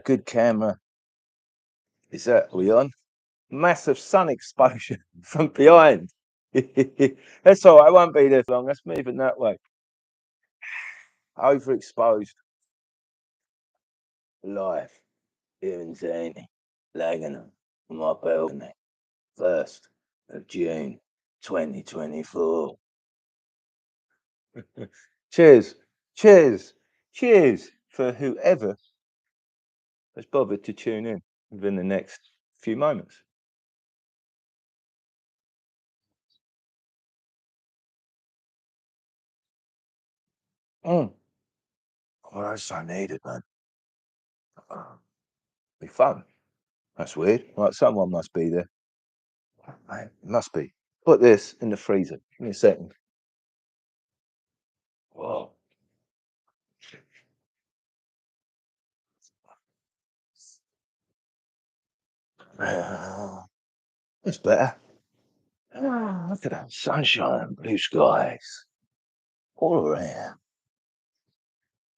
good camera is that? Are we on? Massive sun exposure from behind. That's all right, I won't be there for long. Let's move it that way. Overexposed live here in Zany, Lagan on my balcony, 1st of June 2024. Cheers, cheers, cheers for whoever has bothered to tune in within the next few moments. Mm. Oh, that's so needed, man. Be fun. That's weird. Right, someone must be there. Mate, it must be. Put this in the freezer. Give me a second. Whoa. That's better. Look at that sunshine, blue skies all around.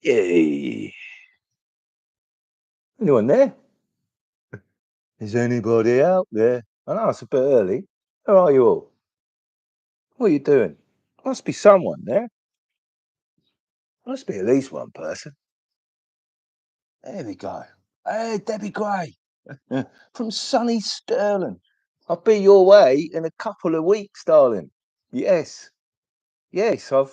Yay. Anyone there? Is anybody out there? I know it's a bit early. Where are you all? What are you doing? Must be someone there. Must be at least one person. There we go. Hey, Debbie Gray from sunny Stirling. I'll be your way in a couple of weeks, darling. Yes, yes, I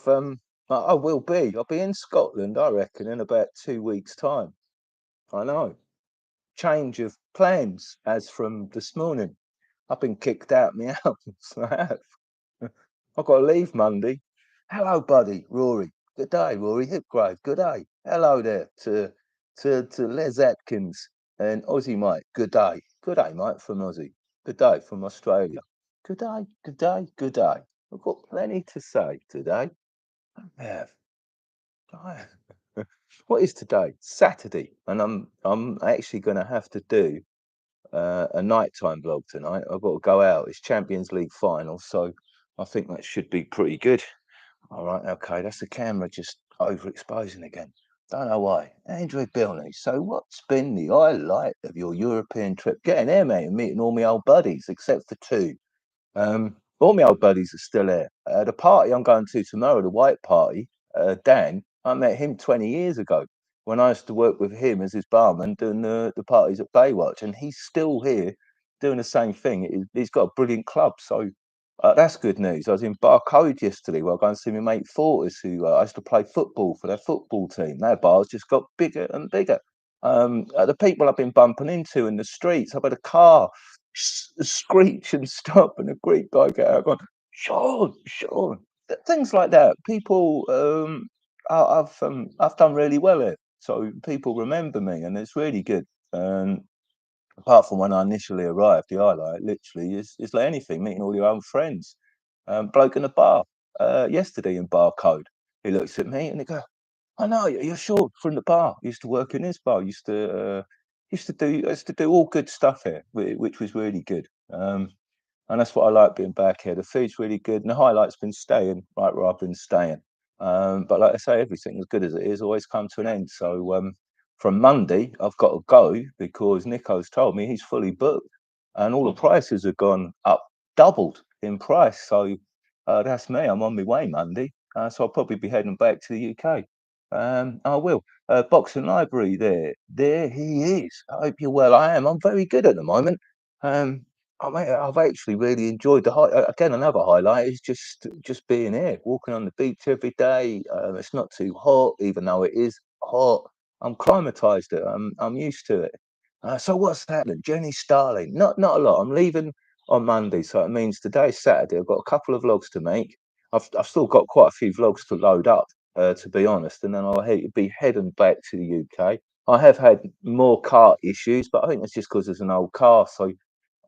will be. I'll be in Scotland, I reckon, in about 2 weeks' time. I know. Change of plans as from this morning. I've been kicked out of my house. I have. I've got to leave Monday. Hello, buddy, Rory. Good day, Rory Hipgrave. Good day. Hello there to Les Atkins and Aussie Mate. Good day. Good day, mate, from Aussie. Good day from Australia. Good day, good day, good day. I've got plenty to say today. I have. I have. What is today? Saturday, and I'm actually going to have to do a nighttime vlog tonight. I've got to go out. It's Champions League final, so I think that should be pretty good. All right, okay, that's the camera just overexposing again. Don't know why. Andrew Bilney, so what's been the highlight of your European trip? Getting there, mate, and meeting all my old buddies, except for two. All my old buddies are still there. The party I'm going to tomorrow, the white party, Dan, I met him 20 years ago when I used to work with him as his barman doing the parties at Baywatch, and he's still here doing the same thing. He's got a brilliant club, so that's good news. I was in Barcode yesterday where I go and see my mate Fortis, who I used to play football for their football team. Their bar's just got bigger and bigger. The people I've been bumping into in the streets, I've had a car screech and stop, and a Greek guy get out going, Sean, Sean. Things like that. People, I've done really well here, so people remember me, and it's really good. Apart from when I initially arrived, the highlight literally is like anything, meeting all your old friends. Bloke in the bar yesterday in Barcode, he looks at me and he goes, "I know you're Sean from the bar. Used to work in this bar. Used to do all good stuff here, which was really good. And that's what I like being back here. The food's really good, and the highlight's been staying right where I've been staying. But like I say, everything as good as it is always come to an end. So from Monday, I've got to go because Nico's told me he's fully booked, and all the prices have gone up, doubled in price. So that's me. I'm on my way Monday, so I'll probably be heading back to the UK. I will. Boxing Library, there he is. I hope you're well. I am. I'm very good at the moment. Um, I've actually really enjoyed the again, another highlight is just being here, walking on the beach every day. It's not too hot, even though it is hot. I'm climatized it. I'm used to it. So what's happening? Jenny Starling, not a lot. I'm leaving on Monday, so it means today's Saturday. I've got a couple of vlogs to make. I've still got quite a few vlogs to load up, to be honest, and then I'll be heading back to the UK. I have had more car issues, but I think that's just because it's an old car. So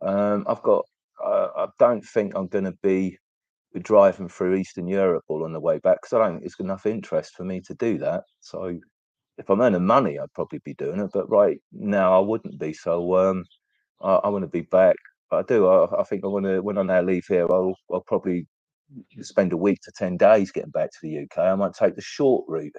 I've got. I don't think I'm going to be driving through Eastern Europe all on the way back because I don't think it's enough interest for me to do that. So if I'm earning money, I'd probably be doing it, but right now I wouldn't be. So I want to be back. But I do. I think I want to. When I now leave here, I'll probably spend a week to 10 days getting back to the UK. I might take the short route,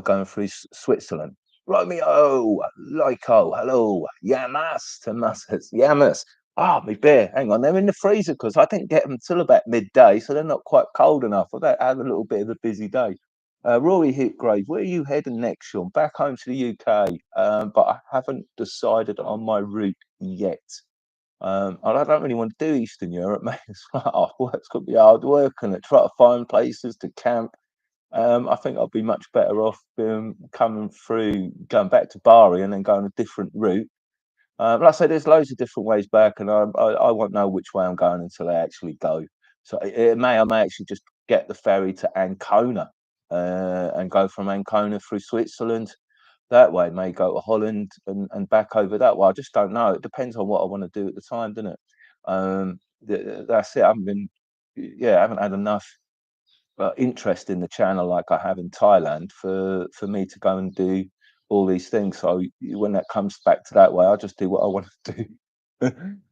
going through Switzerland. Romeo, Lyco, hello, Yamas, Tomas, Yamas. Ah, my beer. Hang on, they're in the freezer because I didn't get them till about midday, so they're not quite cold enough. I've had a little bit of a busy day. Rory Hipgrave, where are you heading next, Sean? Back home to the UK, but I haven't decided on my route yet. I don't really want to do Eastern Europe, mate. It's like, oh, work's got to be hard work and try to find places to camp. I think I'll be much better off coming through, going back to Bari and then going a different route. Like I say, there's loads of different ways back, and I won't know which way I'm going until I actually go. So I may actually just get the ferry to Ancona and go from Ancona through Switzerland that way. May go to Holland and back over that way. I just don't know. It depends on what I want to do at the time, doesn't it? That's it. I haven't been, yeah, I haven't had enough interest in the channel like I have in Thailand for me to go and do all these things. So when that comes back to that way, I just do what I want to do.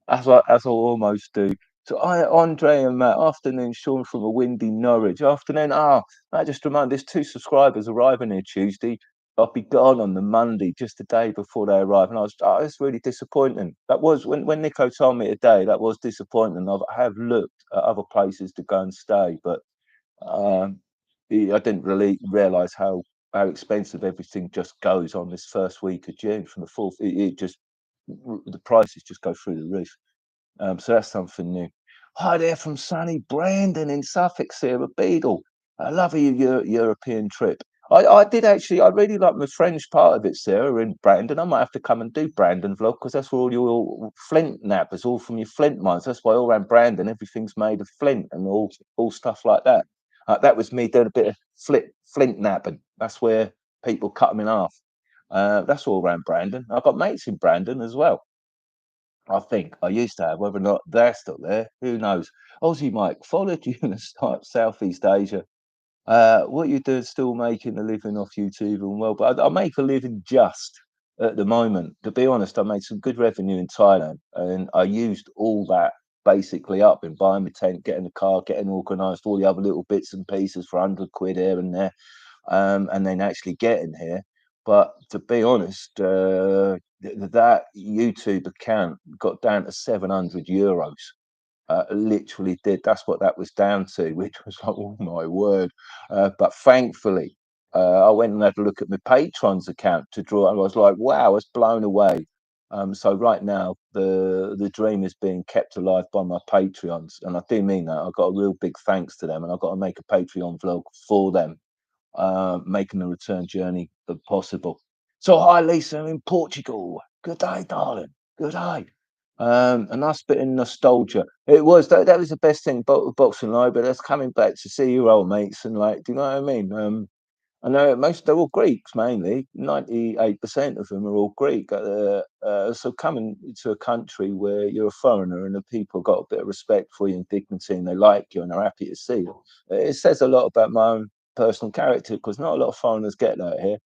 That's what I almost do. So Andre and Matt, afternoon, Sean from a windy Norwich. Afternoon. I just remind there's 2 subscribers arriving here Tuesday. I'll be gone on the Monday, just the day before they arrive. And it's really disappointing. That was when Nico told me today, that was disappointing. I have looked at other places to go and stay, but um, I didn't really realise how expensive everything just goes on this first week of June from the fourth. It just the prices just go through the roof. So that's something new. Hi there from sunny Brandon in Suffolk, Sarah Beadle. I love your European trip. I did actually. I really like the French part of it, Sarah, in Brandon. I might have to come and do Brandon vlog because that's where all your flint nappers, all from your flint mines. That's why all around Brandon, everything's made of flint and all stuff like that. That was me doing a bit of flint napping. That's where people cut them in half. That's all around Brandon. I've got mates in Brandon as well. I think I used to have, whether or not they're still there, who knows? Aussie Mike, followed you in the start Southeast Asia. What you doing? Still making a living off YouTube and well, but I make a living just at the moment. To be honest, I made some good revenue in Thailand, and I used all that basically up in buying my tent, getting the car, getting organised, all the other little bits and pieces for 100 quid here and there, and then actually getting here. But to be honest, that YouTube account got down to €700. Literally did. That's what that was down to, which was like, oh my word. But thankfully, I went and had a look at my Patreon's account to draw, and I was like, wow, I was blown away. So right now, the dream is being kept alive by my Patreons, and I do mean that. I've got a real big thanks to them, and I've got to make a Patreon vlog for them, making the return journey possible. So, hi, Lisa, in Portugal. Good day, darling. Good day. A nice bit of nostalgia. It was that was the best thing about Boxing Live, but that's coming back to see your old mates and like, do you know what I mean? I know they're all Greeks mainly. 98% of them are all Greek. So coming to a country where you're a foreigner and the people got a bit of respect for you and dignity and they like you and they're happy to see you, it says a lot about my own personal character because not a lot of foreigners get that here.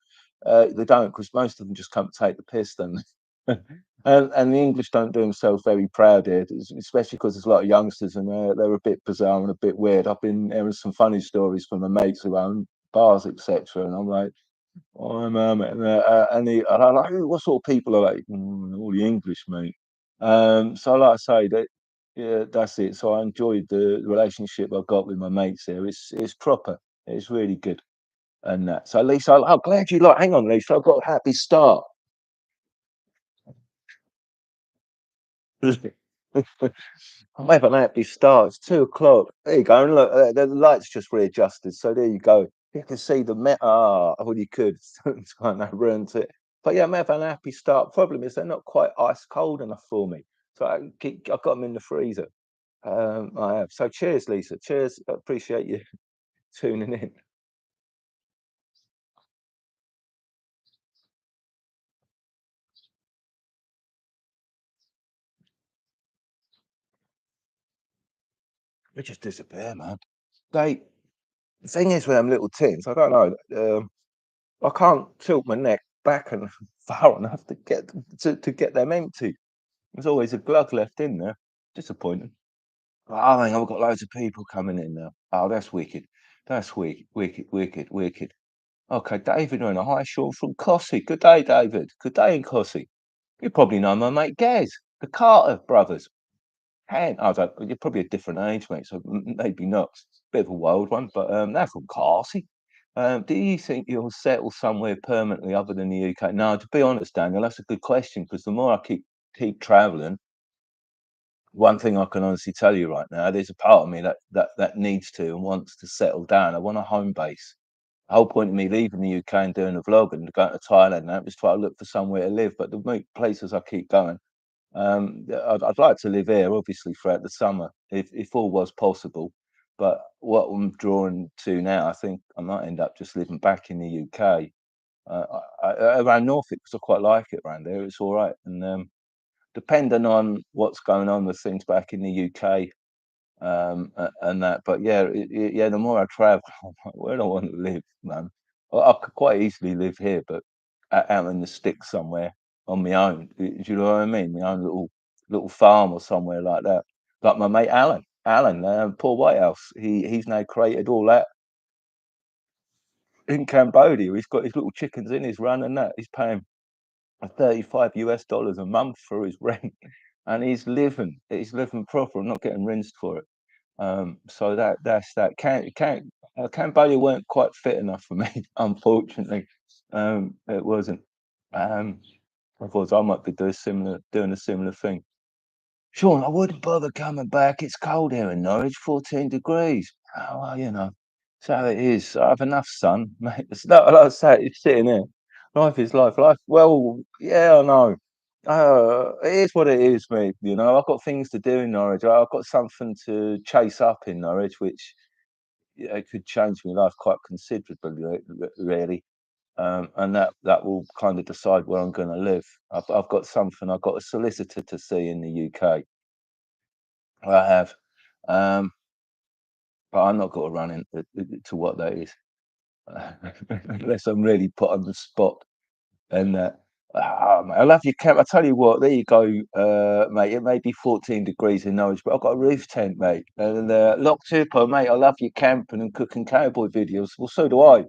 They don't because most of them just come to take the piss, don't they? And the English don't do themselves very proud here, especially because there's a lot of youngsters and they're a bit bizarre and a bit weird. I've been hearing some funny stories from my mates who own bars, etc. And I'm like, oh, and I'm like, what sort of people are like? All the English, mate. So like I say, that yeah, that's it. So I enjoyed the relationship I've got with my mates here. It's proper. It's really good. And that. So Lisa, I'm glad you like. Hang on, Lisa. I've got a happy start. I'm having a happy start. It's 2 o'clock. There you go. And look, the light's just readjusted. So there you go. You can see the well, you could. It's kind of ruined it. But yeah, I'm having a happy start. Problem is they're not quite ice cold enough for me. So I've got them in the freezer. I have. So cheers, Lisa. Cheers. I appreciate you tuning in. They just disappear, man. They The thing is with them little tins, I don't know. I can't tilt my neck back and far enough to get them empty. There's always a glug left in there. Disappointing. Oh, hang on, we've got loads of people coming in now. Oh, that's wicked. That's wicked, wicked, wicked, wicked. Okay, David on a hi, Sean from Cossey. Good day, David. Good day in Cossey. You probably know my mate Gaz, the Carter brothers. And I don't, you're probably a different age, mate, so maybe not. Bit of a wild one, but they're from Cossey. Do you think you'll settle somewhere permanently other than the UK? No, to be honest, Daniel, that's a good question because the more I keep traveling, one thing I can honestly tell you right now, there's a part of me that needs to and wants to settle down. I want a home base. The whole point of me leaving the UK and doing a vlog and going to Thailand now was try to look for somewhere to live. But the places I keep going, I'd like to live here, obviously, throughout the summer, if all was possible. But what I'm drawing to now, I think I might end up just living back in the UK, around Norfolk, because I quite like it around there. It's all right, and depending on what's going on with things back in the UK, and that. But yeah, yeah, the more I travel, I'm like, where do I want to live, man? I could quite easily live here, but out in the sticks somewhere on my own. Do you know what I mean? My own little farm or somewhere like that. Like my mate Alan, Paul Whitehouse. He's now created all that in Cambodia. He's got his little chickens in his run and that. He's paying $35 a month for his rent, and he's living proper. I'm not getting rinsed for it. So that's that. Cambodia weren't quite fit enough for me, unfortunately. It wasn't. Um, Otherwise, I might be doing a similar thing. Sean, I wouldn't bother coming back. It's cold here in Norwich, 14 degrees. Oh, well, so it is. I have enough sun, mate. It's not like I say, it's sitting here. Life is life. Life, well, yeah, I know. It is what it is, mate. I've got things to do in Norwich. I've got something to chase up in Norwich, which it could change my life quite considerably, really. And that will kind of decide where I'm going to live. I've got something. I've got a solicitor to see in the UK. I have, um, but I'm not going to run into what that is unless I'm really put on the spot. And mate, I love your camp. I tell you what, there you go, mate. It may be 14 degrees in Norwich, but I've got a roof tent, mate. And locked up, mate. I love your camping and cooking cowboy videos. Well, so do I.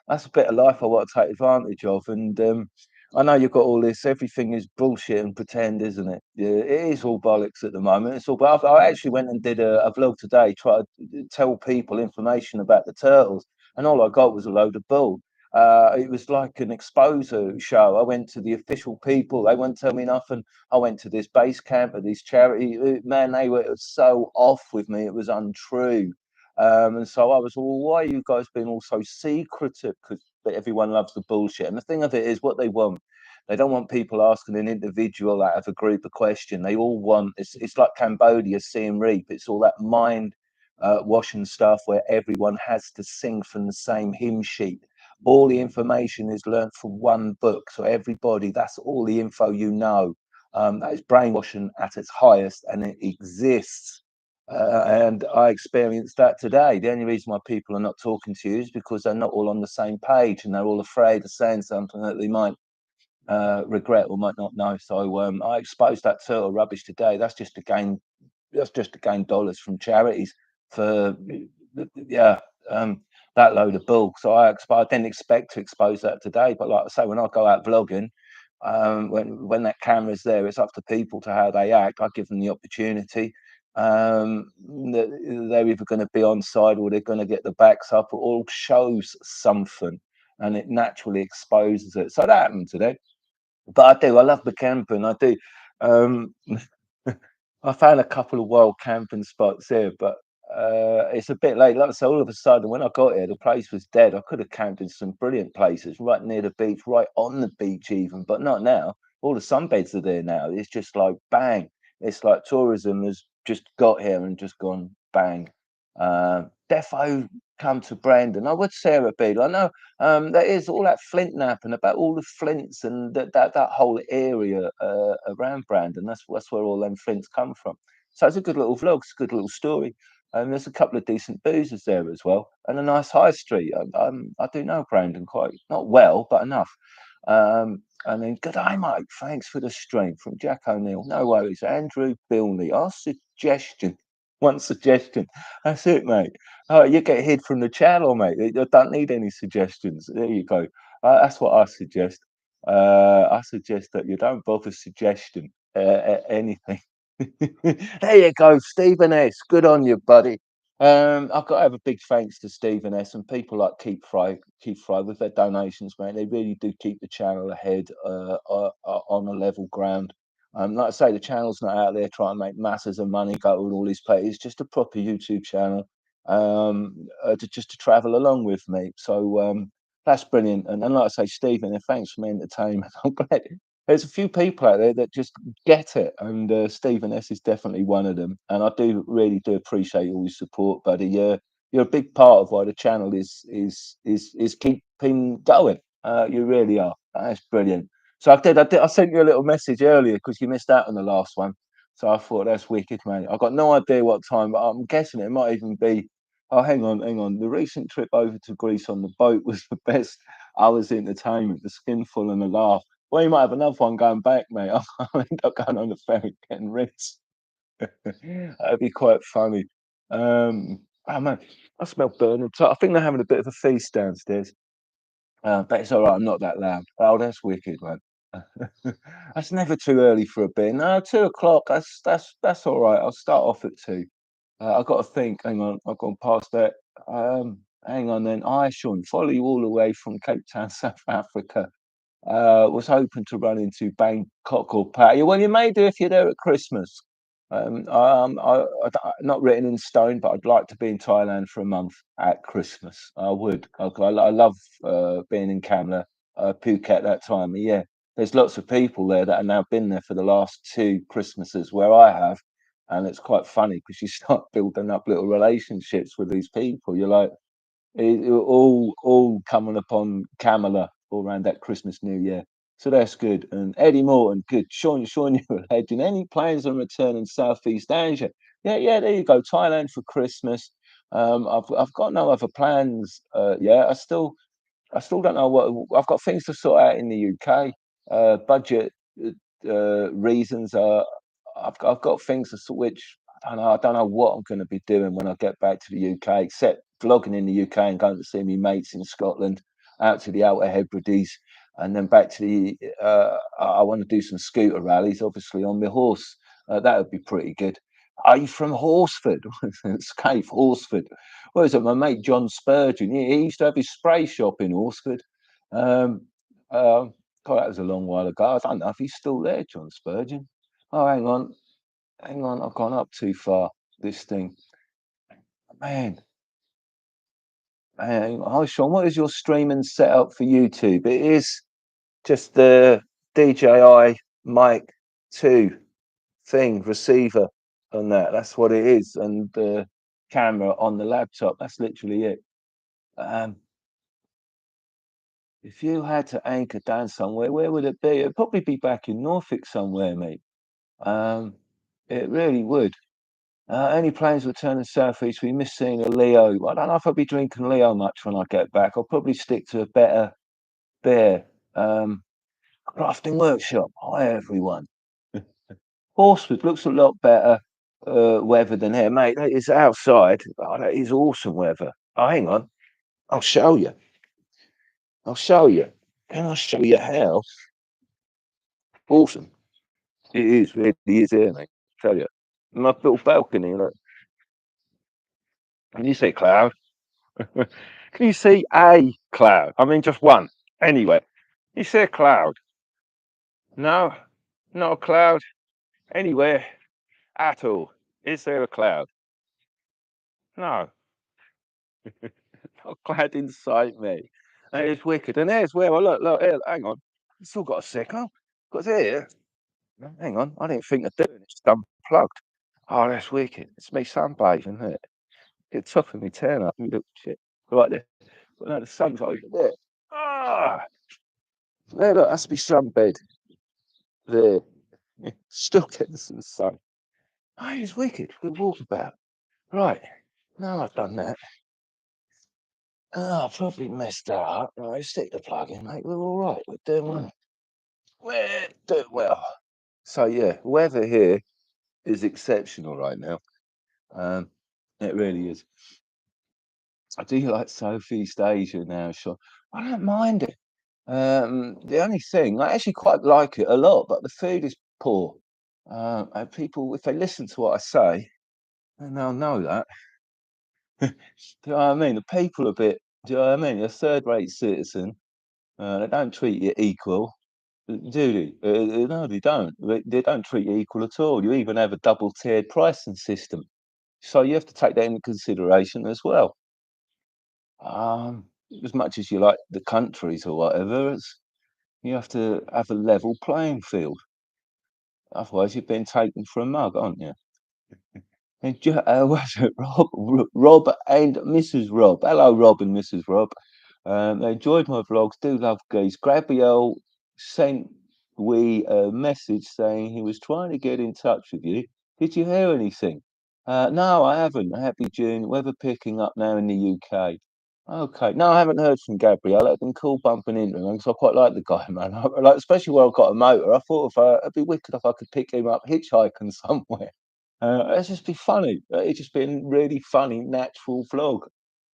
That's a bit of life I want to take advantage of. And I know you've got all this. Everything is bullshit and pretend, isn't it? Yeah, it is all bollocks at the moment. It's all. But I actually went and did a vlog today, try to tell people information about the turtles, and all I got was a load of bull. It was like an exposure show. I went to the official people. They wouldn't tell me nothing. I went to this base camp of this charity. Man, they were so off with me. It was untrue. And so I was, well, why are you guys being all so secretive? Because everyone loves the bullshit. And the thing of it is, what they want, they don't want people asking an individual out of a group a question. They all want, it's like Cambodia, Siem Reap. It's all that mind washing stuff where everyone has to sing from the same hymn sheet. All the information is learnt from one book. So everybody, that's all the info you know. That is brainwashing at its highest, and it exists. And I experienced that today. The only reason why people are not talking to you is because they're not all on the same page and they're all afraid of saying something that they might regret or might not know. So I exposed that turtle rubbish today. That's just to gain dollars from charities for yeah that load of bull. So I didn't expect to expose that today, but like I say, when I go out vlogging, when that camera's there, it's up to people to how they act. I give them the opportunity. They're either going to be on side or they're going to get the backs up. It all shows something, and it naturally exposes it. So that happened today. But I do. I love the camping. I do. Um, I found a couple of wild camping spots here, but it's a bit late. Like I said, all of a sudden, when I got here, the place was dead. I could have camped in some brilliant places right near the beach, right on the beach, even, but not now. All the sunbeds are there now. It's just like bang. It's like tourism has just got here and just gone bang. Defo come to Brandon. I would Sarah Beadle. I know there is all that flint napping about all the flints and that whole area around Brandon. That's where all them flints come from. So it's a good little vlog. It's a good little story. And there's a couple of decent boozers there as well, and a nice high street. I do know Brandon quite not well, but enough. And then good day, mate. Thanks for the stream from Jack O'Neill. No worries, Andrew Bilney. Our suggestion. One suggestion. That's it, mate. Oh, you get hid from the channel, mate. You don't need any suggestions. There you go. That's what I suggest. I suggest that you don't bother suggesting anything. There you go, Stephen S. Good on you, buddy. I've got to have a big thanks to Stephen S. and people like Keep Fry with their donations, mate. They really do keep the channel ahead on a level ground. Like I say, the channel's not out there trying to make masses of money, go to all these places. It's just a proper YouTube channel, just to travel along with me. So that's brilliant. And like I say, Stephen, thanks for my entertainment. I'm glad there's a few people out there that just get it, and Stephen S is definitely one of them. And I do really do appreciate all your support, buddy. You're a big part of why the channel is keeping going. You really are. That's brilliant. So I sent you a little message earlier because you missed out on the last one. So I thought that's wicked, mate. I've got no idea what time, but I'm guessing it might even be. Oh, hang on, hang on. The recent trip over to Greece on the boat was the best hours entertainment, the skinful and the laugh. Well, you might have another one going back, mate. I'll end up going on the ferry getting rinse. That'd be quite funny. Oh man, I smell burning. I think they're having a bit of a feast downstairs. But it's all right. I'm not that loud. Oh, that's wicked, man. That's never too early for a beer. No, 2 o'clock. That's all right. I'll start off at 2. I've got to think. Hang on, I've gone past that. Hang on then. I, Sean, follow you all the way from Cape Town, South Africa. Was hoping to run into Bangkok or Pattaya. Well, you may do if you're there at Christmas. Not written in stone, but I'd like to be in Thailand for a month at Christmas. I would. I love being in Kamla, Phuket that time. Yeah, there's lots of people there that have now been there for the last 2 Christmases where I have, and it's quite funny because you start building up little relationships with these people. You're like, all coming upon Camilla all around that Christmas New Year. So that's good. And Eddie Morton, good. Sean, you're a legend. Any plans on returning Southeast Asia? Yeah, yeah, there you go. Thailand for Christmas. I've got no other plans. Yeah, I still don't know what I've got things to sort out in the UK. Budget reasons are I've got things to which I don't know what I'm going to be doing when I get back to the UK, except vlogging in the UK and going to see my mates in Scotland, out to the Outer Hebrides, and then back to the. I want to do some scooter rallies, obviously on my horse. That would be pretty good. Are you from Horsford? Scaife, Horsford. What is it? My mate John Spurgeon. He used to have his spray shop in Horsford. Um, God, that was a long while ago. I don't know if he's still there, John Spurgeon. Oh, hang on. I've gone up too far. This thing, man. Hi, Sean. What is your streaming setup for YouTube? It is just the DJI Mic 2 thing, receiver on that. That's what it is. And the camera on the laptop. That's literally it. Um, if you had to anchor down somewhere, where would it be? It'd probably be back in Norfolk somewhere, mate. Um, it really would. Any plans returning southeast? We miss seeing a Leo. I don't know if I'll be drinking Leo much when I get back. I'll probably stick to a better beer. Um, Crafting workshop. Hi everyone. Horsford looks a lot better weather than here, mate. That is outside. Oh, that is awesome weather. Oh, hang on. I'll show you. I'll show you. Can I show you how? Awesome. It is. Really is here, mate. Tell you. My little balcony. Look. Can you see cloud? Can you see a cloud? I mean, just one. Anyway, you see a cloud? No, not a cloud anywhere at all. Is there a cloud? No, not a cloud in sight, mate. That is wicked. And there's where I look, here, hang on. I've still got a signal. Because here, hang on, I didn't think of doing it. It's unplugged. Oh, that's wicked. It's me sunbathing, isn't it? It's top of me turn up. Look, shit. Right there. But no, the sun's over there. Ah, there, look, that's my sunbed. There. Still getting some sun. Oh, it's wicked. Good walkabout. Right. Now I've done that. Oh, I probably messed that up. Right, stick the plug in, mate. We're all right. We're doing well. We're doing well. So, yeah, weather here is exceptional right now. Um, it really is. I do like Southeast Asia now, sure. I don't mind it. The only thing I actually quite like it a lot, but the food is poor. And people, if they listen to what I say, then they'll know that. Do you know what I mean? The people a bit. Do you know what I mean? You're a third-rate citizen. They don't treat you equal, do they? No, they don't. They don't treat you equal at all. You even have a double-tiered pricing system, so you have to take that into consideration as well. Um, as much as you like the countries or whatever, you have to have a level playing field. Otherwise, you're being taken for a mug, aren't you? And was it Rob and Mrs. Rob? Hello, Rob and Mrs. Rob. They enjoyed my vlogs. Do love geese. Gabrielle sent we a message saying he was trying to get in touch with you. Did you hear anything? No, I haven't. Happy June. Weather picking up now in the UK. Okay. No, I haven't heard from Gabrielle. It's been cool bumping into him because I quite like the guy, man. Like, especially where I've got a motor. I thought if it'd be wicked if I could pick him up hitchhiking somewhere. It'd just be funny. It'd just be a really funny, natural vlog.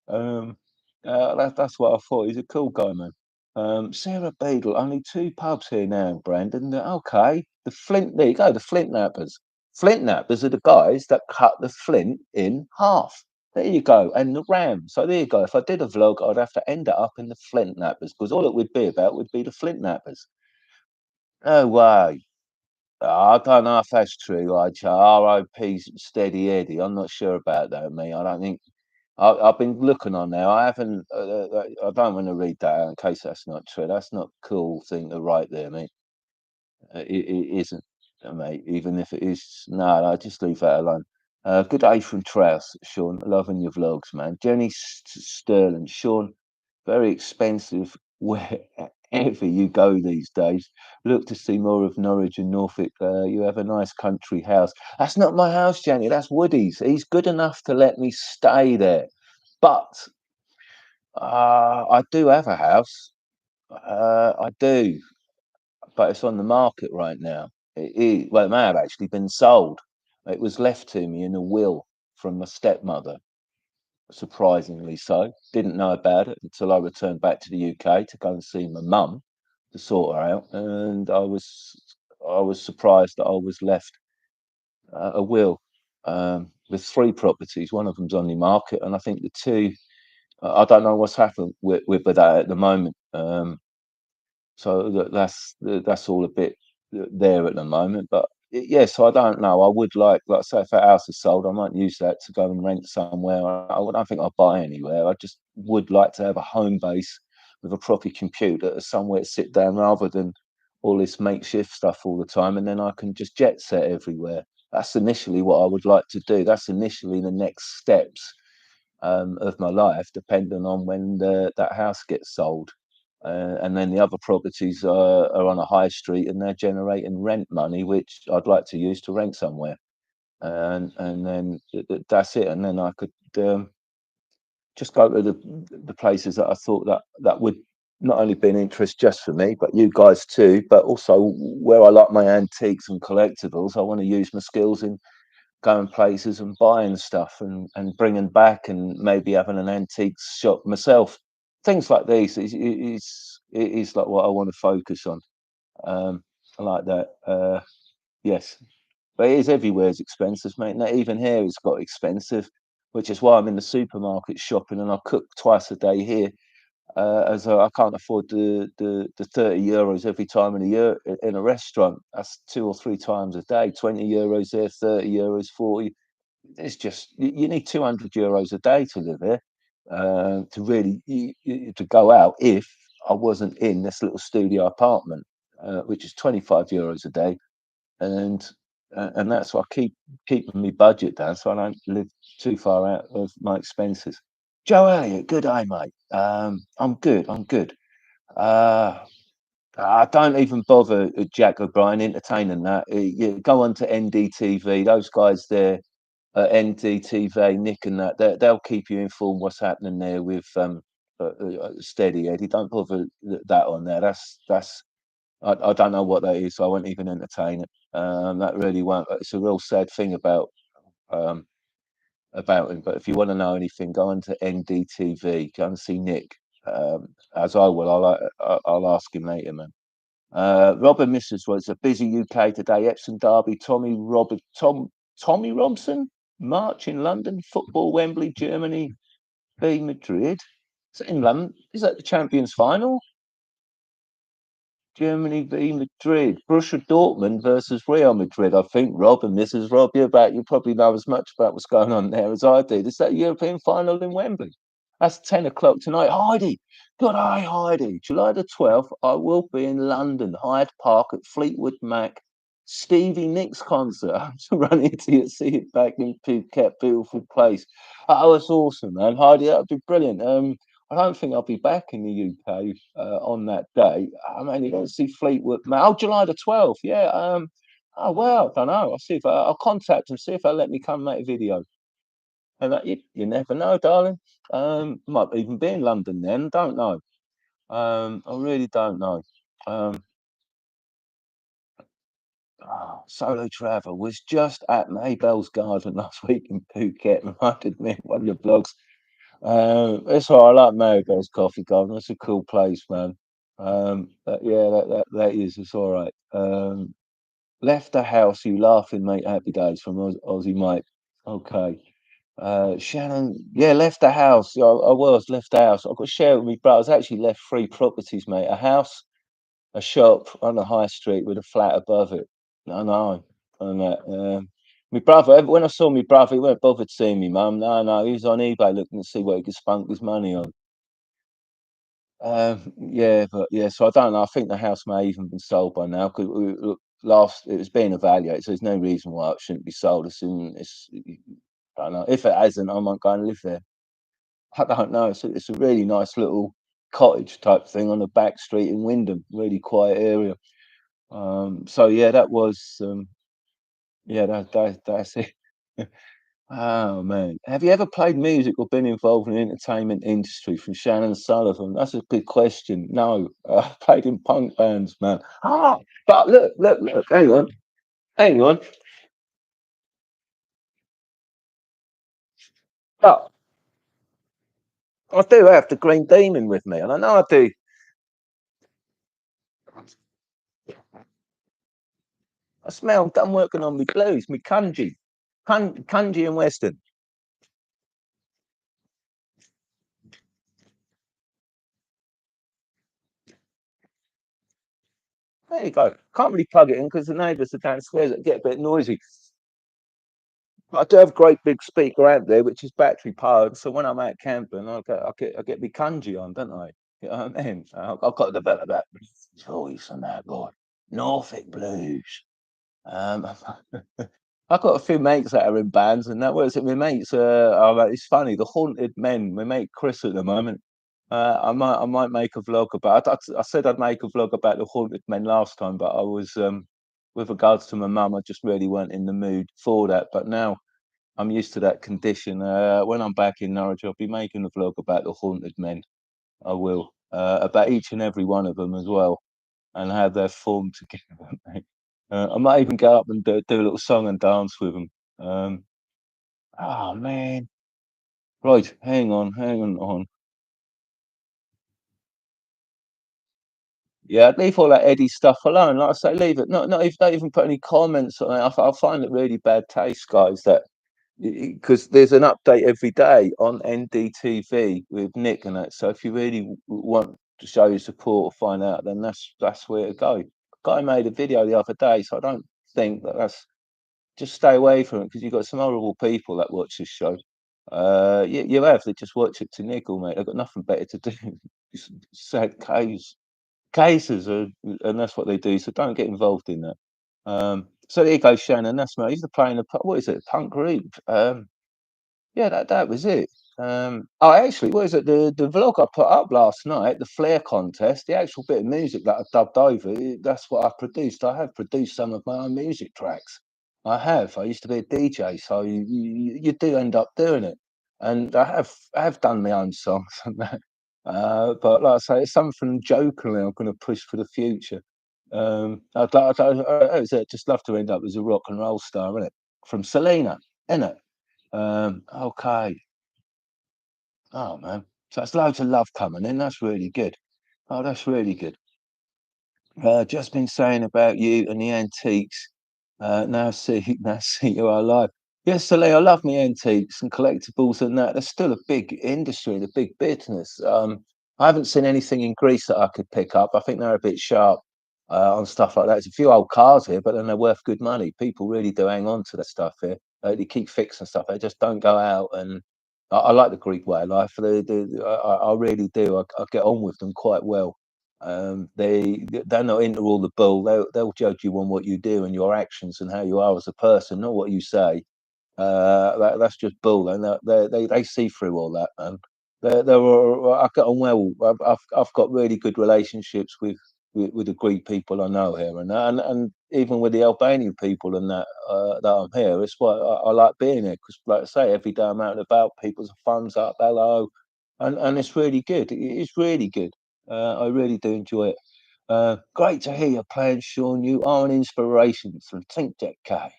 Um, that's what I thought. He's a cool guy, man. Sarah Beadle, only two pubs here now, Brandon. Okay, the Flint. There you go. The Flint Nappers. Flint Nappers are the guys that cut the flint in half. There you go, and the ram. So there you go. If I did a vlog, I'd have to end it up in the Flint Nappers because all it would be about would be the Flint Nappers. No way. I don't know if that's true, like RIP Steady Eddie. I'm not sure about that, mate. I don't think I've been looking on there. I haven't. I don't want to read that out in case that's not true. That's not a cool thing to write there, mate. It isn't, mate. Even if it is, no, no, just leave that alone. Good day from Trouse, Sean. Loving your vlogs, man. Jenny Sterling, Sean. Very expensive wherever you go these days. Look to see more of Norwich and Norfolk. You have a nice country house. That's not my house, Jenny. That's Woody's. He's good enough to let me stay there. But I do have a house. I do, but it's on the market right now. Well, it may have actually been sold. It was left to me in a will from my stepmother, surprisingly so. Didn't know about it until I returned back to the UK to go and see my mum to sort her out, and I was surprised that I was left a will with three properties. One of them's on the market, and I think the two. I don't know what's happened with that at the moment. So that's all a bit there at the moment. But yeah, so I don't know. I would like I say, if that house is sold, I might use that to go and rent somewhere. I don't think I'll buy anywhere. I just would like to have a home base with a proper computer, somewhere to sit down rather than all this makeshift stuff all the time. And then I can just jet set everywhere. That's initially what I would like to do. That's initially the next steps of my life, depending on when that house gets sold. And then the other properties are on a high street and they're generating rent money, which I'd like to use to rent somewhere. And then that's it. And then I could just go to the places that I thought that would not only be an interest just for me, but you guys too, but also where I like my antiques and collectibles. I want to use my skills in going places and buying stuff and bringing back and maybe having an antiques shop myself. Things like these is like what I want to focus on. I like that. Yes, but it is everywhere is expensive, mate. Not even here it's got expensive, which is why I'm in the supermarket shopping and I cook twice a day here. As I can't afford the 30 euros every time in a year in a restaurant. That's two or three times a day. 20 euros there, 30 euros, 40. It's just you need 200 euros a day to live here to really to go out. If I wasn't in this little studio apartment, which is 25 euros a day, and that's what I keeping my budget down so I don't live too far out of my expenses. Joe Elliott, good day, mate. I'm good. I'm good. Uh, I don't even bother Jack O'Brien entertaining that. You go on to NDTV. Those guys there NDTV, Nick, and that they'll keep you informed what's happening there with Steady Eddie. Don't bother that on there. That's I don't know what that is, so I won't even entertain it. That really won't. It's a real sad thing about um, about him. But if you want to know anything, go on to NDTV. Go and see Nick. As I will. I'll ask him later, man. Rob and Mrs. was a busy UK today. Epsom Derby, Tommy Robson, March in London, football, Wembley, Germany, v Madrid. Is it in London? Is that the Champions Final? Germany v Madrid. Borussia Dortmund versus Real Madrid. I think Rob and Mrs. Rob, you probably know as much about what's going on there as I do. Is that European final in Wembley? That's 10 o'clock tonight. Heidi, good eye, Heidi. July the 12th, I will be in London, Hyde Park at Fleetwood Mac, Stevie Nicks concert. I have to run into you, see it back in Phuket, beautiful place. Oh, it's awesome, man. Heidi, that would be brilliant. I don't think I'll be back in the UK on that day. I mean, you don't see Fleetwood Mac. Oh, July the 12th, yeah. Oh, well, I don't know. I'll see if I'll contact them, see if they'll let me come make a video. And you never know, darling. Might even be in London then. Don't know. I really don't know. Um, Solo travel was just at Maybell's Garden last week in Phuket. Reminded me of one of your blogs. It's all right. I like Maybell's Coffee Garden. It's a cool place, man. But yeah, that is. It's all right. Left the house. You laughing, mate? Happy days from Aussie Mike. Okay. Shannon, yeah, left the house. Yeah, I was left the house. I've got to share it with me, brother. I was actually left three properties, mate. A house, a shop on the high street with a flat above it. I know. And my brother, when I saw my brother, he weren't bothered seeing me, mum. No, he was on eBay looking to see what he could spunk his money on. Yeah, but yeah, so I don't know. I think the house may even been sold by now because last it was being evaluated, so there's no reason why it shouldn't be sold. I don't know. If it hasn't, I might go and live there. I don't know. It's a really nice little cottage type thing on a back street in Wyndham, really quiet area. So yeah, that was yeah, that's it. Oh man, have you ever played music or been involved in the entertainment industry? From Shannon Sullivan. That's a good question. No, I played in punk bands, man. But look. Hang on. Oh, I do have the Green Demon with me, and I know I do. I smell. I'm working on my blues, my kanji and western. There you go. Can't really plug it in because the neighbours are downstairs that get a bit noisy. But I do have a great big speaker out there, which is battery powered. So when I'm out camping, I get my kanji on, don't I? You know what I mean? I've got to develop that voice and that boy. Norfolk blues. Um, I've got a few mates that are in bands, and that works. My mates, it's funny. The Haunted Men. My mate Chris at the moment. I might make a vlog about. I said I'd make a vlog about the Haunted Men last time, but I was with regards to my mum, I just really weren't in the mood for that. But now I'm used to that condition. When I'm back in Norwich, I'll be making a vlog about the Haunted Men. I will about each and every one of them as well, and how they're formed together. I might even go up and do a little song and dance with them. Oh man, right, hang on. Yeah, I'd leave all that Eddie stuff alone. Like I say, leave it. Not if don't even put any comments on it. I find it really bad taste, guys. That because there's an update every day on NDTV with Nick and that. So if you really want to show your support or find out, then that's where to go. Guy made a video the other day, so I don't think that's just stay away from it because you've got some horrible people that watch this show. You have they just watch it to niggle, mate. They've got nothing better to do. Sad cases, and that's what they do. So don't get involved in that. So there you go, Shannon. That's me. I used to play in what is it, punk group? Yeah, that was it. Oh, actually, what is it? The vlog I put up last night, the Flair contest, the actual bit of music that I dubbed over, that's what I produced. I have produced some of my own music tracks. I have. I used to be a DJ, so you do end up doing it. And I have done my own songs and that. But like I say, it's something jokingly I'm going to push for the future. I'd just love to end up as a rock and roll star, innit? From Selena, innit? Okay. Oh man. So that's loads of love coming in. That's really good. Oh, that's really good. Just been saying about you and the antiques. Now see, now see you are alive. Yes, Celine, I love me antiques and collectibles and that. There's still a big industry, the big business. I haven't seen anything in Greece that I could pick up. I think they're a bit sharp on stuff like that. There's a few old cars here, but then they're worth good money. People really do hang on to the stuff here. They keep fixing stuff. They just don't go out and. I like the Greek way of life. I really do. I get on with them quite well. They're not into all the bull. They'll judge you on what you do and your actions and how you are as a person, not what you say. That's just bull, and they see through all that, man. I get on well. I've got really good relationships with the Greek people I know here, and even with the Albanian people and that I'm here. It's why I like being here because, like I say, every day I'm out and about, people's thumbs up, hello, and it's really good. It's really good. I really do enjoy it. Great to hear you playing, Sean. You are an inspiration from Think Decade.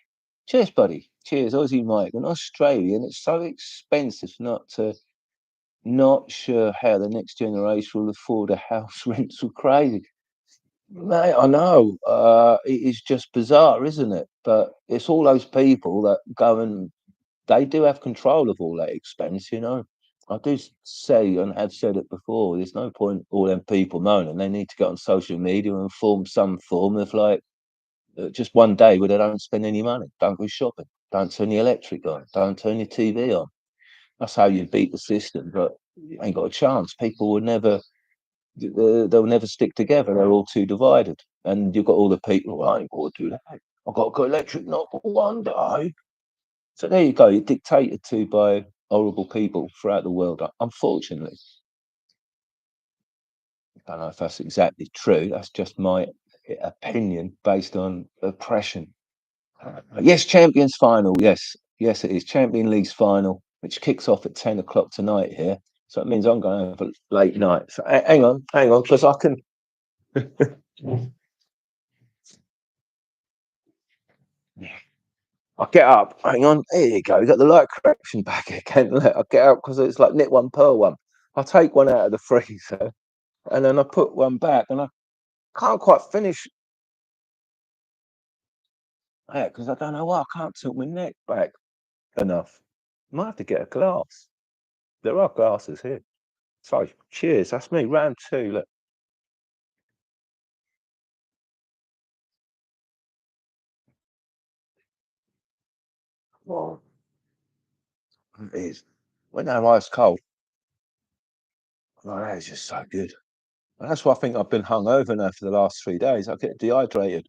Cheers, buddy. Cheers, Aussie Mike. An Australian, it's so expensive not sure how the next generation will afford a house. Rents are crazy. Mate, I know. It is just bizarre, isn't it? But it's all those people that go and they do have control of all that expense, you know. I do say and have said it before, there's no point all them people moaning. They need to get on social media and form some form of like just one day where they don't spend any money, don't go shopping, don't turn the electric on, don't turn your TV on. That's how you beat the system, but you ain't got a chance. People will never, they'll never stick together. They're all too divided. And you've got all the people, well, I ain't got to do that. I've got to go electric not for one day. So there you go. You're dictated to by horrible people throughout the world. Unfortunately, I don't know if that's exactly true. That's just my opinion based on oppression. Yes, Champions final. Yes, yes, it is Champion League's final, which kicks off at 10 o'clock tonight here. So it means I'm going to have a late night. So hang on, because I can. I get up. Hang on, here you go. You got the light correction back again. Look, I get up because it's like knit one, pearl one. I take one out of the freezer and then I put one back, and I can't quite finish that because I don't know why I can't tilt my neck back enough. Might have to get a glass. There are glasses here. So cheers. That's me. Round two. Look. Oh, it is. When they're ice cold, oh, that is just so good. And that's why I think I've been hungover now for the last 3 days. I get dehydrated.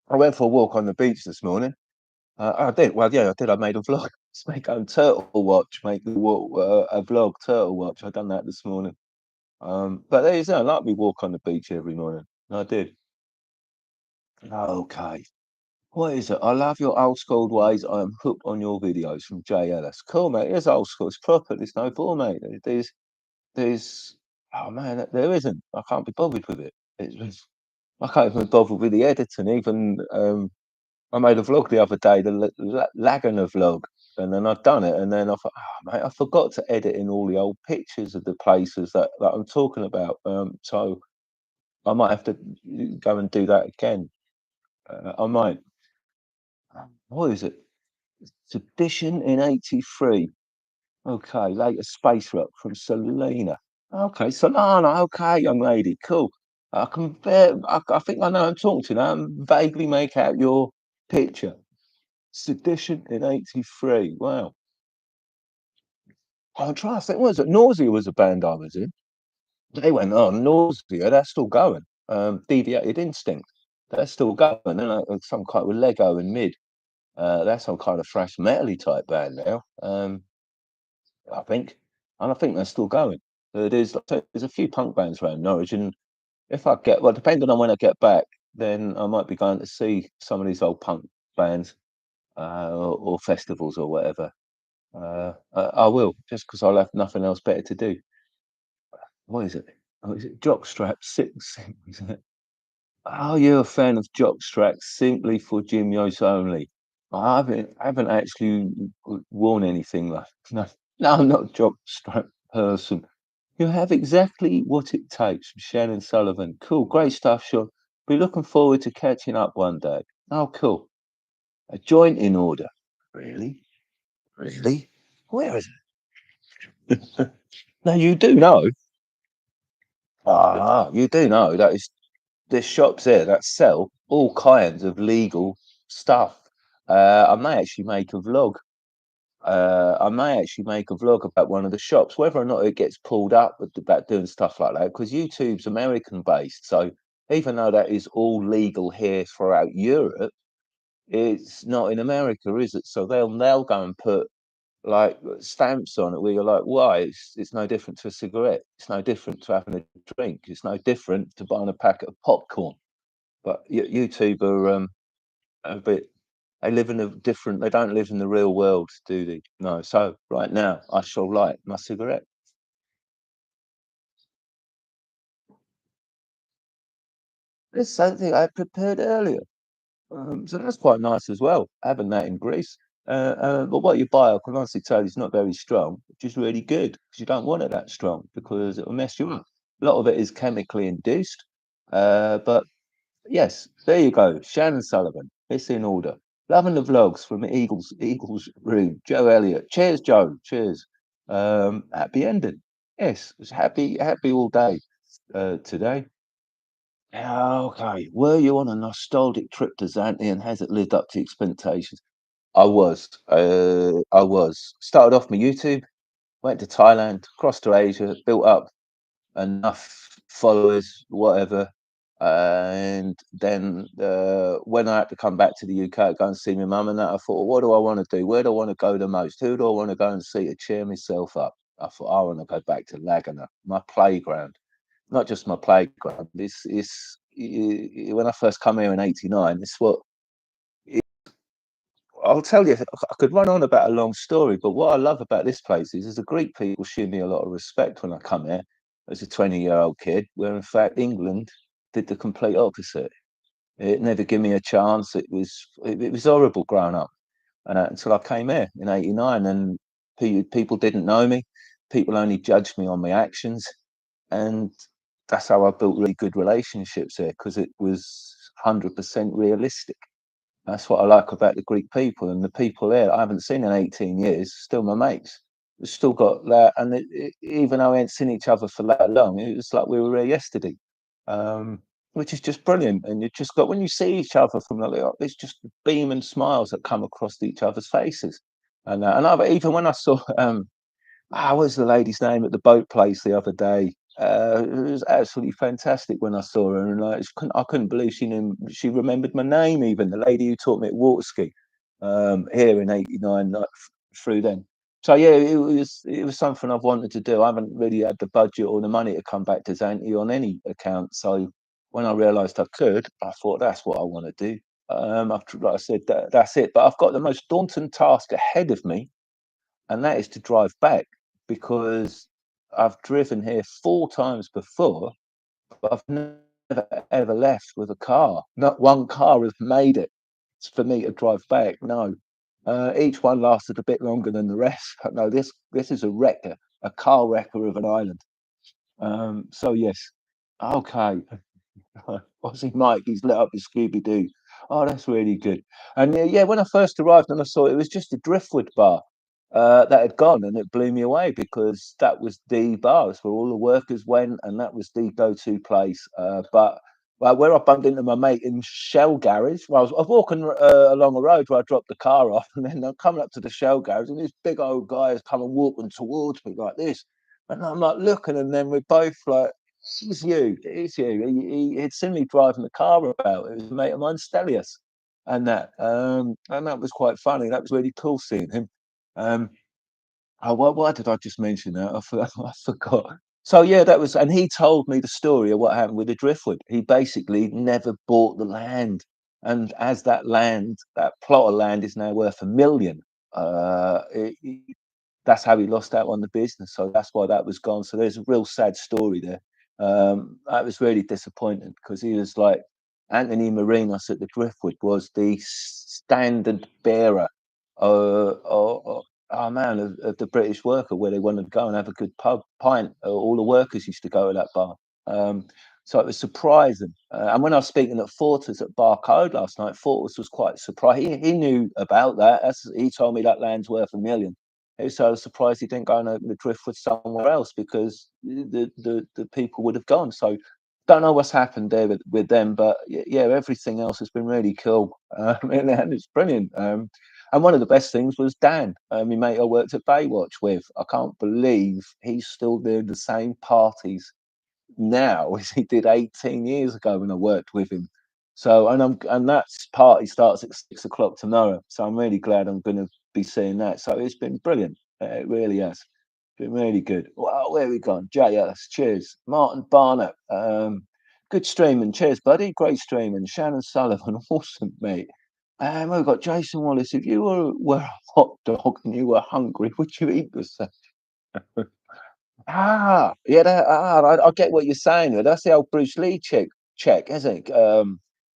I went for a walk on the beach this morning. I did. Well, yeah, I did. I made a vlog. Let's make turtle watch. Make the walk a vlog turtle watch. I done that this morning. But there you go. I like me walk on the beach every morning. I did. Okay. What is it? I love your old school ways. I am hooked on your videos from Jay Ellis. Cool, mate. It's old school. It's proper. There's no bore, mate. There's, oh man, there isn't. I can't be bothered with it. I can't even bother with the editing. Even I made a vlog the other day, the Laguna vlog, and then I'd done it, and then I thought, oh, mate, I forgot to edit in all the old pictures of the places that I'm talking about. So I might have to go and do that again. I might. What is it? Sedition in '83. Okay, later space rock from Selena. Okay, Solana. Okay, young lady. Cool. I think I know who I'm talking to now. I vaguely make out your picture. Sedition in '83. Wow. I'm trying to think. What was it? Nausea was a band I was in. They went on. Nausea. That's still going. Deviated Instinct. That's still going. And some kind of Lego and mid. That's some kind of thrash metally type band now. I think, and I think they're still going. There's a few punk bands around Norwich, and if I get well, depending on when I get back, then I might be going to see some of these old punk bands or festivals or whatever. I will just because I'll have nothing else better to do. What is it? Oh, is it Jockstrap Six? Isn't it? Are you a fan of Jockstrap simply for gym use only? I haven't actually worn anything like no, no, I'm not a jockstrap person. You have exactly what it takes, Shannon Sullivan. Cool, great stuff, Sean. Be looking forward to catching up one day. Oh, cool. A joint in order. Really? Really? Where is it? No, you do know. You do know that is there's shops there that sell all kinds of legal stuff. I may actually make a vlog. I may actually make a vlog about one of the shops, whether or not it gets pulled up about doing stuff like that, because YouTube's American based. So even though that is all legal here throughout Europe, it's not in America, is it? So they'll go and put like stamps on it where you're like, why? It's no different to a cigarette. It's no different to having a drink. It's no different to buying a packet of popcorn. But YouTube are a bit. They live in a different. They don't live in the real world, do they? No. So right now, I shall light my cigarette. There's something I prepared earlier, so that's quite nice as well. Having that in Greece. But what you buy, I can honestly tell you, it's not very strong, which is really good because you don't want it that strong because it'll mess you up. A lot of it is chemically induced, but yes, there you go. Shannon Sullivan. It's in order. Loving the vlogs from Eagles Room. Joe Elliott. Cheers, Joe. Cheers. Happy ending. Yes, it's happy all day today. Okay. Were you on a nostalgic trip to Zante and has it lived up to expectations? I was. I was. Started off my YouTube, went to Thailand, crossed to Asia, built up enough followers, whatever. And then when I had to come back to the UK, go and see my mum and that, I thought, well, what do I want to do? Where do I want to go the most? Who do I want to go and see to cheer myself up? I thought, I want to go back to Laguna, my playground. Not just my playground. When I first come here in '89, it's what I'll tell you. I could run on about a long story, but what I love about this place is the Greek people show me a lot of respect when I come here as a 20-year-old kid, where in fact England did the complete opposite. It never gave me a chance. It was horrible growing up, and until I came here in '89, and people didn't know me. People only judged me on my actions, and that's how I built really good relationships here because it was 100% realistic. That's what I like about the Greek people and the people there. I haven't seen in 18 years, still my mates. We've still got that, and even though we ain't seen each other for that long, it was like we were here yesterday, which is just brilliant. And you just got when you see each other from there's just beaming smiles that come across each other's faces. Even when I saw what was the lady's name at the boat place the other day? It was absolutely fantastic when I saw her, and I couldn't believe she remembered my name. Even the lady who taught me at water ski here in '89, like, through then. So yeah, it was something I've wanted to do. I haven't really had the budget or the money to come back to Zante on any account. So when I realised I could, I thought that's what I want to do. Like I said, that's it. But I've got the most daunting task ahead of me, and that is to drive back because I've driven here 4 times before, but I've never ever left with a car. Not one car has made it for me to drive back. No, each one lasted a bit longer than the rest. But no, this is a car wrecker of an island. So yes, okay. Aussie Mike, he's lit up his Scooby Doo. Oh, that's really good. And yeah, when I first arrived and I saw it was just a driftwood bar that had gone, and it blew me away because that was the bar. That's where all the workers went, and that was the go-to place. But where I bumped into my mate in Shell Garage, I was walking along a road where I dropped the car off, and then I'm coming up to the Shell Garage, and this big old guy is coming walking towards me like this. And I'm like looking, and then we're both like, it's you. It's you. He'd seen me driving the car about. It was a mate of mine, Stelios, and that was quite funny. That was really cool seeing him. Um, why did I just mention that? I forgot. So yeah, that was, and he told me the story of what happened with the driftwood. He basically never bought the land, and as that plot of land is now worth 1 million. Uh, it, that's how he lost out on the business. So that's why that was gone. So there's a real sad story there. That was really disappointing because he was like Anthony Marinos at the Driftwood was the standard bearer, oh man, of the British Worker, where they wanted to go and have a good pub pint. All the workers used to go to that bar. Um, so it was surprising. And when I was speaking at Fortis at Barcode last night, Fortis was quite surprised. He knew about that. He told me that land's worth 1 million. So I was surprised he didn't go and open the Driftwood somewhere else, because the people would have gone. So don't know what's happened there with them, but yeah, everything else has been really cool, and it's brilliant. And one of the best things was Dan, my mate I worked at Baywatch with. I can't believe he's still doing the same parties now as he did 18 years ago when I worked with him. So, and that party starts at 6 o'clock tomorrow. So I'm really glad I'm going to be seeing that. So it's been brilliant. It really has been really good. Well, where we gone? JS, cheers. Martin Barnett, good streaming. Cheers, buddy. Great streaming. Shannon Sullivan, awesome, mate. And we've got Jason Wallace. If you were a hot dog and you were hungry, would you eat yourself? Yeah, I get what you're saying there. That's the old Bruce Lee check, isn't it?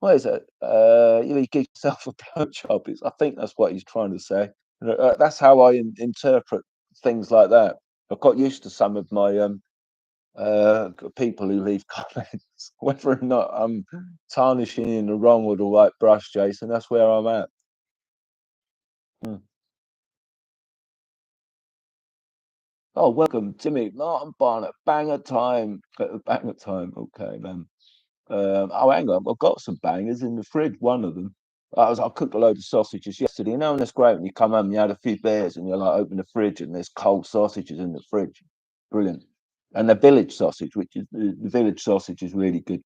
What is it? You give yourself a blowjob. I think that's what he's trying to say. That's how I interpret things like that. I've got used to some of my people who leave comments, whether or not I'm tarnishing in the wrong or the right brush, Jason. That's where I'm at. Hmm. Oh, welcome, Jimmy Martin Barnett. Banger time. Banger time. Okay, man. Oh, hang on. I've got some bangers in the fridge. One of them. I cooked a load of sausages yesterday. You know, and that's great when you come home and you had a few beers and you like open the fridge and there's cold sausages in the fridge. Brilliant. And the village sausage, which is the village sausage, is really good.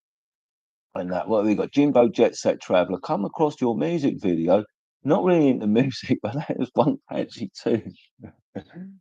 And that, what have we got? Jimbo Jet Set Traveller. Come across your music video. Not really into music, but that is one catchy tune.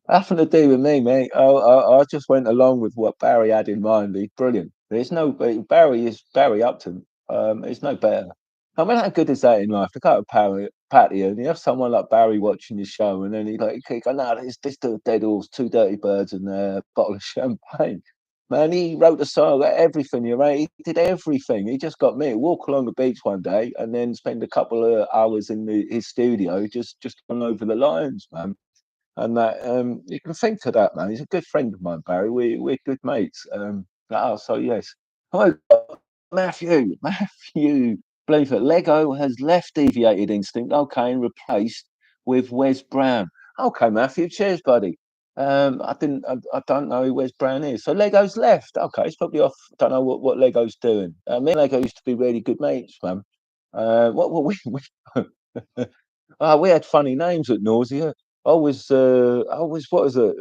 Nothing to do with me, mate. I just went along with what Barry had in mind. He's brilliant. There's no Barry is Barry Upton. It's no better. I mean, how good is that in life? To go to patio and you have someone like Barry watching your show, and then he go, no, this the dead horse, two dirty birds, and a bottle of champagne. Man, he wrote a song, everything. You right? He did everything. He just got me walk along the beach one day, and then spend a couple of hours in his studio, just going over the lines, man. And that you can think to that, man. He's a good friend of mine, Barry. We're good mates. So yes. Hi, Matthew. Believe it. Lego has left Deviated Instinct, okay, and replaced with Wes Brown. Okay, Matthew. Cheers, buddy. I don't know who Wes Brown is. So Lego's left. Okay, it's probably off. Don't know what Lego's doing. Me and Lego used to be really good mates, man. What we had funny names at Nausea. I was what was it?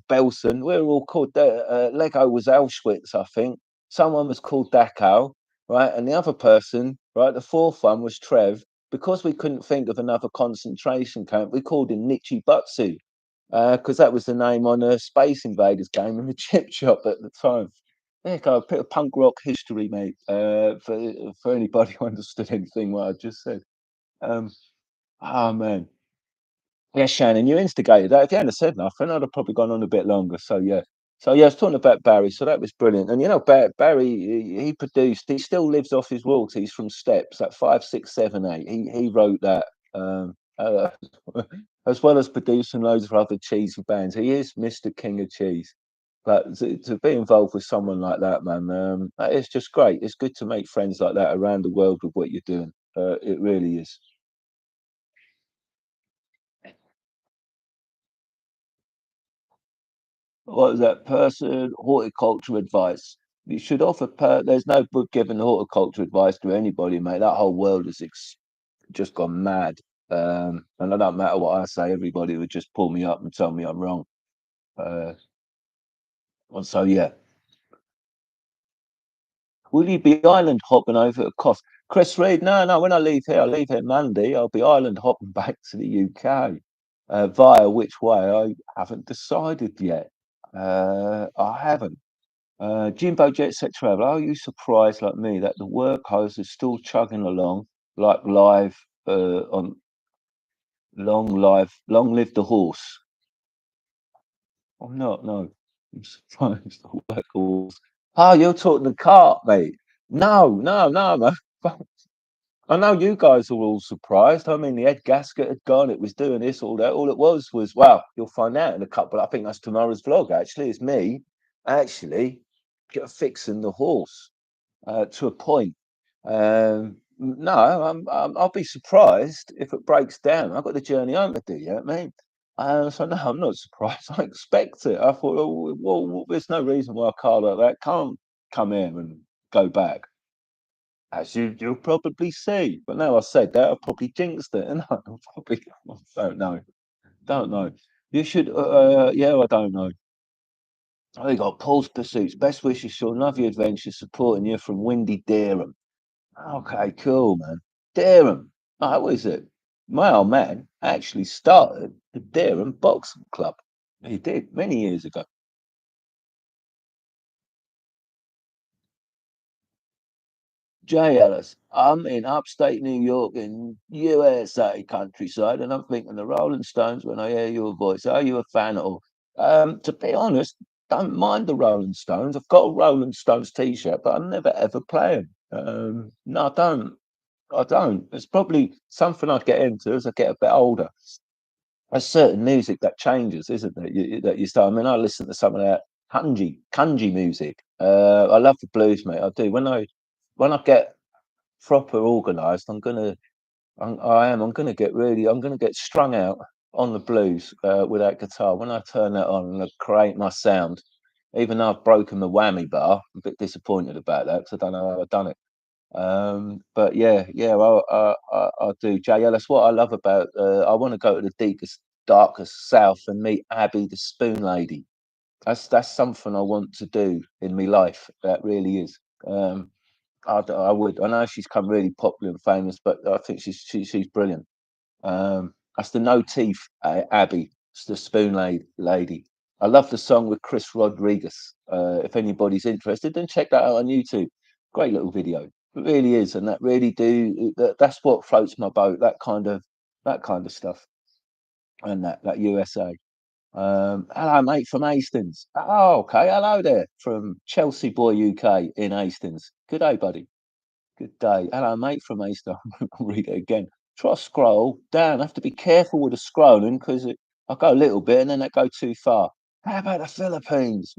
Belson. We were all called Lego was Auschwitz, I think. Someone was called Dachau, right? And the other person, right, the fourth one was Trev. Because we couldn't think of another concentration camp, we called him Nichi Butsu, because that was the name on a Space Invaders game in the chip shop at the time. There you go, a bit of punk rock history, mate. For anybody who understood anything what I just said. Um, oh man. Yeah, Shannon, you instigated that. If you hadn't have said nothing, I'd have probably gone on a bit longer. So yeah. So yeah, I was talking about Barry. So that was brilliant. And you know, Barry, he produced. He still lives off his royalties from Steps. That 5, 6, 7, 8. He wrote that. As well as producing loads of other cheesy bands. He is Mr. King of Cheese. But to be involved with someone like that, man, it's just great. It's good to make friends like that around the world with what you're doing. It really is. What is that person? Horticulture advice. You should offer. There's no book giving horticulture advice to anybody, mate. That whole world is just gone mad. And it don't matter what I say, everybody would just pull me up and tell me I'm wrong. Uh, so yeah. Will you be island hopping over at cost? Chris Reed, no. When I leave here Monday. I'll be island hopping back to the UK. Via which way I haven't decided yet. I haven't. Jimbo Jet Set Travel, are you surprised like me that the workhorse is still chugging along like live on long live the horse? I'm not, no. I'm surprised the workhorse. Oh, you're talking the cart, mate. No, man. I know you guys were all surprised. I mean, the head gasket had gone. It was doing this, all that. All it was, well, you'll find out in a couple. I think that's tomorrow's vlog. Actually, it's me actually fixing the horse to a point. No, I'll be surprised if it breaks down. I've got the journey home to do. You know what I mean? So no, I'm not surprised. I expect it. I thought, oh, well, there's no reason why a car like that can't come here and go back. As you'll probably see. But now I said that, I probably jinxed it, and I probably don't know. Don't know. You should. Yeah, I don't know. Oh, you got Paul's Pursuits. Best wishes, Sean. Love your adventure. Supporting you from Windy Dereham. Okay, cool, man. Dereham. Oh, what is it? My old man actually started the Dereham Boxing Club. He did many years ago. Jay Ellis, I'm in upstate New York in USA countryside, and I'm thinking the Rolling Stones when I hear your voice. Are you a fan at all? To be honest, don't mind the Rolling Stones. I've got a Rolling Stones t-shirt, but I never ever play them. No, I don't. I don't. It's probably something I get into as I get a bit older. There's certain music that changes, isn't there? That you start. I mean, I listen to some of that kanji music. I love the blues, mate. I do. When I get proper organised, I'm gonna get really, I'm gonna get strung out on the blues with that guitar. When I turn that on and I create my sound, even though I've broken the whammy bar, I'm a bit disappointed about that because I don't know how I've done it. But yeah, I do. JL, that's what I love about. I want to go to the deepest, darkest south and meet Abby, the Spoon Lady. That's something I want to do in my life. That really is. I would. I know she's come really popular and famous, but I think she's brilliant. That's the no teeth Abby. It's the spoon lady. I love the song with Chris Rodriguez. If anybody's interested, then check that out on YouTube. Great little video. It really is, and that really that's what floats my boat. That kind of stuff, and that USA. Hello, mate from Hastings. Oh, okay. Hello there from Chelsea Boy UK in Hastings. Good day, buddy. Good day. Hello, mate from Easter. I'll read it again. Try to scroll down. I have to be careful with the scrolling because I go a little bit and then I go too far. How about the Philippines?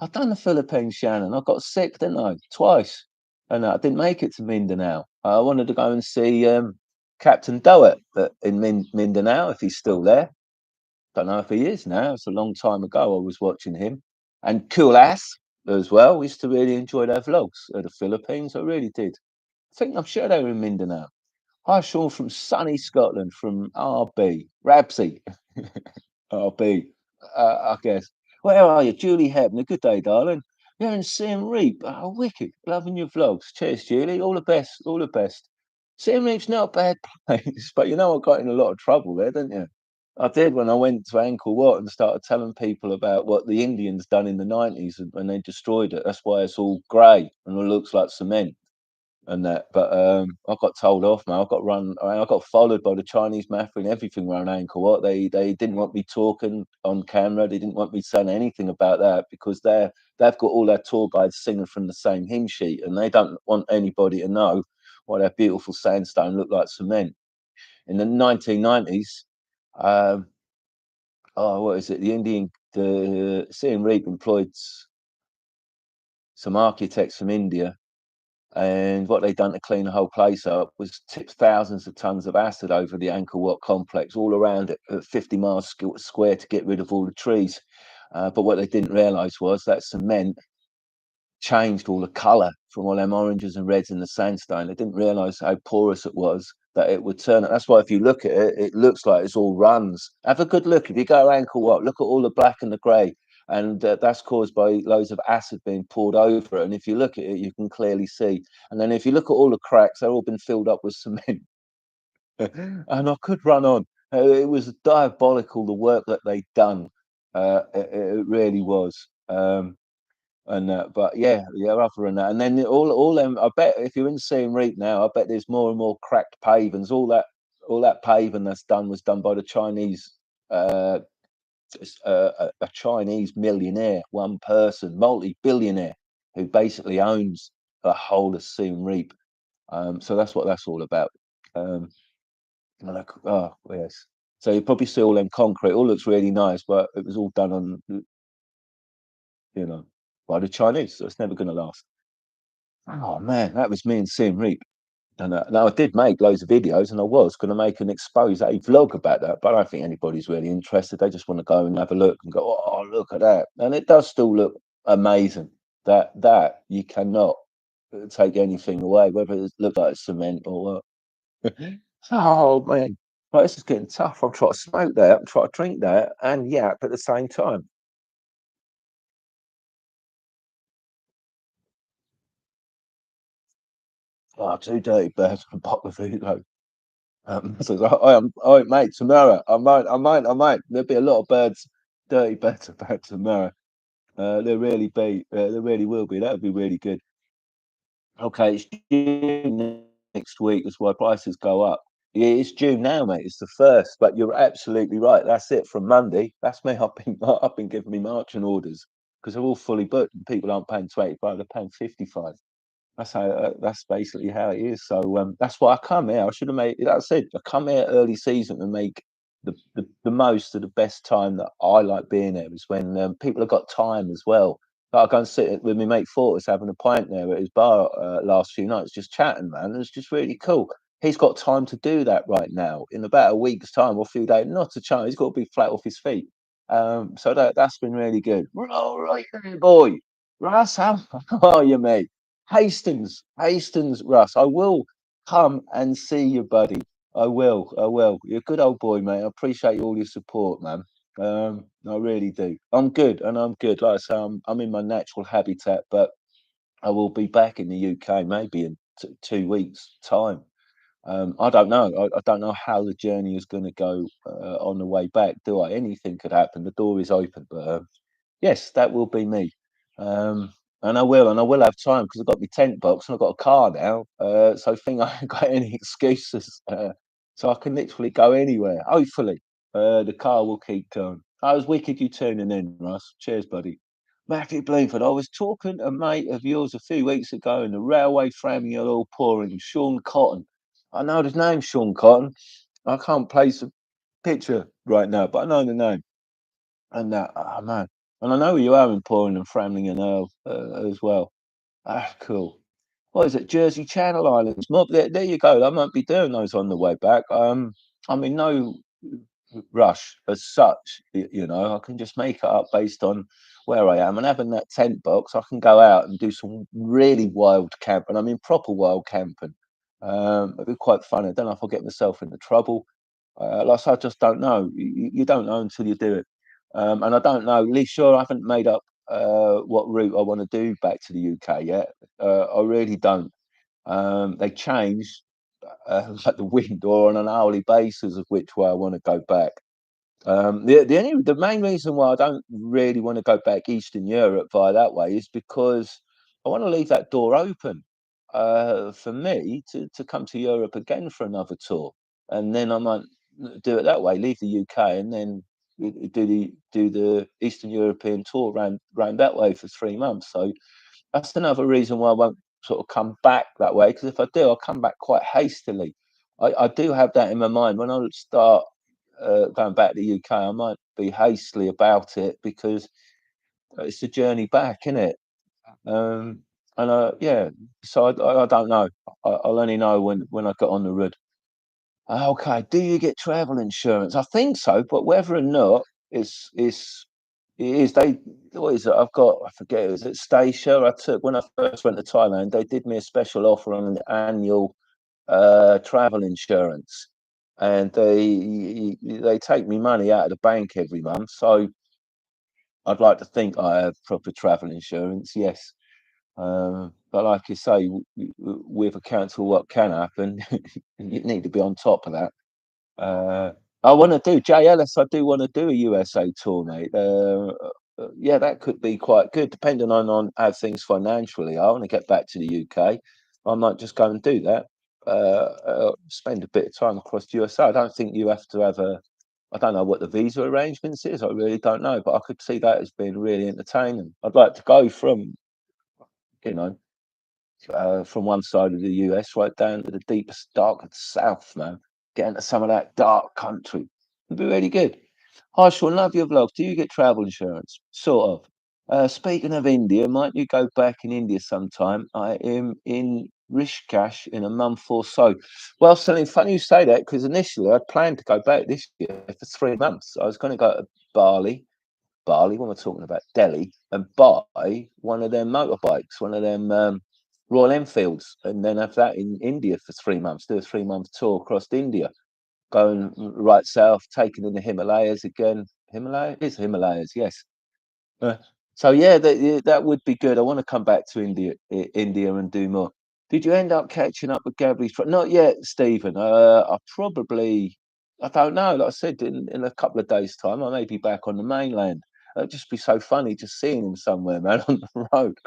I've done the Philippines, Shannon. I got sick, didn't I? Twice. And I didn't make it to Mindanao. I wanted to go and see Captain Doet in Mindanao if he's still there. Don't know if he is now. It's a long time ago I was watching him. And Cool Ass as well. We used to really enjoy their vlogs of the Philippines. I really did. I think I'm sure they were in Mindanao. Hi, Sean from sunny Scotland, from RB. Rabsy, RB, I guess. Where are you? Julie Hebner. Good day, darling. You're in Siem Reap. Oh, wicked. Loving your vlogs. Cheers, Julie. All the best. All the best. Siem Reap's not a bad place, but you know I got in a lot of trouble there, didn't you? I did when I went to Angkor Wat and started telling people about what the Indians done in the 90s when they destroyed it. That's why it's all grey and it looks like cement and that. But I got told off, man. I got run. I got followed by the Chinese mafia and everything around Angkor Wat. They didn't want me talking on camera. They didn't want me saying anything about that because they've got all their tour guides singing from the same hymn sheet, and they don't want anybody to know why their beautiful sandstone looked like cement. In the 1990s, um, oh, what is it? The Siem Reap employed some architects from India, and what they'd done to clean the whole place up was tip thousands of tons of acid over the Angkor Wat complex, all around it, at 50 miles square to get rid of all the trees. But what they didn't realise was that cement changed all the colour from all them oranges and reds in the sandstone. They didn't realise how porous it was that it would turn it. That's why if you look at it, it looks like it's all runs. Have a good look. If you go around Angkor look at all the black and the grey. And that's caused by loads of acid being poured over it. And if you look at it, you can clearly see. And then if you look at all the cracks, they're all been filled up with cement. And I could run on. It was diabolical, the work that they'd done. It really was. But yeah, other than that, and then all them. I bet if you're in Siem Reap now, I bet there's more and more cracked pavings. All that paving that's done was done by the Chinese, uh, a Chinese millionaire, one person, multi-billionaire, who basically owns the whole of Siem Reap. So that's what that's all about. Um, oh yes. So you probably see all them concrete. All looks really nice, but it was all done on, you know, by the Chinese. So it's never going to last. Oh man, that was me and Sim Reap. And now I did make loads of videos, and I was going to make an expose vlog about that, but I don't think anybody's really interested. They just want to go and have a look and go, "Oh, look at that!" And it does still look amazing. That you cannot take anything away, whether it looks like cement or what. Oh man, right, this is getting tough. I'm trying to smoke that, I'm trying to drink that, and yap at the same time. Oh, too dirty birds for a bottle of Vito. So I mate, tomorrow I might. There'll be a lot of birds, dirty birds about tomorrow. There really be, there really will be. That would be really good. Okay, it's June next week. That's why prices go up. Yeah, it's June now, mate. It's the first, but you're absolutely right. That's it from Monday. That's me. I've been giving me marching orders because they're all fully booked and people aren't paying 25, they're paying 55. That's how. That's basically how it is. So that's why I come here. I should have made. Like I said, I come here early season and make the most of the best time that I like being there is when people have got time as well. Like I go and sit with my mate Fortis having a pint there at his bar last few nights, just chatting, man. It's just really cool. He's got time to do that right now. In about a week's time or a few days, not a chance. He's got to be flat off his feet. So that's been really good. All right, boy. Russ, how are you, mate? Hastings, Russ. I will come and see you, buddy. I will. I will. You're a good old boy, mate. I appreciate all your support, man. I really do. I'm good, and I'm good. Like I say, I'm in my natural habitat, but I will be back in the UK maybe in 2 weeks' time. I don't know. I don't know how the journey is going to go on the way back. Do I? Anything could happen. The door is open, but yes, that will be me. Um, and I will have time because I've got my tent box and I've got a car now. So I think I ain't got any excuses. So I can literally go anywhere. Hopefully, the car will keep going. I was wicked you tuning in, Russ. Cheers, buddy. Matthew Bloomford, I was talking to a mate of yours a few weeks ago in the railway framing your all pouring, Sean Cotton. I know his name, Sean Cotton. I can't place a picture right now, but I know the name. And that, oh man. And I know you are in Pouring and Framling and Earl as well. Ah, cool. What is it? Jersey Channel Islands. Mob, there you go. I might be doing those on the way back. I mean, no rush as such. I can just make it up based on where I am. And having that tent box, I can go out and do some really wild camping. I mean, proper wild camping. It'd be quite fun. I don't know if I'll get myself into trouble. Like I said, I just don't know. You don't know until you do it. And I don't know. Lee, sure, I haven't made up what route I want to do back to the UK yet. I really don't. They change like the wind or on an hourly basis of which way I want to go back. The main reason why I don't really want to go back Eastern Europe via that way is because I want to leave that door open for me to come to Europe again for another tour, and then I might do it that way, leave the UK, and then do the Eastern European tour round that way for 3 months. So that's another reason why I won't sort of come back that way. Because if I do, I'll come back quite hastily. I do have that in my mind when I start going back to the UK. I might be hastily about it because it's a journey back, isn't it? Um, and yeah, so I don't know. I'll only know when I get on the road. Okay, do you get travel insurance? I think so, but whether or not it is they what is it? I've got I forget. Is it Stacia? I took when I first went to Thailand. They did me a special offer on an annual travel insurance, and they take me money out of the bank every month. So I'd like to think I have proper travel insurance. Yes, but like you say, with a council, what can happen? You need to be on top of that. Uh, I want to do JLS. I do want to do a USA tour, mate. Yeah, that could be quite good, depending on how things financially are. I want to get back to the UK. I might just go and do that. Spend a bit of time across the USA. I don't think you have to have a. I don't know what the visa arrangements is. I really don't know, but I could see that as being really entertaining. I'd like to go from, you know. from one side of the US right down to the deepest, darkest south, man. Get into some of that dark country. It'd be really good. I shall love your vlogs. Do you get travel insurance? Sort of. Speaking of India, might you go back in India sometime? I am in Rishikesh in a month or so. Well, something funny you say that because initially I planned to go back this year for 3 months. I was going to go to Bali, when we're talking about Delhi, and buy one of them motorbikes, one of them Royal Enfields, and then have that in India for 3 months, do a 3 month tour across India, going right south, taking in the Himalayas again. Himalayas, yes. Uh, so yeah, that would be good. I want to come back to India and do more. Did you end up catching up with Gabri's? Not yet, Stephen. I don't know. Like I said, in a couple of days' time, I may be back on the mainland. It'd just be so funny just seeing him somewhere, man, on the road.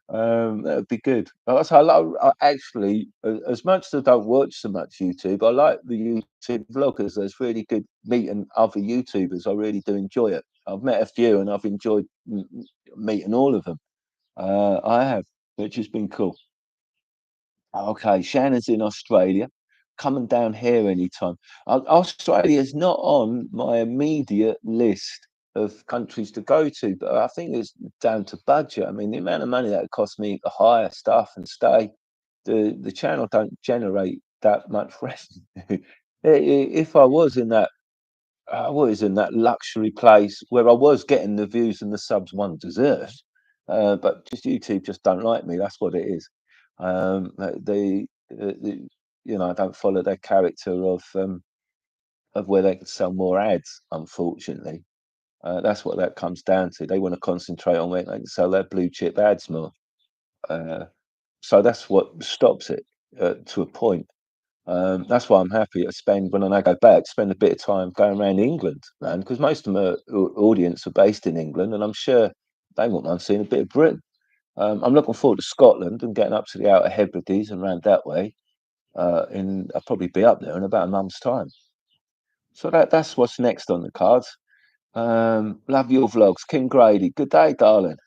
That would be good. Also, actually, as much as I don't watch so much YouTube, I like the YouTube vloggers. There's really good meeting other YouTubers. I really do enjoy it. I've met a few, and I've enjoyed meeting all of them. I have, which has been cool. Okay, Shannon's in Australia. Coming down here anytime. Australia's not on my immediate list of countries to go to, but I think it's down to budget. I mean, the amount of money that it costs me to hire stuff and stay, the channel don't generate that much revenue. If I was in that luxury place where I was getting the views and the subs one deserved, but just YouTube just don't like me. That's what it is. I don't follow their character of where they can sell more ads. Unfortunately, that's what that comes down to. They want to concentrate on where they can sell their blue chip ads more. Uh, so that's what stops it to a point. That's why I'm happy to spend when I go back, spend a bit of time going around England, man, because most of my audience are based in England, and I'm sure they won't mind seeing a bit of Britain. I'm looking forward to Scotland and getting up to the Outer Hebrides and round that way. I'll probably be up there in about a month's time. So that's what's next on the cards. Love your vlogs, King Grady. Good day, darling.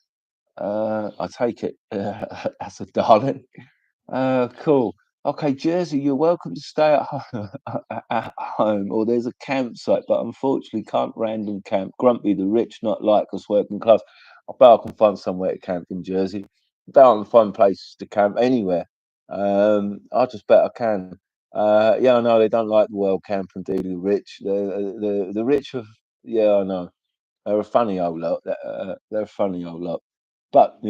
I take it as a darling. Cool. Okay, Jersey, you're welcome to stay at home, at home, or there's a campsite, but unfortunately can't random camp. Grumpy, the rich, not like us, working class. I bet I can find somewhere to camp in Jersey. I bet I can find places to camp anywhere. I just bet I can. Yeah, I know they don't like the world camping, do the rich. The rich have, yeah, I know. They're a funny old lot. They're a funny old lot. But,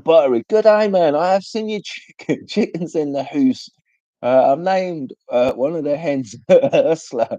Buttery, good day, man. I have seen your chickens in the hoose. I've named one of the hens Ursula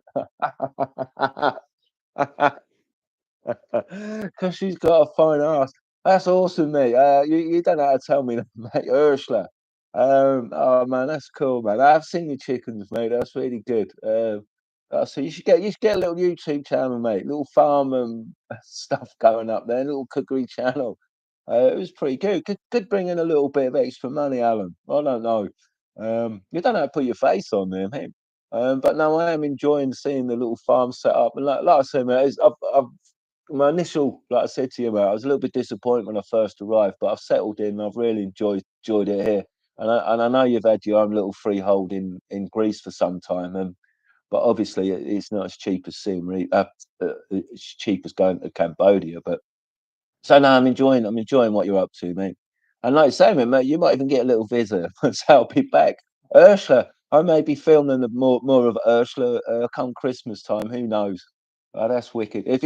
because she's got a fine ass. That's awesome, mate. You don't know how to tell me, that, mate. Ursula. Oh man, that's cool, man. I've seen your chickens, mate. That's really good. So you should get a little YouTube channel, mate. Little farm stuff going up there, little cookery channel. It was pretty good. Could bring in a little bit of extra money, Alan. I don't know. You don't have to put your face on there, mate. But no, I am enjoying seeing the little farm set up. And like I said, mate, my initial, like I said to you, mate, I was a little bit disappointed when I first arrived, but I've settled in. I've really enjoyed it here. And I know you've had your own little freehold in Greece for some time, but obviously it's not as cheap as as cheap as going to Cambodia. But so no, I'm enjoying what you're up to, mate. And like I say, mate, you might even get a little visit. So I'll be back. Ursula, I may be filming more of Ursula come Christmas time. Who knows? Oh, that's wicked. If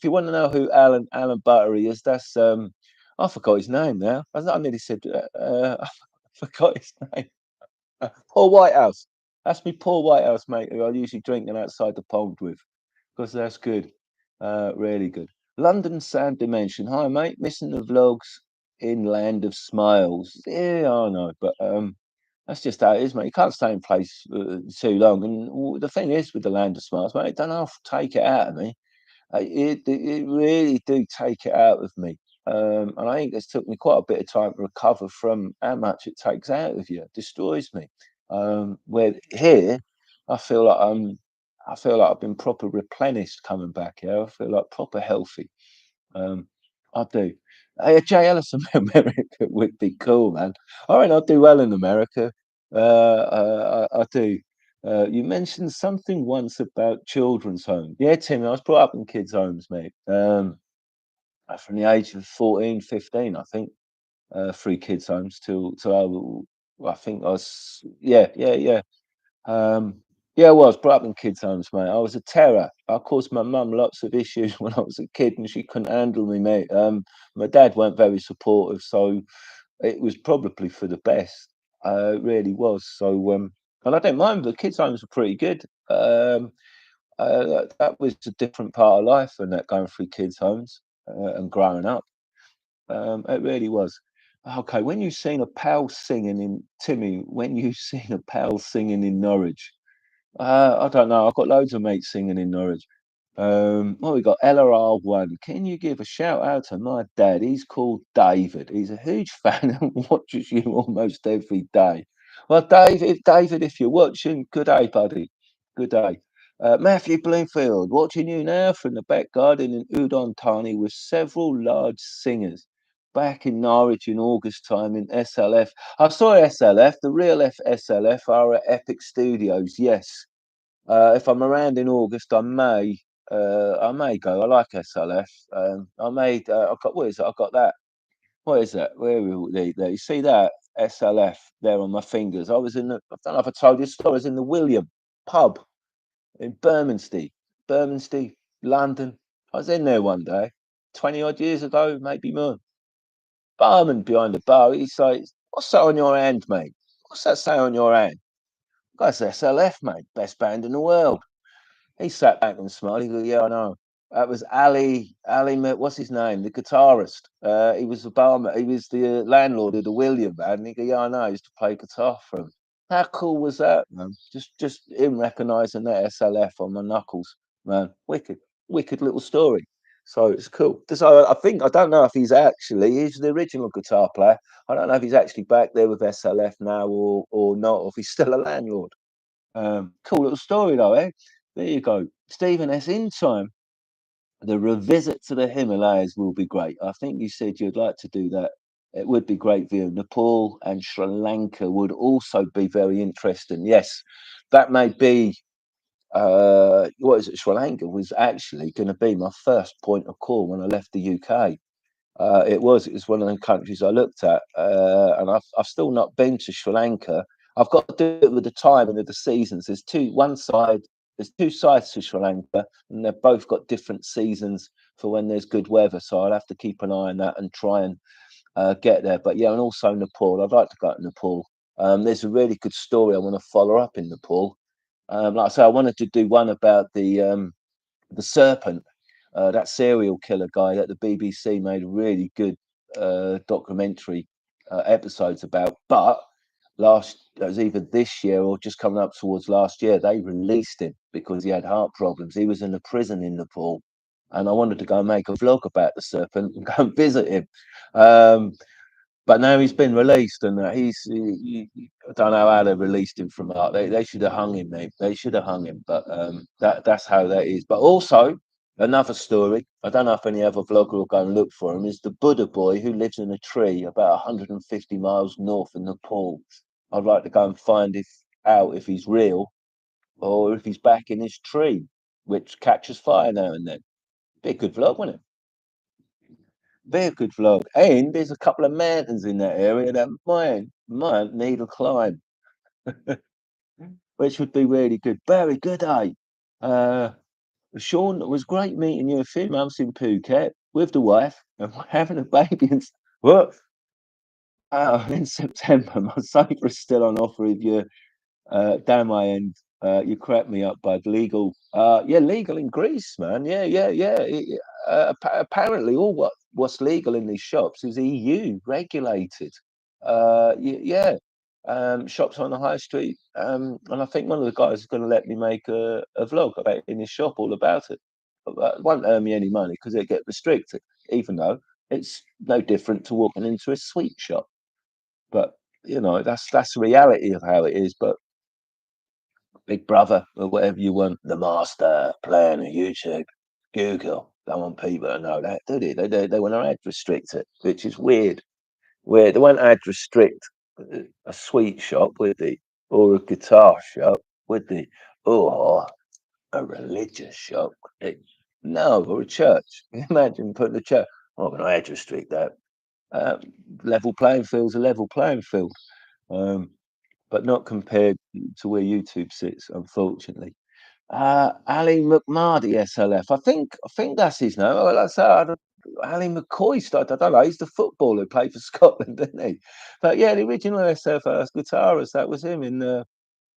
you want to know who Alan Buttery is, that's I forgot his name now. I nearly said I forgot his name. Paul Whitehouse. That's me, Paul Whitehouse, mate. Who I usually drinking outside the pond with because that's good. Really good. London Sound Dimension. Hi, mate. Missing the vlogs in Land of Smiles. Yeah, I know, but that's just how it is, mate. You can't stay in place too long. And the thing is with the Land of Smiles, mate, it don't have to take it out of me. It really do take it out of me. And I think it's took me quite a bit of time to recover from how much it takes out of you. It destroys me. Where here, I feel like I've been proper replenished coming back here. I feel like proper healthy. Um, I do. JLS America would be cool, man. I reckon I'd do well in America. I do. You mentioned something once about children's homes. Yeah, Tim, I was brought up in kids' homes, mate. From the age of 14, 15, I think. Three kids' homes I think I was, yeah. Um, yeah, I was brought up in kids' homes, mate. I was a terror. I caused my mum lots of issues when I was a kid, and she couldn't handle me, mate. My dad weren't very supportive, so it was probably for the best. It really was. So, and I don't mind. The kids' homes were pretty good. That was a different part of life, and that going through kids' homes and growing up. It really was. Okay, when you seen a pal singing in Timmy, when you seen a pal singing in Norwich, I don't know. I've got loads of mates singing in Norwich. What we got? LRR1. Can you give a shout out to my dad? He's called David. He's a huge fan and watches you almost every day. Well, David, if you're watching, good day, buddy. Good day. Matthew Bloomfield, watching you now from the back garden in Udon Thani with several large singers. Back in Norwich in August time in SLF. I saw SLF. The real SLF are at Epic Studios. Yes, if I'm around in August, I may go. I like SLF. I may. I've got what is it? I've got that. What is that? Where are they? There. You see that SLF there on my fingers? I was in the. I don't know if I told you the story. I was in the William pub in Bermondsey, London. I was in there one day, 20 odd years ago, maybe more. Barman behind the bar. He's like, "What's that on your hand, mate? What's that say on your hand?" That's SLF, mate. Best band in the world. He sat back and smiled. He goes, "Yeah, I know." That was what's his name? The guitarist. He was the barman. He was the landlord of the William band. And he goes, "Yeah, I know. I used to play guitar for him." How cool was that, man? Just him recognizing that SLF on my knuckles, man. Wicked little story. So it's cool. So I think I don't know if he's the original guitar player. I don't know if he's actually back there with SLF now or not, or if he's still a landlord. Cool little story though, eh? There you go. Stephen S. In time, the revisit to the Himalayas will be great. I think you said you'd like to do that. It would be great view. Nepal and Sri Lanka would also be very interesting. Yes, that may be what is it? Sri Lanka was actually going to be my first point of call when I left the UK. It was one of the countries I looked at, and I've still not been to Sri Lanka. I've got to do it with the timing of the seasons. There's two sides to Sri Lanka, and they've both got different seasons for when there's good weather. So I'll have to keep an eye on that and try and get there. But yeah, and also Nepal. I'd like to go to Nepal. There's a really good story I want to follow up in Nepal. Like I say, I wanted to do one about the serpent, that serial killer guy that the BBC made really good documentary episodes about. But it was either this year or just coming up towards last year, they released him because he had heart problems. He was in a prison in Nepal. And I wanted to go and make a vlog about the serpent and go and visit him. Um, but now he's been released, and I don't know how they released him from that. They should have hung him, mate. They should have hung him. But that's how that is. But also another story. I don't know if any other vlogger will go and look for him. Is the Buddha boy who lives in a tree about 150 miles north of Nepal. I'd like to go and find out if he's real or if he's back in his tree, which catches fire now and then. Be a good vlog, wouldn't it? Very good vlog. And there's a couple of mountains in that area that might need a climb, which would be really good. Very good, eh? Uh, Sean, it was great meeting you a few months in Phuket with the wife and we're having a baby. What? In September, my sofa is still on offer if you down my end. You cracked me up, bud. Legal. Yeah, legal in Greece, man. Yeah. Apparently, what's legal in these shops is EU regulated. Yeah. Shops on the high street. And I think one of the guys is going to let me make a vlog about in his shop all about it. But it won't earn me any money because it get restricted, even though it's no different to walking into a sweet shop. But that's the reality of how it is. But Big Brother or whatever you want, the master plan on YouTube, Google. don't want people to know that, do they? They want to ad restrict it, which is weird. Where they won't ad restrict a sweet shop, would they? Or a guitar shop, would they? Or a religious shop. No, or a church. Imagine putting a church. Oh, I'm going to ad restrict that. Uh, Level playing field's a level playing field, um, but not compared to where YouTube sits, unfortunately. Ali McMardy SLF. I think that's his name. Well, that's Ali McCoy. I don't know. He's the footballer who played for Scotland, didn't he? But yeah, the original SFS guitarist. That was him in the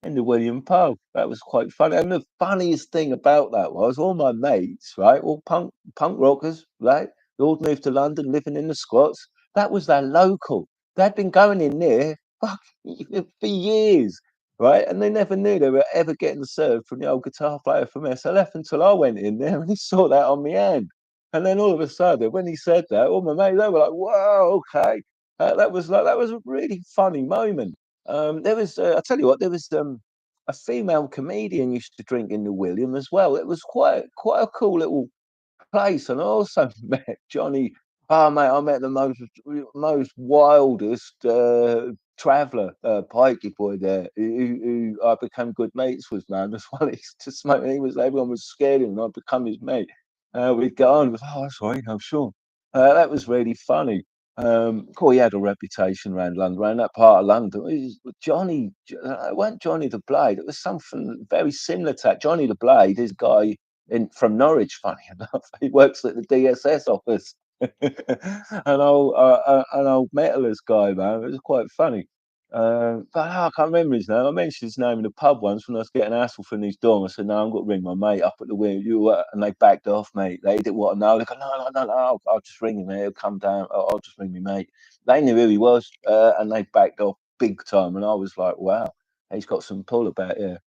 William Poe. That was quite funny. And the funniest thing about that was all my mates, right, all punk rockers, right, they all moved to London, living in the squats. That was their local. They'd been going in there for years, right, and they never knew they were ever getting served from the old guitar player from SLF until I went in there and he saw that on my hand. And then all of a sudden, when he said that, all my mates they were like, "Wow, okay." That was a really funny moment. There was, I tell you what, there was a female comedian used to drink in the William as well. It was quite a cool little place, and I also met Johnny. Oh mate, I met the most wildest traveller, pikey boy there, who I became good mates with, man. As well, he's just mate, he was everyone was scared of him, and I become his mate. We'd go on with, oh, that's right, I'm sure. That was really funny. Cool, he had a reputation around London, around that part of London. Johnny, it wasn't Johnny the Blade. It was something very similar to that. Johnny the Blade, this guy from Norwich, funny enough. He works at the DSS office. An old metalist guy, man. It was quite funny. But I can't remember his name. I mentioned his name in the pub once when I was getting hassle from these dorm. I said, "No, I'm going to ring my mate up at the window." And they backed off, mate. They didn't want to know. They go, "No, I'll just ring him, mate. He'll come down. I'll just ring my mate." They knew who he was, and they backed off big time. And I was like, "Wow, he's got some pull about here."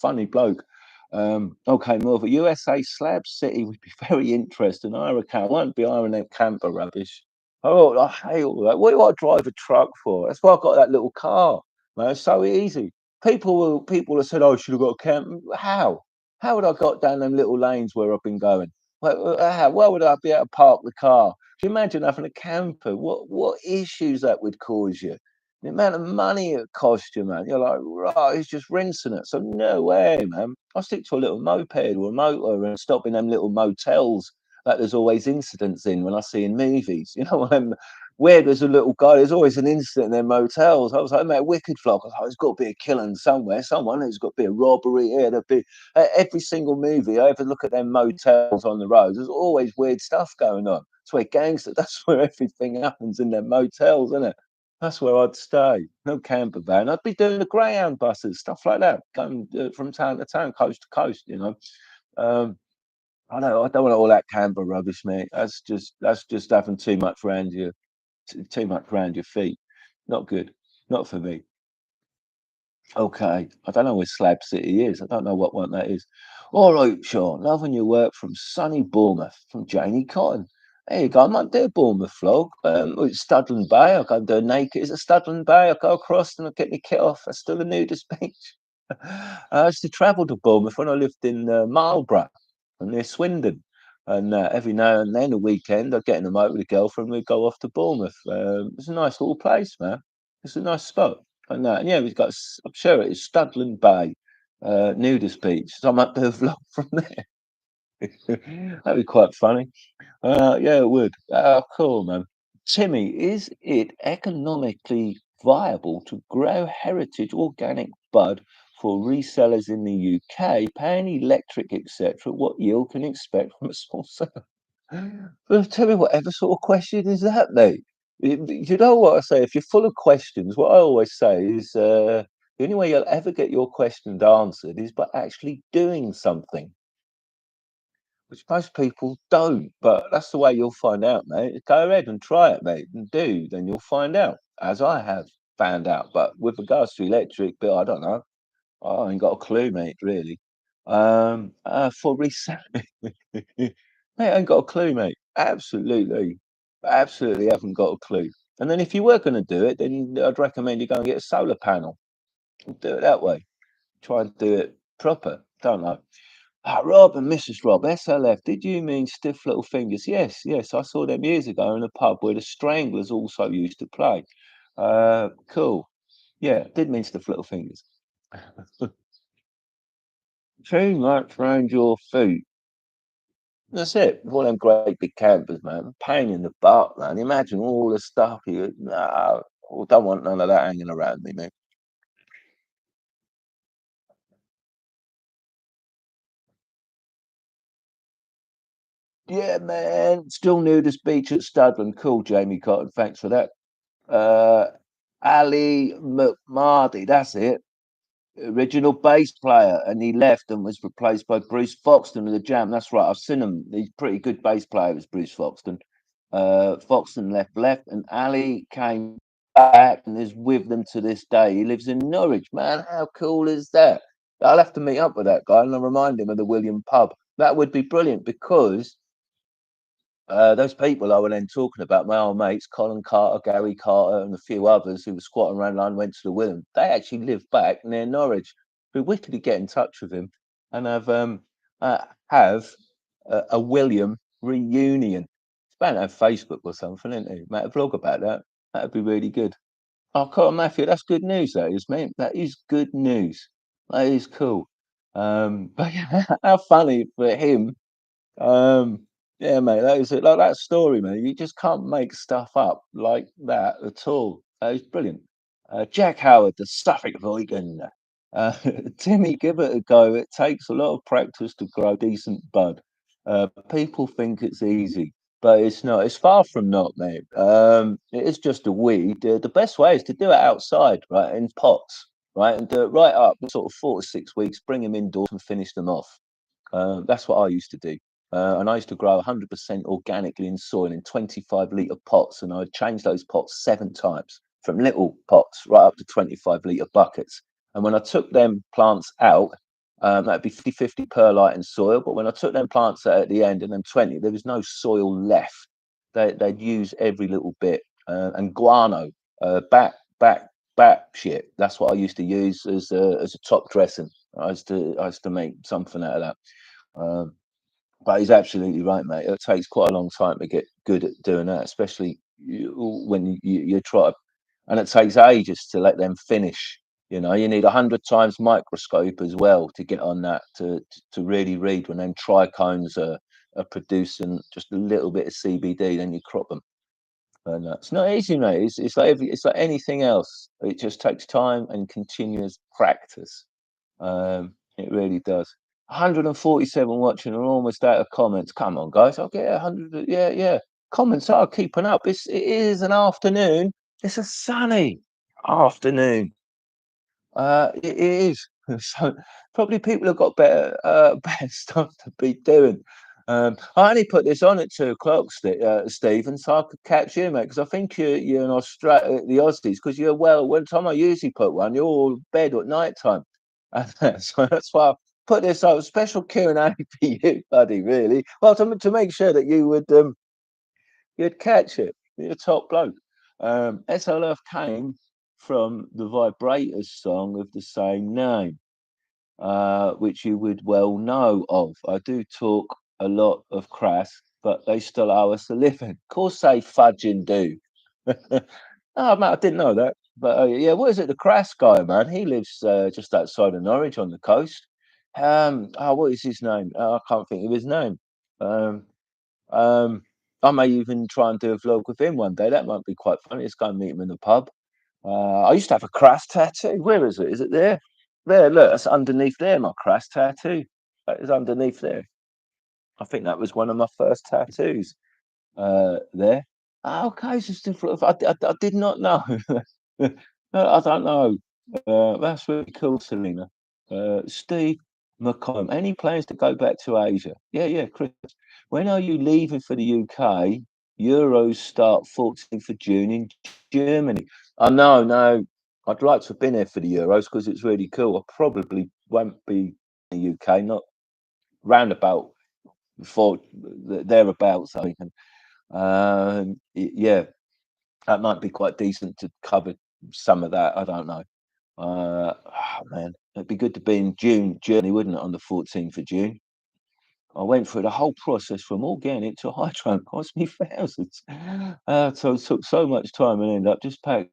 Funny bloke. Okay, more of a USA Slab City would be very interesting. I won't be hiring them camper rubbish. Oh, I hate all that. What do I drive a truck for? That's why I got that little car, man. It's so easy. People have said, "Oh, I should have got a camp." How? How would I got down them little lanes where I've been going? How? Where would I be able to park the car? Can you imagine having a camper? What issues that would cause you? The amount of money it costs you, man. You're like, right, he's just rinsing it. So no way, man. I'll stick to a little moped or a motor and stop in them little motels that there's always incidents in when I see in movies. You know, where there's a little guy, there's always an incident in their motels. I was like, mate, wicked flock. I was like, there's got to be a killing somewhere. There's got to be a robbery here. There'll be every single movie I ever look at them motels on the roads. There's always weird stuff going on. That's where gangsters. That's where everything happens in their motels, isn't it? That's where I'd stay. No camper van. I'd be doing the Greyhound buses, stuff like that, going from town to town, coast to coast. You know. Um, I know I don't want all that camper rubbish, mate. That's just having too much around your feet. Not good. Not for me. Okay. I don't know where Slab City is. I don't know what one that is. All right, Sean. Loving your work from sunny Bournemouth, from Janie Cotton. There you go. I might do a Bournemouth vlog. It's Studland Bay. I'll go and do a naked. Is it Studland Bay? I'll go across and I'll get my kit off. That's still a nudist beach. I used to travel to Bournemouth when I lived in Marlborough, near Swindon. And every now and then, a weekend, I'd get in the motor with a girlfriend. We'd go off to Bournemouth. It's a nice little place, man. It's a nice spot. And yeah, we've got, I'm sure it is Studland Bay, nudist beach. So I might do a vlog from there. That'd be quite funny. Yeah, it would. Oh, cool, man. Timmy, is it economically viable to grow heritage organic bud for resellers in the UK, paying electric, etc.? What yield can you expect from a small seller? Well, tell me, whatever sort of question is that, mate? You know what I say? If you're full of questions, what I always say is the only way you'll ever get your questions answered is by actually doing something, which most people don't. But that's the way you'll find out, mate. Go ahead and try it, mate, and do, then you'll find out, as I have found out. But with regards to electric bill, I don't know. I ain't got a clue, mate, really. For reselling, mate, I ain't got a clue, mate. Absolutely haven't got a clue. And then if you were going to do it, then I'd recommend you go and get a solar panel and do it that way. Try and do it proper. Don't know. Ah, Rob and Mrs. Rob, SLF. Did you mean Stiff Little Fingers? Yes, yes. I saw them years ago in a pub where the Stranglers also used to play. Cool. Yeah, did mean Stiff Little Fingers. Too much round your feet. That's it. All them great big campers, man. Pain in the butt, man. Imagine all the stuff you. Nah, I don't want none of that hanging around me, man. Yeah, man. Still nudist beach at Studland. Cool, Jamie Cotton. Thanks for that. Uh, Ali McMardy. That's it. Original bass player, and he left and was replaced by Bruce Foxton of the Jam. That's right. I've seen him. He's pretty good bass player. Was Bruce Foxton. Foxton left, and Ali came back and is with them to this day. He lives in Norwich, man. How cool is that? I'll have to meet up with that guy and I'll remind him of the William Pub. That would be brilliant because those people I were then talking about, my old mates, Colin Carter, Gary Carter, and a few others who were squatting around London, went to the William. They actually live back near Norwich. We wickedly get in touch with him and have a William reunion. It's about to have Facebook or something, isn't it? Make a vlog about that. That'd be really good. Oh, Colin Matthew, that's good news. That is, mate. That is good news. That is cool. But yeah, how funny for him yeah, mate, that is it. Like that story, man. You just can't make stuff up like that at all. That is brilliant. Jack Howard, the Suffolk Viking. Uh, Timmy, give it a go. It takes a lot of practice to grow decent bud. People think it's easy, but it's not. It's far from not, mate. It is just a weed. The best way is to do it outside, right, in pots, right, and do it right up, sort of 4 to 6 weeks. Bring them indoors and finish them off. That's what I used to do. And I used to grow 100% organically in soil in 25-litre pots. And I'd change those pots 7 times from little pots right up to 25-litre buckets. And when I took them plants out, that'd be 50-50 perlite and soil. But when I took them plants out at the end and them 20, there was no soil left. They'd use every little bit. And guano, back, bat shit. That's what I used to use as a top dressing. I used to make something out of that. Um, but he's absolutely right, mate. It takes quite a long time to get good at doing that, especially when you try, and it takes ages to let them finish. You know, you need 100 times microscope as well to get on that to really read when them trichomes are producing just a little bit of CBD. Then you crop them, and it's not easy, mate. It's like anything else. It just takes time and continuous practice. It really does. 147 watching and almost out of comments. Come on, guys. I'll get 100. Yeah, yeah. Comments are keeping up. It is an afternoon. It's a sunny afternoon. It is. So probably people have got better better stuff to be doing. I only put this on at 2 o'clock, Stephen, so I could catch you, mate, because I think you're in Australia, the Aussies, because you're well. One time I usually put one, you're all in bed at night time. So that's why I put this up. Special Q&A for you, buddy. Really, well, to make sure that you'd catch it. You're a top bloke. SLF came from the Vibrators song of the same name, which you would well know of. I do talk a lot of crass, but they still owe us a living. Of course they fudging do. Oh, man, I didn't know that. But yeah, what is it? The crass guy, man. He lives just outside of Norwich on the coast. What is his name? I can't think of his name. Um, um, I may even try and do a vlog with him one day. That might be quite funny. Let's go and meet him in the pub. I used to have a crass tattoo. Where is it? Is it there? There, look, that's underneath there, my crass tattoo. That is underneath there. I think that was one of my first tattoos there. Oh, okay, it's just different. I did not know. I don't know. That's really cool, Selena. Steve McCollum. Any plans to go back to Asia? Yeah, yeah, Chris. When are you leaving for the UK? Euros start 14th of June in Germany. Oh, no, no. I'd like to have been there for the Euros because it's really cool. I probably won't be in the UK, not roundabout before thereabouts, I think. Yeah, that might be quite decent to cover some of that. I don't know. Oh, man, it'd be good to be in June, Germany, wouldn't it, on the 14th of June? I went through the whole process from organic to hydro, cost me thousands. So it took so much time and ended up just packed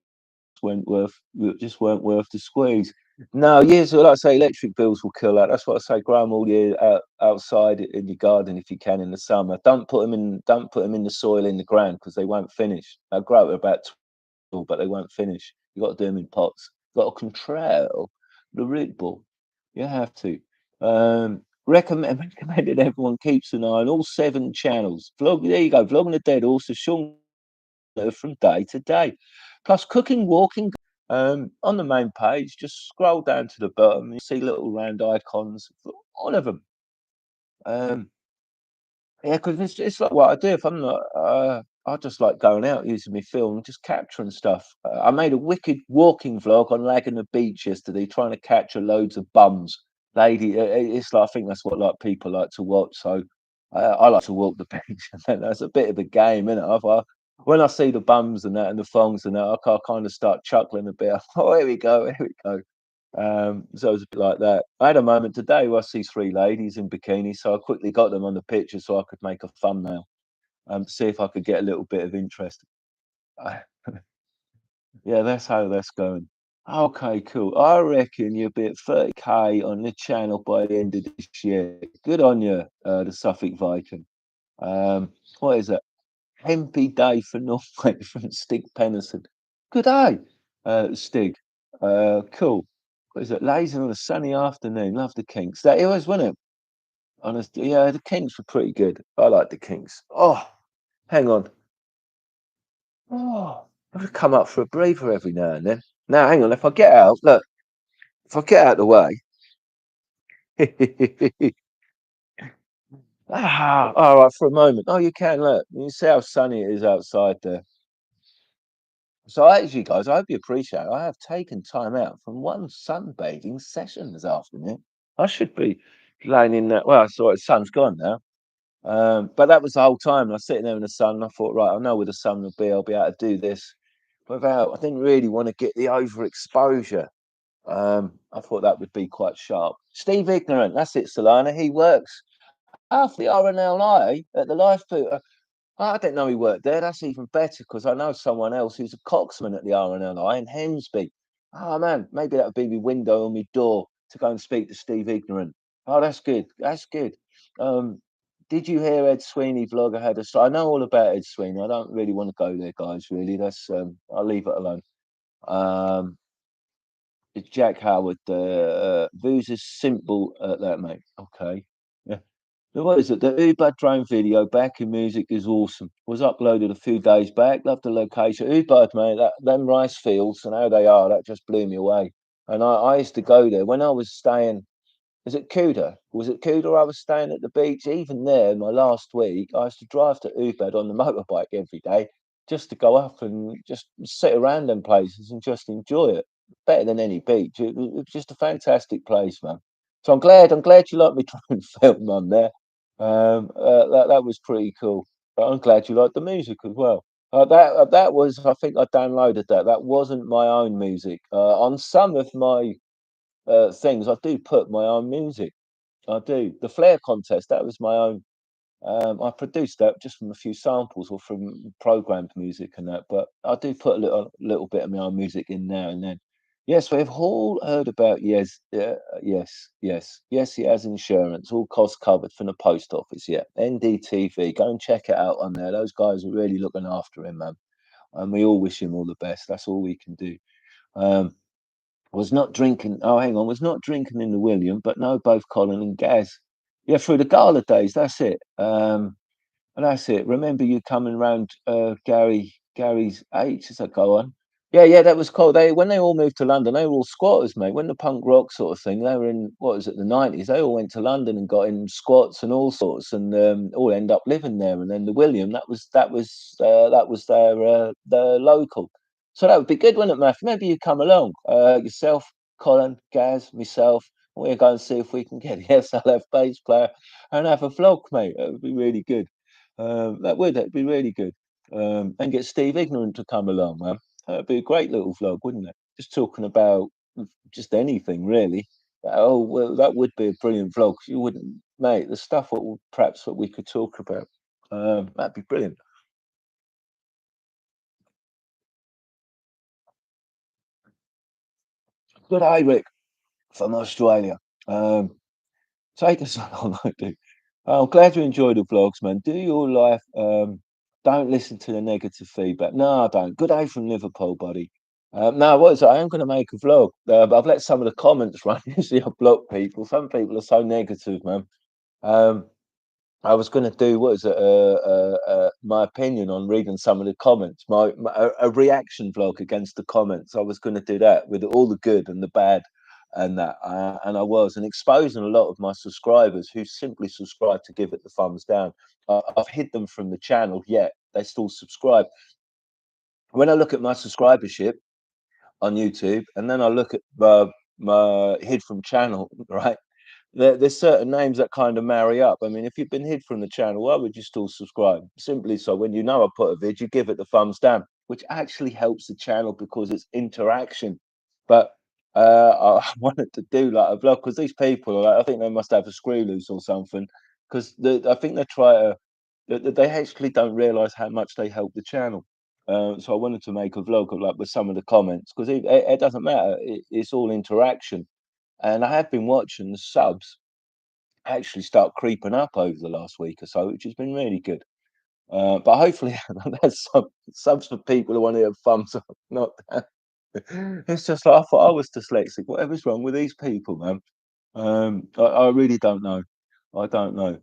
Wentworth that just weren't worth the squeeze. No, yes, like I say, electric bills will kill that. That's what I say. Grow them all year outside in your garden if you can in the summer. Don't put them in. Don't put them in the soil in the ground because they won't finish. They'll grow to about 12, but they won't finish. You got to do them in pots. You got to control the root ball. You have to. Recommended everyone keeps an eye on all 7 channels. Vlog. There you go. Vlogging the Dead Horse. Sean from day to day. Plus cooking, walking. On the main page, just scroll down to the bottom. You see little round icons, all of them. Yeah, because it's like what I do if I'm not. I just like going out using my film, just capturing stuff. I made a wicked walking vlog on Laguna Beach yesterday, trying to capture loads of bums. It's like I think that's what like people like to watch. So I like to walk the beach, and that's a bit of a game, isn't it? When I see the bums and that and the thongs and that, I kind of start chuckling a bit. Oh, here we go, here we go. So it was a bit like that. I had a moment today where I see 3 ladies in bikinis, so I quickly got them on the picture so I could make a thumbnail, to see if I could get a little bit of interest. Uh, yeah, that's how that's going. Okay, cool. I reckon you'll be at 30K on the channel by the end of this year. Good on you, the Suffolk Viking. What is that? Hempy day for Norway from Stig Pennison. Good day, Stig. Cool. What is it? Lazy on a sunny afternoon. Love the Kinks. That it was, wasn't it? Honestly, yeah, the Kinks were pretty good. I like the Kinks. Oh, hang on. Oh, I've got to come up for a breather every now and then. Now, hang on. If I get out, look, if I get out of the way. All right, for a moment. Oh, you can look. You see how sunny it is outside there. So actually, guys, I hope you appreciate it. I have taken time out from one sunbathing session this afternoon. I should be laying in that. Well, I saw the sun's gone now. But that was the whole time. I was sitting there in the sun, and I thought, right, I know where the sun will be. I'll be able to do this without. I didn't really want to get the overexposure. I thought that would be quite sharp. Steve Ignorant, that's it, Solana. He works half the RNLI at the lifeboat. I didn't know he worked there. That's even better because I know someone else who's a coxswain at the RNLI in Hemsby. Oh man, maybe that would be my window on my door to go and speak to Steve Ignorant. Oh, that's good. That's good. Um, did you hear Ed Sweeney vlogger had a? I know all about Ed Sweeney. I don't really want to go there, guys. Really, that's I'll leave it alone. Um, it's Jack Howard. Views is simple at that, mate. Okay. Yeah. What is it? The Ubud drone video backing music is awesome. Was uploaded a few days back. Love the location. Ubud, mate, them rice fields and how they are, that just blew me away. And I used to go there when I was staying. Is it Cuda? Was it Cuda? I was staying at the beach. Even there, my last week, I used to drive to Ubud on the motorbike every day just to go up and just sit around them places and just enjoy it. Better than any beach. It was just a fantastic place, man. So I'm glad. I'm glad you like me trying to film on there. That was pretty cool. But I'm glad you liked the music as well. That was. I think I downloaded that. That wasn't my own music. On some of my things, I do put my own music. I do. The Flair contest, that was my own. I produced that just from a few samples or from programmed music and that, but I do put a little bit of my own music in now and then. Yes, we've all heard about yes. He has insurance, all costs covered from the post office. Yeah, NDTV, go and check it out on there. Those guys are really looking after him, man, and we all wish him all the best. That's all we can do. Um, was not drinking. Oh, hang on. Was not drinking in the William, but no, both Colin and Gaz. Yeah, through the gala days. That's it. And that's it. Remember you coming round, Gary's H as I go on. Yeah, that was cool. They when they all moved to London, they were all squatters, mate. When the punk rock sort of thing, they were in what was it, the 90s. They all went to London and got in squats and all sorts, and all end up living there. And then the William, that was their local. So that would be good, wouldn't it, Matthew? Maybe you come along, yourself, Colin, Gaz, myself. We'll go and see if we can get the SLF bass player and have a vlog, mate. That would be really good. That'd be really good. And get Steve Ignorant to come along, man. That'd be a great little vlog, wouldn't it? Just talking about just anything, really. Oh, well, that would be a brilliant vlog. You wouldn't. mate, the stuff perhaps what we could talk about. That'd be brilliant. Good day, Rick, from Australia. Um, Take us on, I do. I'm glad you enjoy the vlogs, man. Do your life. Don't listen to the negative feedback. No, I don't. Good day from Liverpool, buddy. No, what is it? I am going to make a vlog, but I've let some of the comments run. Usually I block people. Some people are so negative, man. Um, I was going to do what is it? My opinion on reading some of the comments. A reaction vlog against the comments. I was going to do that with all the good and the bad, and that. And I was and exposing a lot of my subscribers who simply subscribe to give it the thumbs down. I've hid them from the channel, yet they still subscribe. When I look at my subscribership on YouTube, and then I look at my hid from channel, right? There's certain names that kind of marry up. I mean, if you've been hid from the channel, why would you still subscribe? Simply so when you know I put a vid, you give it the thumbs down, which actually helps the channel because it's interaction. But I wanted to do like a vlog because these people, like, I think they must have a screw loose or something. Because I think they try to, they actually don't realize how much they help the channel. So I wanted to make a vlog of, like with some of the comments because it doesn't matter. It's all interaction, and I have been watching the subs actually start creeping up over the last week or so, which has been really good. But hopefully, there's some subs for people who want to have thumbs up, not down. It's just like I thought I was dyslexic. Whatever's wrong with these people, man? I really don't know. I don't know.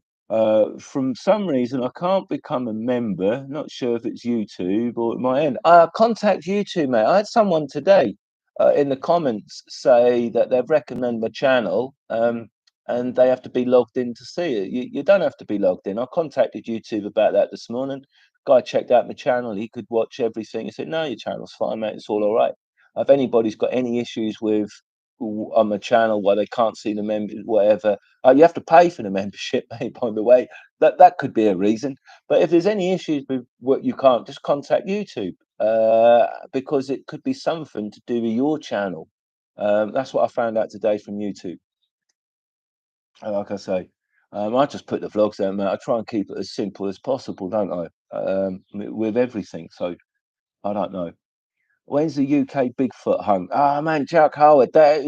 From some reason, I can't become a member. Not sure if it's YouTube or at my end. Contact YouTube, mate. I had someone today in the comments say that they've recommended my channel, and they have to be logged in to see it. You don't have to be logged in. I contacted YouTube about that this morning. Guy checked out my channel. He could watch everything. He said, "No, your channel's fine, mate. It's all right." If anybody's got any issues with on the channel where they can't see the members, whatever. You have to pay for the membership, mate, by the way. That could be a reason. But if there's any issues with what you can't, just contact YouTube because it could be something to do with your channel. That's what I found out today from YouTube. Like I say, I just put the vlogs out, mate. I try and keep it as simple as possible, don't I? With everything. So I don't know. When's the UK Bigfoot hunt? Ah, man, Jack Howard. I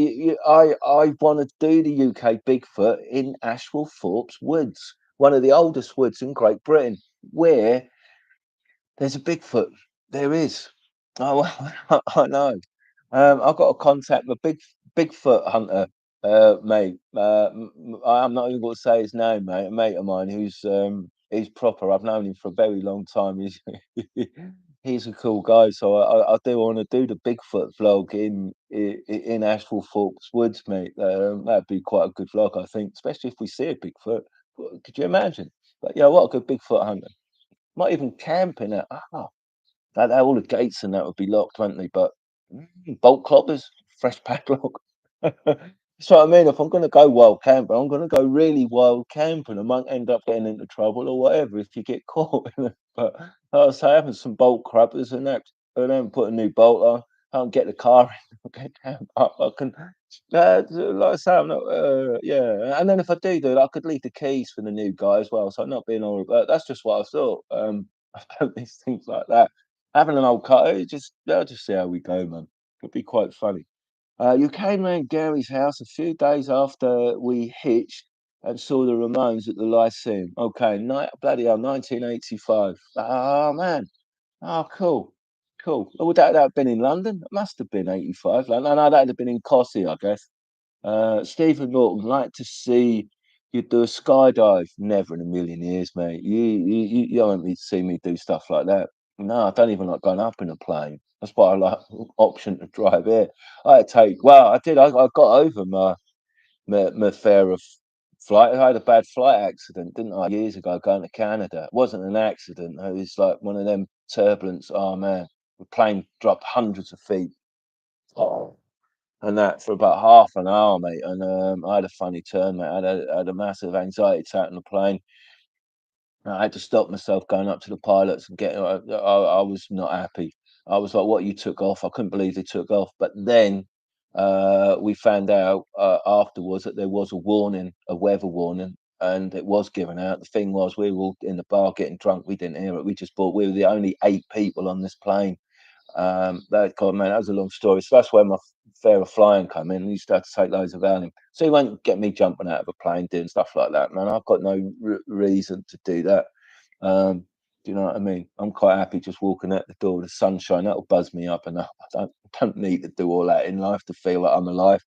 want to do the UK Bigfoot in Ashwell-Thorpe's Woods, one of the oldest woods in Great Britain, where there's a Bigfoot. There is. Oh, well, I know. I've got to contact the Bigfoot hunter, mate. I'm not even going to say his name, mate. A mate of mine he's proper. I've known him for a very long time. He's a cool guy. So I do want to do the Bigfoot vlog in Ashford Falls Woods, mate. That'd be quite a good vlog, I think, especially if we see a Bigfoot. Could you imagine? But yeah, what a good Bigfoot hunter. Might even camp in it. That all the gates and that would be locked, wouldn't they? But bolt clobbers, fresh padlock. That's what I mean. If I'm going to go wild camping, I'm going to go really wild camping. I might end up getting into trouble or whatever if you get caught. But like I was having some bolt crubbers and that, and then put a new bolt on. I can get the car in, get down, I can, like I say, I'm not, yeah. And then if I do it, I could leave the keys for the new guy as well. So I'm not being all, but that's just what I thought. About these things like that. Having an old car, I'll just see how we go, man. It'd be quite funny. You came round Gary's house a few days after we hitched and saw the Ramones at the Lyceum. Okay, bloody hell, 1985. Oh, man. Oh, cool. Cool. Oh, would that have been in London? It must have been 85. No, no, that'd have been in Cossey, I guess. Stephen Norton, like to see you do a skydive. Never in a million years, mate. You don't want me to see me do stuff like that. No, I don't even like going up in a plane. That's why I like option to drive here. I had to take, well, I did. I got over my fear of flight. I had a bad flight accident, didn't I, years ago going to Canada. It wasn't an accident. It was like one of them turbulence. Oh, man. The plane dropped hundreds of feet. Oh, and that for about half an hour, mate. And I had a funny turn, mate. I had a massive anxiety attack on the plane. I had to stop myself going up to the pilots and getting. I was not happy. I was like, "What you took off?" I couldn't believe they took off. But then we found out afterwards that there was a warning, a weather warning, and it was given out. The thing was, we were all in the bar getting drunk. We didn't hear it. We just thought we were the only 8 people on this plane. That God, man, that was a long story. So that's where my fear of flying come in. I used to have to take loads of Valium. So you won't get me jumping out of a plane doing stuff like that, man. I've got no reason to do that. Um, do you know what I mean? I'm quite happy just walking out the door with the sunshine. That'll buzz me up enough. I don't need to do all that in life to feel that I'm alive.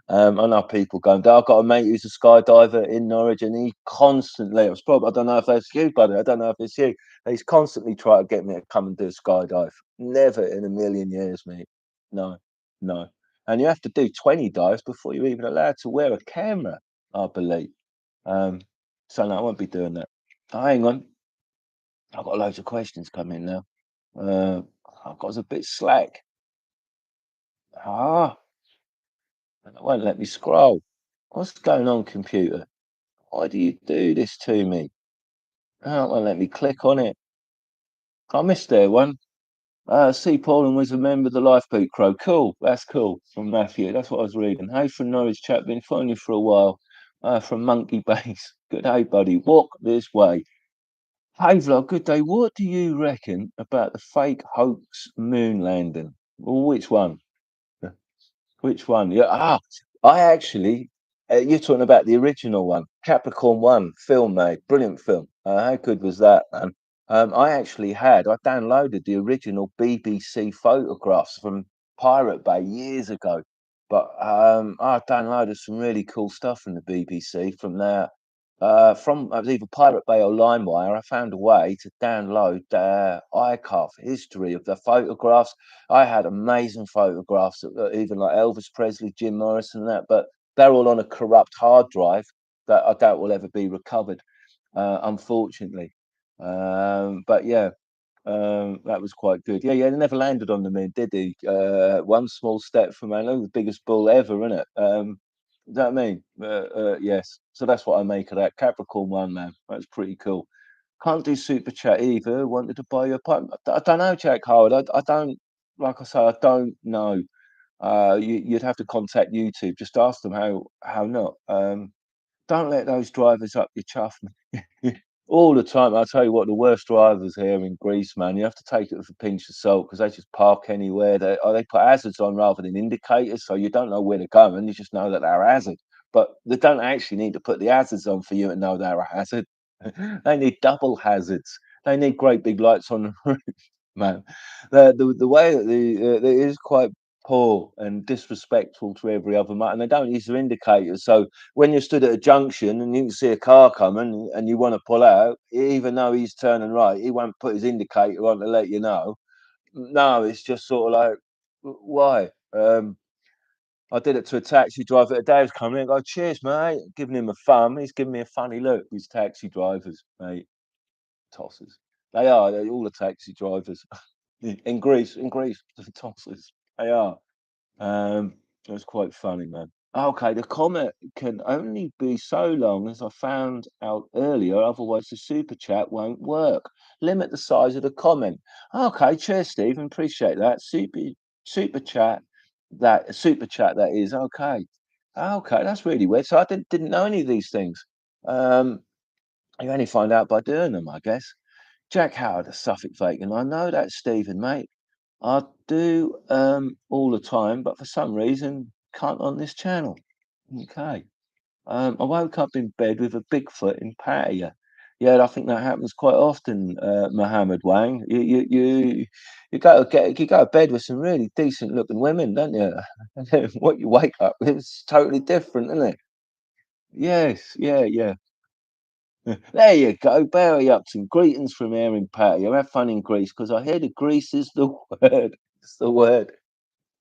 I know people going, I've got a mate who's a skydiver in Norwich, and he constantly, it was probably, I don't know if that's you, buddy. I don't know if it's you. He's constantly trying to get me to come and do a skydive. Never in a million years, mate. No, no. And you have to do 20 dives before you're even allowed to wear a camera, I believe. Um, so no, I won't be doing that. Oh, hang on. I've got loads of questions coming now. Uh, I've got a bit slack. Ah, and it won't let me scroll. What's going on, computer? Why do you do this to me? Oh, it won't let me click on it. I missed there one. See, Paul was a member of the Lifeboat Crew. Cool, that's cool. From Matthew, that's what I was reading. Hey, from Norwich chap, been following you for a while. From Monkey Base. Good day, buddy. Walk this way. Hey, vlog, good day. What do you reckon about the fake hoax moon landing? Well, which one? Which one? Yeah. I actually, you're talking about the original one, Capricorn One, film made, brilliant film. How good was that, man? I downloaded the original BBC photographs from Pirate Bay years ago, but I downloaded some really cool stuff from the BBC from there. From I was either Pirate Bay or LimeWire, I found a way to download the iCarve history of the photographs. I had amazing photographs of even like Elvis Presley, Jim Morrison, and that, but they're all on a corrupt hard drive that I doubt will ever be recovered, unfortunately. But yeah, that was quite good. Yeah, yeah, they never landed on the moon, did he? One small step for man, oh, the biggest bull ever, isn't it? You know what I mean? Yes. So that's what I make of that. Capricorn One, man. That's pretty cool. Can't do super chat either. Wanted to buy your pipe. I don't know, Jack Howard. I don't, like I say, I don't know. You'd have to contact YouTube. Just ask them how not. Don't let those drivers up your chuff, man. All the time. I'll tell you what, the worst drivers here in Greece, man, you have to take it with a pinch of salt because they just park anywhere. They put hazards on rather than indicators, so you don't know where they're going. You just know that they're a hazard. But they don't actually need to put the hazards on for you to know they're a hazard. They need double hazards. They need great big lights on the roof, man. The way that it is quite poor and disrespectful to every other man, and they don't use their indicators. So when you're stood at a junction and you can see a car coming and you want to pull out, even though he's turning right, he won't put his indicator on to let you know. No, it's just sort of like, why? I did it to a taxi driver today. I was coming in, I go, cheers, mate. Giving him a thumb. He's giving me a funny look. These taxi drivers, mate, tossers. They're all the taxi drivers in Greece. In Greece, the tossers. They are. It was quite funny, man. Okay, the comment can only be so long as I found out earlier, otherwise the super chat won't work. Limit the size of the comment. Okay, cheers, Stephen. Appreciate that. Super chat. That super chat that is okay. Okay, that's really weird. So I didn't know any of these things. Um, you only find out by doing them, I guess. Jack Howard, a Suffolk Vacant. I know that's Stephen, mate. I do all the time, but for some reason can't on this channel. Okay. I woke up in bed with a Bigfoot in patio. Yeah, I think that happens quite often, Mohammed Wang. You go to bed with some really decent looking women, don't you? And then what you wake up with is totally different, isn't it? Yes, yeah, yeah. There you go, Barry Upton. Greetings from here in patio. Have fun in Greece, because I hear the Greece is the word. It's the word.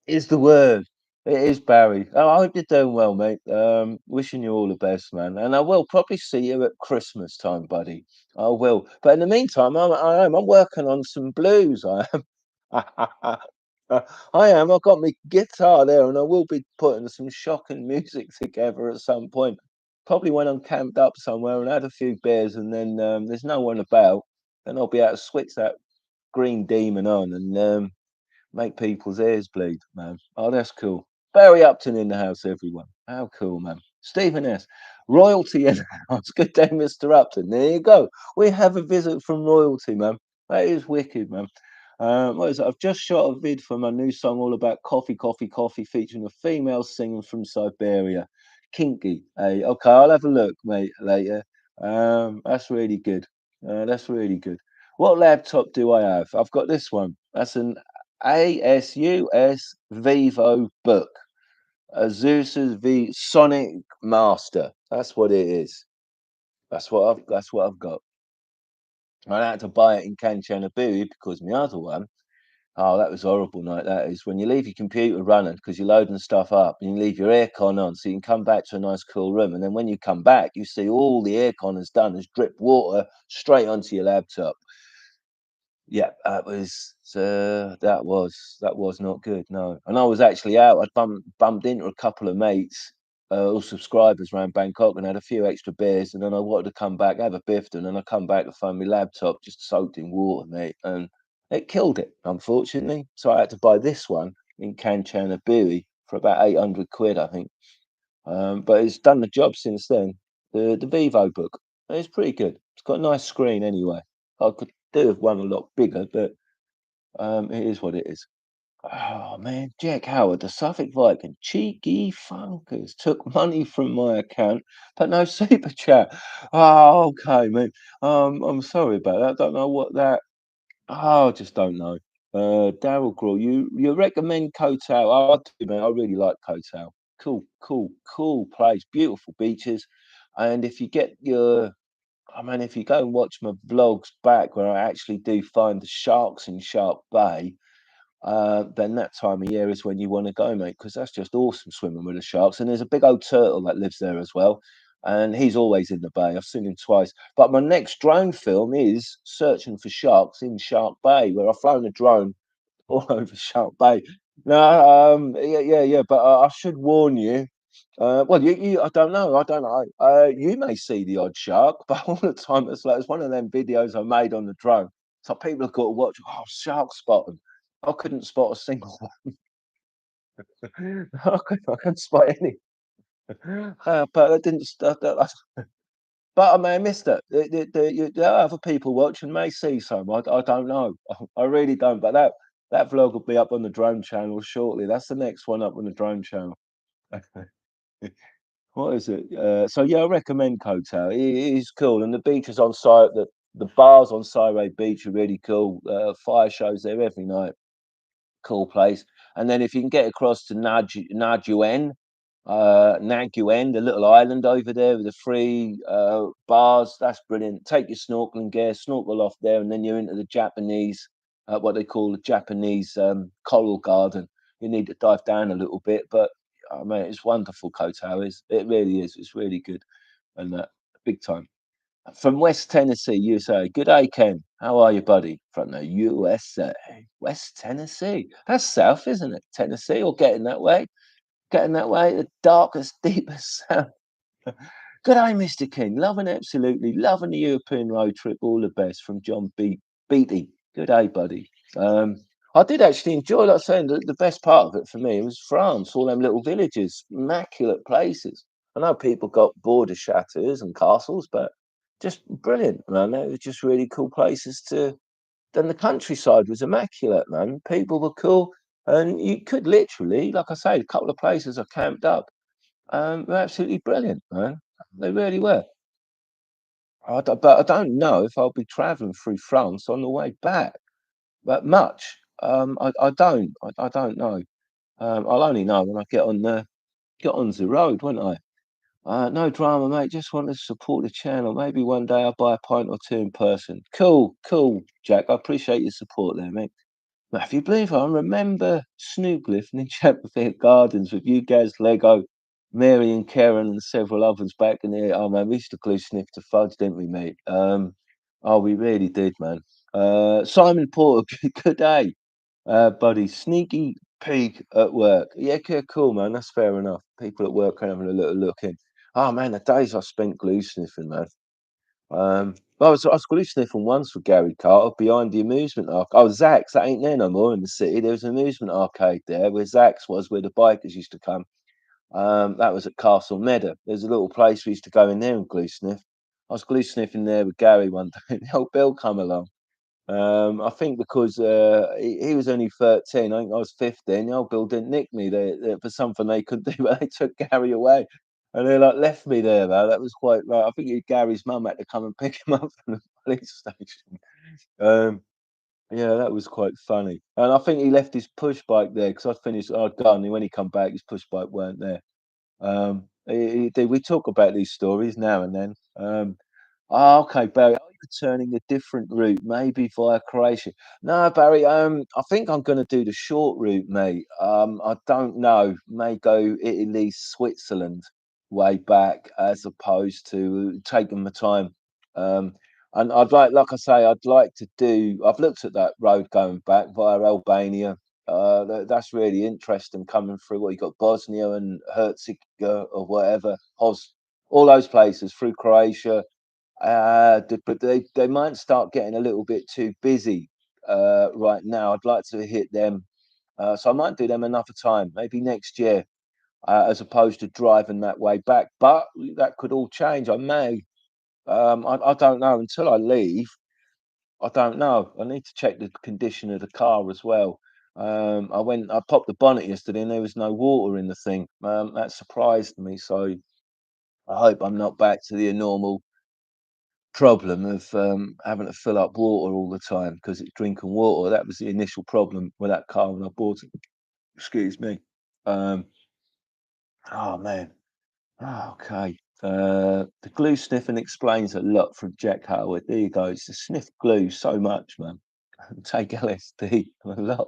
It's the word. It is Barry. Oh, I hope you're doing well, mate. Wishing you all the best, man. And I will probably see you at Christmas time, buddy. I will. But in the meantime, I'm working on some blues. I am. I am. I've got my guitar there, and I will be putting some shocking music together at some point. Probably when I'm camped up somewhere and had a few beers, and then there's no one about, then I'll be able to switch that green demon on and make people's ears bleed, man. Oh, that's cool. Barry Upton in the house, everyone. How cool, man. Stephen S. Royalty in the house. Good day, Mr. Upton. There you go. We have a visit from royalty, man. That is wicked, man. What is it? I've just shot a vid for my new song all about coffee, coffee, coffee, featuring a female singer from Siberia. Kinky. Hey, okay, I'll have a look, mate, later. That's really good. That's really good. What laptop do I have? I've got this one. That's an ASUS Vivo Book. Zeus's V Sonic Master. That's what it is. That's what I've got. I had to buy it in Kanchanaburi because my other one, oh, that was a horrible night. That is when you leave your computer running because you're loading stuff up and you leave your aircon on so you can come back to a nice cool room. And then when you come back, you see all the aircon has done is drip water straight onto your laptop. Yeah, that was not good. No, and I was actually out. I bumped into a couple of mates, all subscribers around Bangkok, and had a few extra beers. And then I wanted to come back, have a biff, and then I come back to find my laptop just soaked in water, mate, and it killed it, unfortunately. So I had to buy this one in Kanchanaburi for about 800 quid, I think. But it's done the job since then. The Vivo book, it's pretty good. It's got a nice screen anyway. I could do with one a lot bigger, but it is what it is. Oh man, Jack Howard, the Suffolk Viking, cheeky funkers took money from my account, but no super chat. Oh, okay, man. I'm sorry about that. I don't know what that. Oh, I just don't know. Daryl Graw, you recommend Kotal? Oh, I do, man. I really like Kotal. Cool, cool, cool place, beautiful beaches, and if you get your I mean, if you go and watch my vlogs back where I actually do find the sharks in Shark Bay, then that time of year is when you want to go, mate, because that's just awesome swimming with the sharks. And there's a big old turtle that lives there as well. And he's always in the bay. I've seen him twice. But my next drone film is searching for sharks in Shark Bay, where I've flown a drone all over Shark Bay. No, yeah, yeah, yeah. But I should warn you. Well, I don't know. I don't know. You may see the odd shark, but all the time it's one of them videos I made on the drone. So people have got to watch. Oh, shark spotting. I couldn't spot a single one. I couldn't spot any. But I didn't. But I may have missed it. There are other people watching may see some. I don't know. I really don't. But that vlog will be up on the drone channel shortly. That's the next one up on the drone channel. What is it? So yeah, I recommend Kotal. It is cool, and the beaches on site. The bars on Sireh Beach are really cool. Fire shows there every night. Cool place. And then if you can get across to Naguyen, the little island over there with the free bars, that's brilliant. Take your snorkeling gear, snorkel off there, and then you're into the Japanese, what they call the Japanese coral garden. You need to dive down a little bit, but I mean, it's wonderful, Koto is. It really is. It's really good and big time. From West Tennessee, USA. Good day, Ken. How are you, buddy? From the USA. West Tennessee. That's south, isn't it? Tennessee, or getting that way? Getting that way, the darkest, deepest south. Good day, Mr. King. Loving absolutely, loving the European road trip. All the best from John Beatty. Good day, buddy. I did actually enjoy, like I saying, the best part of it for me was France, all them little villages, immaculate places. I know people got bored of chateaus and castles, but just brilliant, man. They were just really cool places to. Then the countryside was immaculate, man. People were cool, and you could literally, like I say, a couple of places I camped up, were absolutely brilliant, man. They really were. But I don't know if I'll be travelling through France on the way back, but much. I don't know. I'll only know when I get on the road, won't I? No drama, mate. Just want to support the channel. Maybe one day I'll buy a pint or two in person. Cool, cool, Jack. I appreciate your support there, mate. Matthew Believe I remember Snooglyph in Chapperfield Gardens with you, Gaz, Lego, Mary and Karen and several others back in the oh man, we used to glue sniff to fudge, didn't we, mate? Oh, we really did, man. Simon Porter, good day, buddy. Sneaky peek at work. Yeah, okay, cool, man. That's fair enough. People at work are having a little look in. Oh man, the days I spent glue sniffing, man. I was glue sniffing once with Gary Carter behind the amusement arcade. Oh, Zach's, that ain't there no more in the city. There was an amusement arcade there where Zach's was, where the bikers used to come. That was at Castle Meadow. There's a little place we used to go in there and glue sniff. I was glue sniffing there with Gary one day. The old Bill come along. I think because he was only 13, I think I was 15. The old Bill didn't nick me for something they couldn't do, but they took Gary away. And they like left me there though. That was quite right. I think Gary's mum had to come and pick him up from the police station. Um, yeah, that was quite funny. And I think he left his push bike there because I'd gone, and when he come back, his push bike weren't there. We talk about these stories now and then. Okay, Barry, are you returning a different route, maybe via Croatia? No, Barry, I think I'm gonna do the short route, mate. I don't know, may go Italy, Switzerland way back as opposed to taking my time. Um, and like I say, I'd like to do. I've looked at that road going back via Albania. That's really interesting coming through. What you got, Bosnia and Herzegovina or whatever, all those places through Croatia. But they might start getting a little bit too busy right now. I'd like to hit them, so I might do them another time, maybe next year, as opposed to driving that way back. But that could all change. I may. I don't know until I leave. I don't know. I need to check the condition of the car as well. I popped the bonnet yesterday and there was no water in the thing. That surprised me. So I hope I'm not back to the normal problem of having to fill up water all the time because it's drinking water. That was the initial problem with that car when I bought it. Excuse me. Um, oh man. Oh, okay. The glue sniffing explains a lot from Jack Howard. There you go. It's to sniff glue so much, man. Take LSD a lot.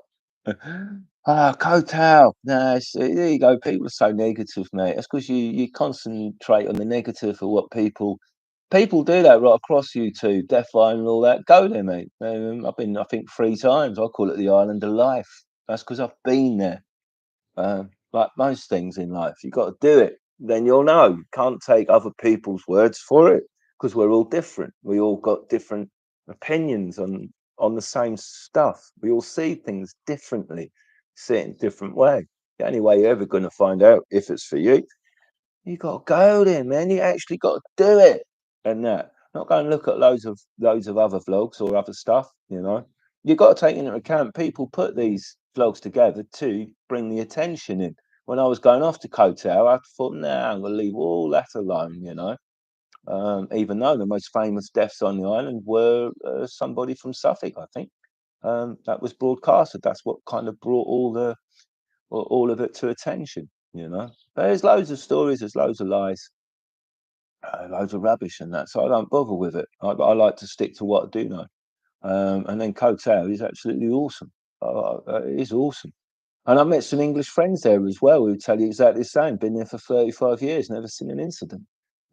Ah, Kotal. No, there you go. People are so negative, mate. That's because you concentrate on the negative of what people do that right across YouTube, Death Island and all that. Go there, mate. I've been, I think, 3 times. I call it the island of life. That's because I've been there. Like most things in life, you got to do it. Then you'll know. You can't take other people's words for it because we're all different. We all got different opinions on the same stuff. We all see things differently, see it in a different way. The only way you're ever going to find out if it's for you, you got to go there, man. You actually got to do it, and that. Not go and look at loads of other vlogs or other stuff. You got to take into account people put these vlogs together to bring the attention in. When I was going off to Kotel, I thought, nah, I'm gonna leave all that alone. Even though the most famous deaths on the island were somebody from Suffolk, I think. That was broadcasted. That's what kind of brought all of it to attention. But there's loads of stories, there's loads of lies, loads of rubbish and that. So I don't bother with it. I like to stick to what I do know. And then Kotel is absolutely awesome. It is awesome. And I met some English friends there as well who tell you exactly the same. Been there for 35 years, never seen an incident.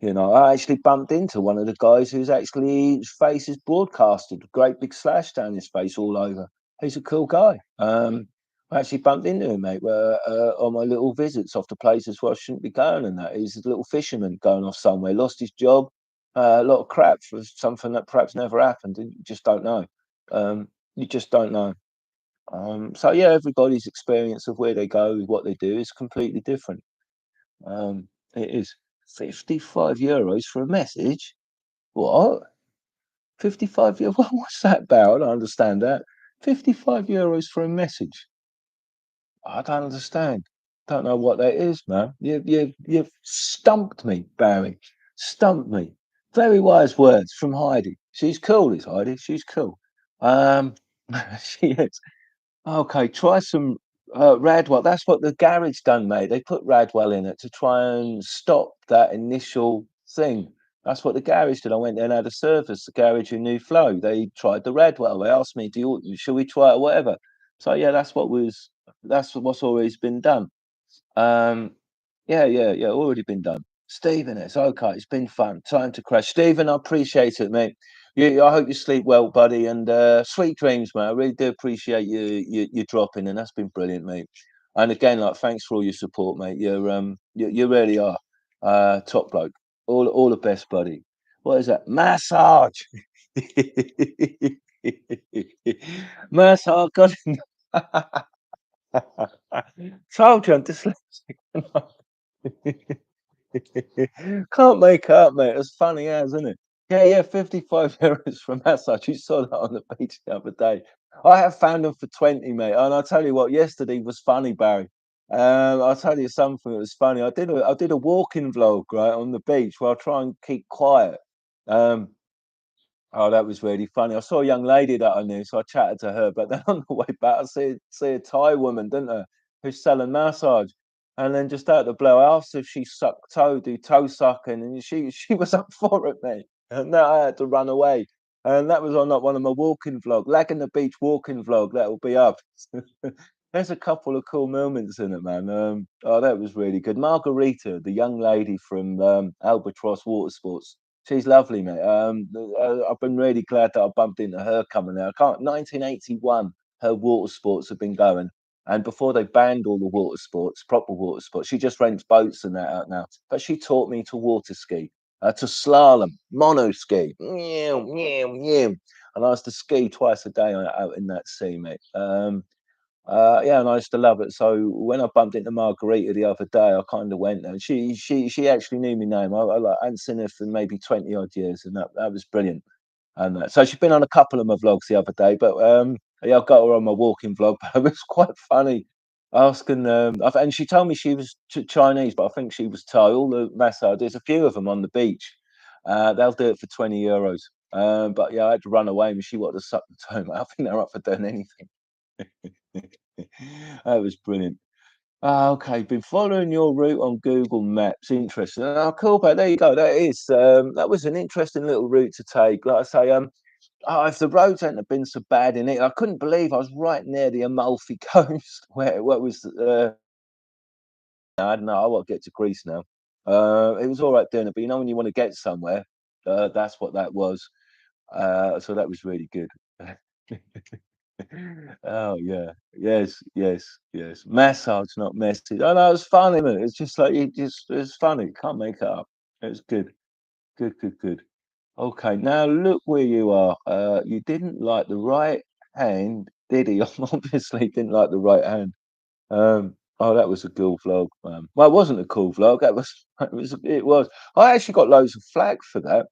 I actually bumped into one of the guys his face is broadcasted, great big slash down his face all over. He's a cool guy. I actually bumped into him, mate, on my little visits off to places where I shouldn't be going and that. He's a little fisherman going off somewhere, lost his job, a lot of crap for something that perhaps never happened. And you just don't know. You just don't know. So yeah, everybody's experience of where they go, what they do is completely different. It is €55 for a message. What? 55 euros? What's that about? I don't understand that. €55 for a message. I don't understand. Don't know what that is, man. You've stumped me, Barry. Stumped me. Very wise words from Heidi. She's cool, is Heidi. She's cool. Um, she is. Okay, try some Radwell. That's what the garage done, mate. They put Radwell in it to try and stop that initial thing. That's what the garage did. I went there and had a service. The garage in New Flow. They tried the Radwell. They asked me, should we try it or whatever?" So yeah, that's what's always been done. Um, yeah, yeah, yeah, already been done. Stephen, it's okay. It's been fun. Time to crash. Stephen, I appreciate it, mate. I hope you sleep well, buddy, and sweet dreams, mate. I really do appreciate you dropping in. That's been brilliant, mate. And again, like, thanks for all your support, mate. You really are top bloke. All the best, buddy. What is that? Massage. Massage. God. Told you I'm dyslexic. Can't make it up, mate. It's funny as, isn't it? Yeah, yeah, 55 euros for a massage. You saw that on the beach the other day. I have found them for 20, mate. And I'll tell you what, yesterday was funny, Barry. I'll tell you something that was funny. I did a walking vlog, right, on the beach where I try and keep quiet. Um, Oh, that was really funny. I saw a young lady that I knew, so I chatted to her. But then on the way back, I see a Thai woman, didn't I, who's selling massage. And then just out of the blue, I asked if she sucked toe, do toe sucking, and she was up for it, mate. And now I had to run away. And that was on like one of my walking vlog, Lag in the Beach walking vlog. That will be up. There's a couple of cool moments in it, man. Oh, that was really good. Margarita, the young lady from Albatross Water Sports. She's lovely, mate. I've been really glad that I bumped into her coming there. I can't. 1981, her water sports have been going, and before they banned all the water sports, proper water sports, she just rents boats and that out now. But she taught me to water ski, to slalom, mono ski, meow, meow, meow. And I used to ski twice a day out in that sea, mate. Yeah, and I used to love it. So when I bumped into Margarita the other day, I kind of went there. And she actually knew my name. I like hadn't seen her for maybe 20 odd years, and that was brilliant. And so she's been on a couple of my vlogs the other day, but yeah, I've got her on my walking vlog. But it was quite funny asking. And she told me she was Chinese, but I think she was Thai. All the massage, there's a few of them on the beach. They'll do it for 20 euros. But yeah, I had to run away, and she wanted to suck the toe. Mate. I think they're up for doing anything. That was brilliant. Ah, okay, been following your route on Google Maps. Interesting. Oh, cool, but there you go. That was an interesting little route to take. Like I say, if the roads hadn't have been so bad in it, I couldn't believe I was right near the Amalfi Coast, where what was. I don't know. I want to get to Greece now. It was all right doing it, but you know when you want to get somewhere, that's what that was. So that was really good. Oh yeah, yes, yes, yes. Massage, not message. Oh no, it's funny, man. It's just like it's funny. Can't make it up. It's good, good, good, good. Okay, now look where you are. You didn't like the right hand, did he? Obviously, didn't like the right hand. Oh, that was a cool vlog. Well, it wasn't a cool vlog. That was it was it was. I actually got loads of flack for that.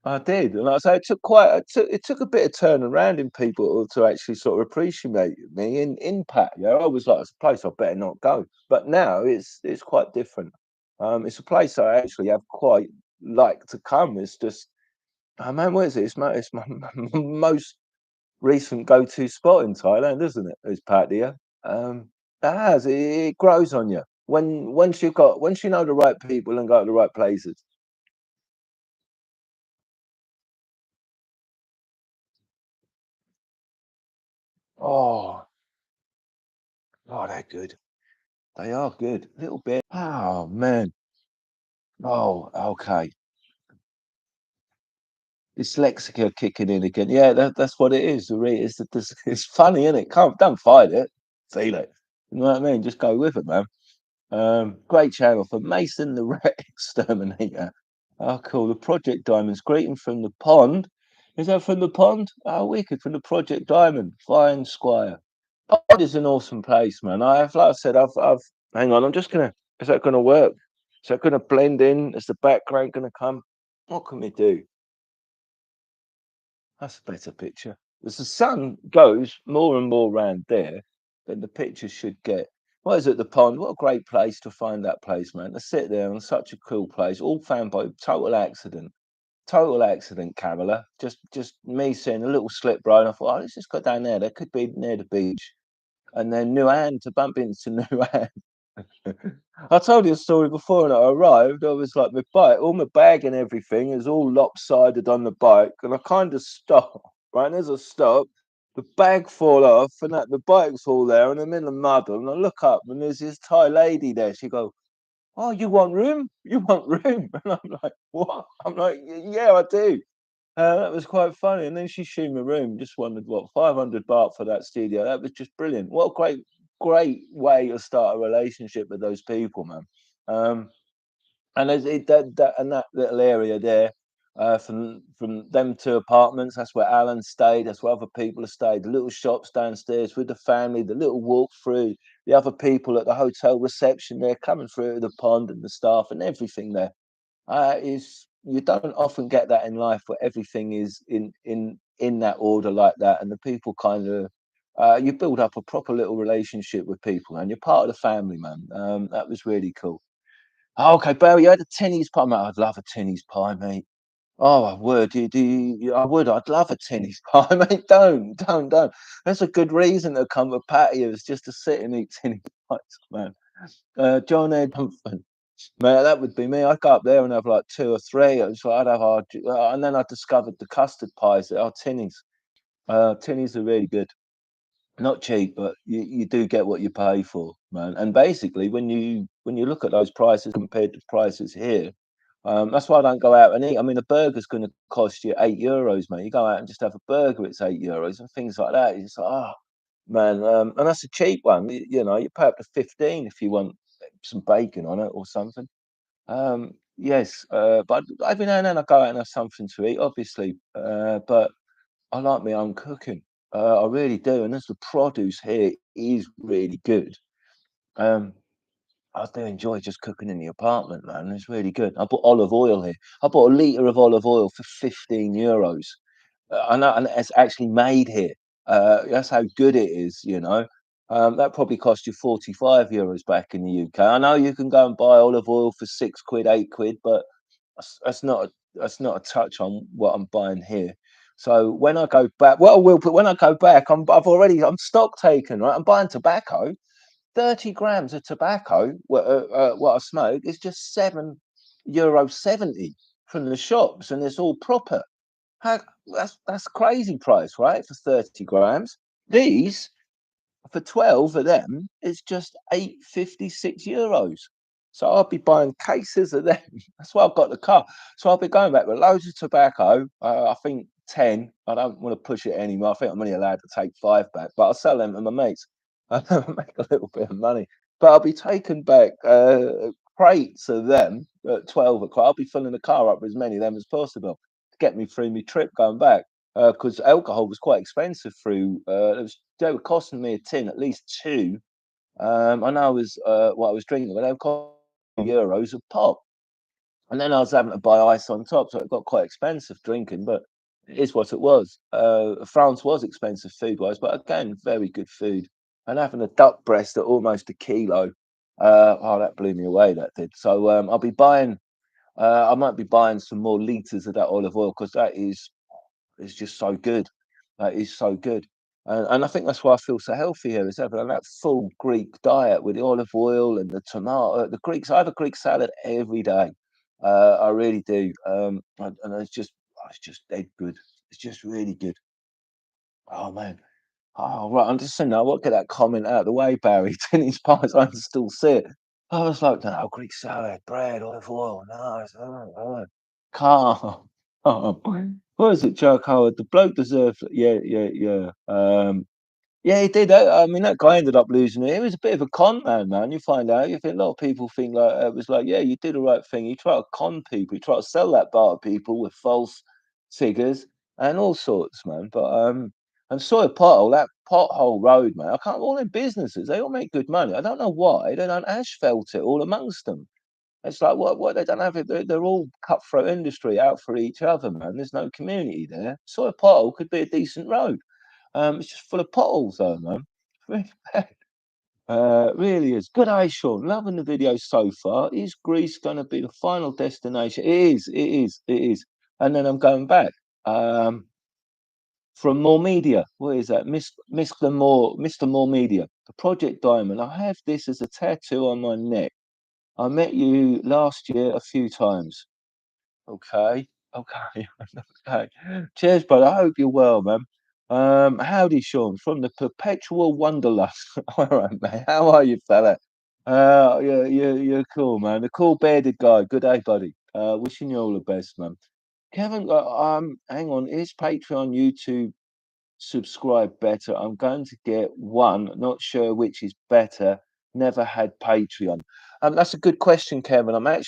I did, and like I say it took a bit of turning around in people to actually sort of appreciate me in Patio. I was like, it's a place I better not go. But now it's quite different. It's a place I actually have quite like to come. It's just, oh man, what is it? It's my most recent go-to spot in Thailand, isn't it? Is Pattaya. It grows on you once you know the right people and go to the right places. Oh, oh, they're good. They are good. A little bit. Oh man. Oh, okay. Dyslexia kicking in again. Yeah, that's what it is. It's funny, isn't it? Don't fight it. Feel it. You know what I mean? Just go with it, man. Great channel for Mason the Rat Exterminator. Oh, cool. The Project Diamonds. Greeting from the pond. Is that from the pond? Oh, wicked. From the Project Diamond. Fine Squire. Pond is an awesome place, man. Like I said, hang on. Is that gonna work? Is that gonna blend in? Is the background gonna come? What can we do? That's a better picture. As the sun goes more and more round there, then the picture should get. What is it? The pond. What a great place to find that place, man. To sit there on such a cool place, all found by total accident. Total accident, Carola. Just me seeing a little slip road. And I thought, oh, let's just go down there. That could be near the beach. And then Nuan to bump into Nuan. I told you a story before, and I arrived. I was like, my bike, all my bag and everything is all lopsided on the bike, and I kind of stop. Right, and as I stop, the bag fall off, and that the bike's all there, and I'm in the mud, and I look up, and there's this Thai lady there. She goes, "Oh, you want room? You want room?" And I'm like, "What?" I'm like, "Yeah, I do." That was quite funny. And then she showed me a room, just wondered what 500 baht for that studio. That was just brilliant. What a great way to start a relationship with those people, man. Um, and there's that little area there, from them two apartments. That's where Alan stayed. That's where other people have stayed. The little shops downstairs with the family. The little walk through. the other people at the hotel reception, they're coming through the pond and the staff and everything there. Is you don't often get that in life where everything is in that order like that, and the people kind of you build up a proper little relationship with people, and you're part of the family, man. That was really cool. Oh, okay, Barry, you had a tinnies pie, mate. I'd love a tinnies pie, mate. Oh, I would. I would. I'd love a tinnies pie, mate. Don't. That's a good reason to come to patios just to sit and eat tinnies pies, man. John Ed Humphrey. Man, that would be me. I'd go up there and have like 2 or 3. It was like I'd have and then I discovered the custard pies that are tinnies. Tinnies are really good. Not cheap, but you do get what you pay for, man. And basically, when you look at those prices compared to prices here, that's why I don't go out and eat. I mean, a burger's going to cost you €8, mate. You go out and just have a burger, it's €8 and things like that. It's like, oh man, and that's a cheap one. You pay up to 15 if you want some bacon on it or something. Yes, but every now and then I go out and have something to eat, obviously. But I like my own cooking. I really do, and as the produce here is really good, um, I do enjoy just cooking in the apartment, man. It's really good. I bought olive oil here. I bought a litre of olive oil for €15. I know, and it's actually made here. That's how good it is. That probably cost you €45 back in the UK. I know you can go and buy olive oil for £6, £8, but that's not a touch on what I'm buying here. So when I go back, what I will put when I go back, I'm stock taken, right? I'm buying tobacco. 30 grams of tobacco, what I smoke, is just €7.70 from the shops, and it's all proper. How, that's crazy price, right? For 30 grams. These for 12 of them is just 8.56 euros. So I'll be buying cases of them. That's why I've got the car. So I'll be going back with loads of tobacco. I think 10. I don't want to push it anymore. I think I'm only allowed to take 5 back, but I'll sell them to my mates. I make a little bit of money. But I'll be taking back crates of them at 12 o'clock. I'll be filling the car up with as many of them as possible to get me through my trip going back. Because alcohol was quite expensive through. They were costing me a tin, at least two. I know I was what I was drinking, but they were costing euros a pop. And then I was having to buy ice on top, so it got quite expensive drinking. But it is what it was. France was expensive food wise, but again, very good food. And having a duck breast at almost a kilo, oh, that blew me away. That did. So I'll be buying. I might be buying some more liters of that olive oil because that is just so good. That is so good. And I think that's why I feel so healthy here is having that full Greek diet with the olive oil and the tomato. The Greeks, I have a Greek salad every day. I really do. And it's just dead good. It's just really good. Oh man. Oh right. I'm just saying now. What get that comment out of the way, Barry? Tennis pies. I can still see it. I was like, no, Greek salad, bread, olive oil. No, calm. What is it, Joe Howard? The bloke deserved. Yeah, yeah, yeah. Yeah, he did. I mean, that guy ended up losing it. He was a bit of a con man, man. You find out. You think a lot of people think like it was like, yeah, you did the right thing. You try to con people. You try to sell that bar to people with false figures and all sorts, man. But and Sawyer Pothole, that pothole road, man. I can't. All their businesses, they all make good money. I don't know why they don't asphalt it all amongst them. It's like what they don't have it. They're all cutthroat industry out for each other, man. There's no community there. Sawyer Pothole could be a decent road. It's just full of potholes though, man. Really bad. Really is. Good day, Sean. Loving the video so far. Is Greece going to be the final destination? It is. It is. It is. And then I'm going back. From More Media. What is that? Mr. More Media. The Project Diamond. I have this as a tattoo on my neck. I met you last year a few times. Okay. Okay. Okay. Cheers, brother. I hope you're well, man. Howdy, Sean, from the Perpetual Wanderlust. All right, man. How are you, fella? You're cool, man. The cool bearded guy. Good day, buddy. Wishing you all the best, man. Kevin, hang on. Is Patreon, YouTube subscribe better? I'm going to get one. Not sure which is better. Never had Patreon. That's a good question, Kevin. I've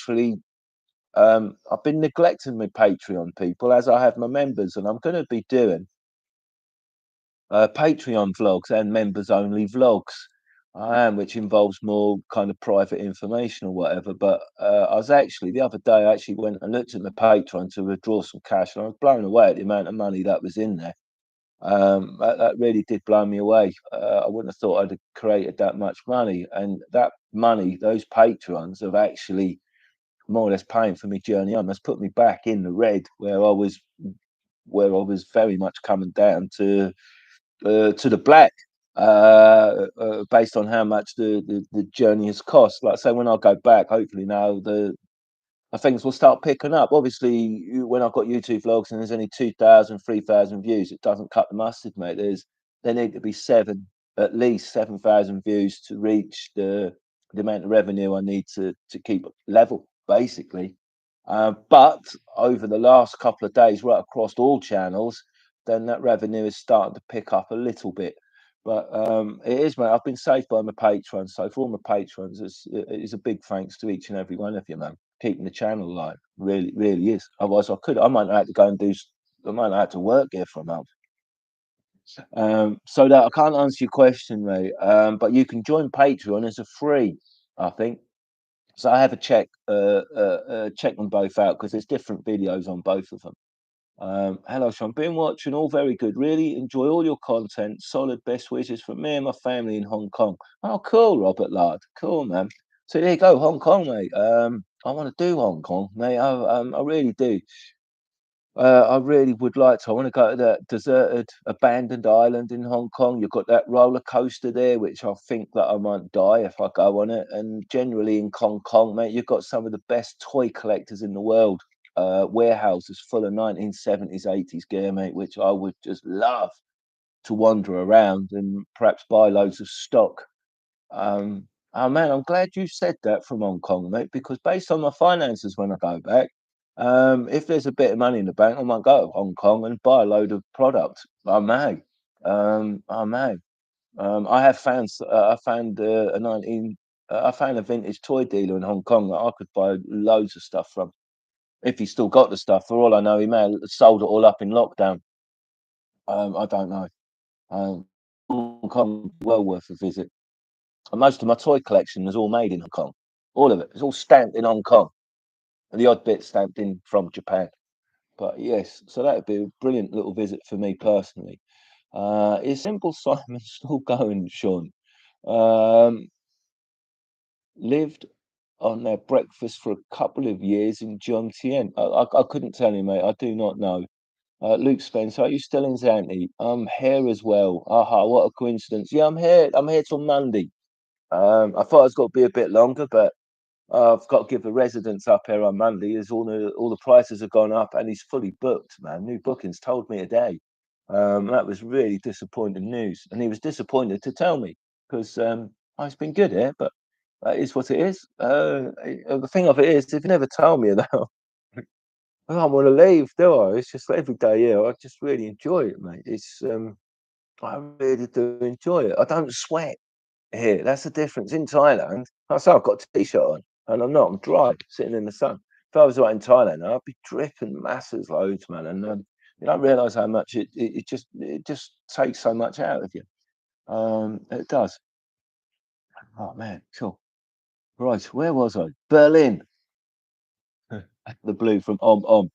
been neglecting my Patreon people as I have my members, and I'm going to be doing Patreon vlogs and members only vlogs. I am, which involves more kind of private information or whatever. But I was actually the other day, I actually went and looked at my Patreon to withdraw some cash, and I was blown away at the amount of money that was in there. That really did blow me away. I wouldn't have thought I'd have created that much money, and that money, those patrons, have actually more or less paying for me journey on. That's put me back in the red where I was very much coming down to the black, based on how much the journey has cost. Like I say, when I go back, hopefully now the things will start picking up. Obviously, when I've got YouTube vlogs and there's only 2,000, 3,000 views, it doesn't cut the mustard, mate. There need to be at least 7,000 views to reach the amount of revenue I need to keep level, basically. But over the last couple of days, right across all channels, then that revenue is starting to pick up a little bit. But it is, mate. I've been saved by my patrons. So for all my patrons, it's a big thanks to each and every one of you, man. Keeping the channel alive, really, really is. Otherwise, I might not have to go and I might not have to work here for a month. So that I can't answer your question, mate. But you can join Patreon as a free, I think. So I have a check them both out because there's different videos on both of them. Hello, Sean. Been watching, all very good. Really enjoy all your content. Solid best wishes from me and my family in Hong Kong. Oh, cool, Robert Lard. Cool, man. So there you go, Hong Kong, mate. I want to do Hong Kong, mate. I really do. I really would like to. I want to go to that deserted, abandoned island in Hong Kong. You've got that roller coaster there, which I think that I might die if I go on it. And generally in Hong Kong, mate, you've got some of the best toy collectors in the world. Warehouses full of 1970s, 80s gear, mate, which I would just love to wander around and perhaps buy loads of stock. Oh man, I'm glad you said that from Hong Kong, mate, because based on my finances when I go back, if there's a bit of money in the bank, I might go to Hong Kong and buy a load of product. I may. I may. I have found I found I found a vintage toy dealer in Hong Kong that I could buy loads of stuff from. If he's still got the stuff, for all I know, he may have sold it all up in lockdown. I don't know. Hong Kong well worth a visit. And most of my toy collection is all made in Hong Kong. All of it. It's all stamped in Hong Kong. And the odd bit stamped in from Japan. But yes, so that would be a brilliant little visit for me personally. Is Simple Simon still going, Sean? Um, lived on their breakfast for a couple of years in Jomtien. I couldn't tell you, mate. I do not know. Luke Spencer, are you still in Zante? I'm here as well. Aha, what a coincidence. Yeah, I'm here. I'm here till Monday. I thought it was going to be a bit longer, but I've got to give the residents up here on Monday as all the prices have gone up and he's fully booked, man. New bookings told me today. That was really disappointing news. And he was disappointed to tell me because it's been good here, but that is what it is. The thing of it is, if you never tell me that, I don't want to leave, do I? It's just every day here. I just really enjoy it, mate. I really do enjoy it. I don't sweat here. That's the difference. In Thailand, I say I've got a t-shirt on, and I'm not. I'm dry, sitting in the sun. If I was out in Thailand, I'd be dripping masses loads, man. And you don't realise how much it just takes so much out of you. It does. Oh man, cool. Right, where was I? Berlin. The blue from Om.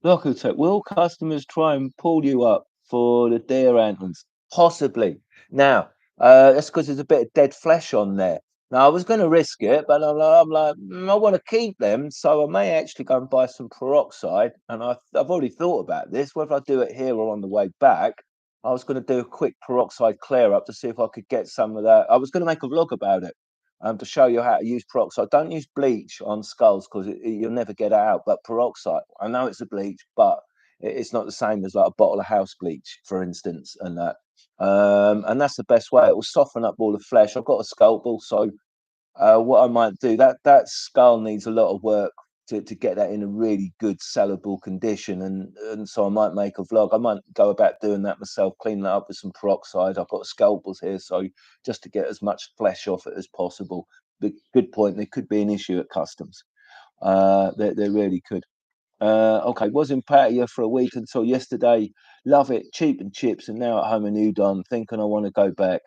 Locotech, will customers try and pull you up for the deer antlers? Possibly. Now, that's because there's a bit of dead flesh on there. Now, I was going to risk it, but I'm like, I want to keep them, so I may actually go and buy some peroxide. And I've already thought about this, whether I do it here or on the way back. I was going to do a quick peroxide clear up to see if I could get some of that. I was going to make a vlog about it to show you how to use peroxide. Don't use bleach on skulls because you'll never get it out. But peroxide, I know it's a bleach, but it's not the same as like a bottle of house bleach, for instance, and that. And that's the best way. It will soften up all the flesh. I've got a scalpel, so what I might do that skull needs a lot of work to get that in a really good sellable condition, and so I might make a vlog. I might go about doing that myself, clean that up with some peroxide. I've got scalpels here, so just to get as much flesh off it as possible. But good point. There could be an issue at customs. There really could. Okay, was in Pattaya for a week until yesterday. Love it, cheap and chips, and now at home in Udon. Thinking I want to go back.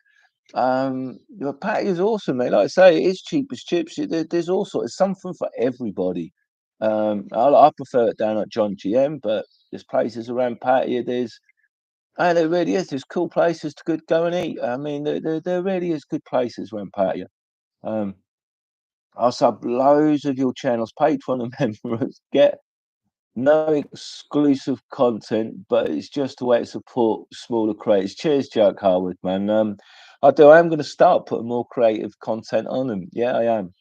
The patty is awesome, mate. Like I say, it is cheap as chips. There's all sorts. There's something for everybody. I prefer it down at John GM, but there's places around Pattaya. And it really is. There's cool places to go and eat. I mean, there really is good places around Pattaya. Um, I sub loads of your channels, Patreon and members get no exclusive content, but it's just a way to support smaller creators. Cheers, Jack Harwood, man. I am going to start putting more creative content on them. Yeah, I am.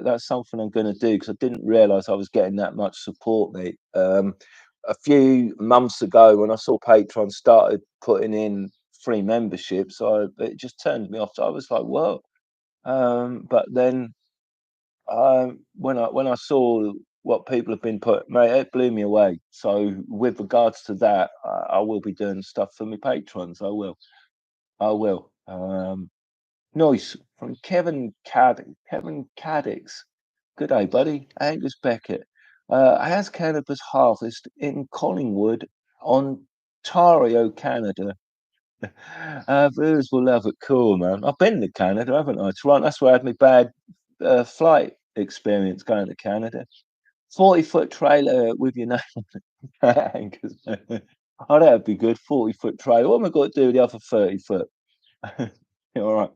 That's something I'm going to do because I didn't realize I was getting that much support, mate. A few months ago, when I saw Patreon started putting in free memberships, it just turned me off. So I was like, whoa. But then when I saw what people have been put, mate, it blew me away. So with regards to that, I will be doing stuff for my patrons. I will. Nice from Kevin Caddix. Good day, buddy. Angus Beckett. Has cannabis harvest in Collingwood, Ontario, Canada. Viewers will love it. Cool, man. I've been to Canada, haven't I? Toronto. That's where I had my bad flight experience going to Canada. 40-foot trailer with your name on it. Anchors. Oh, that'd be good. 40-foot trailer. What am I going to do with the other 30-foot? All right.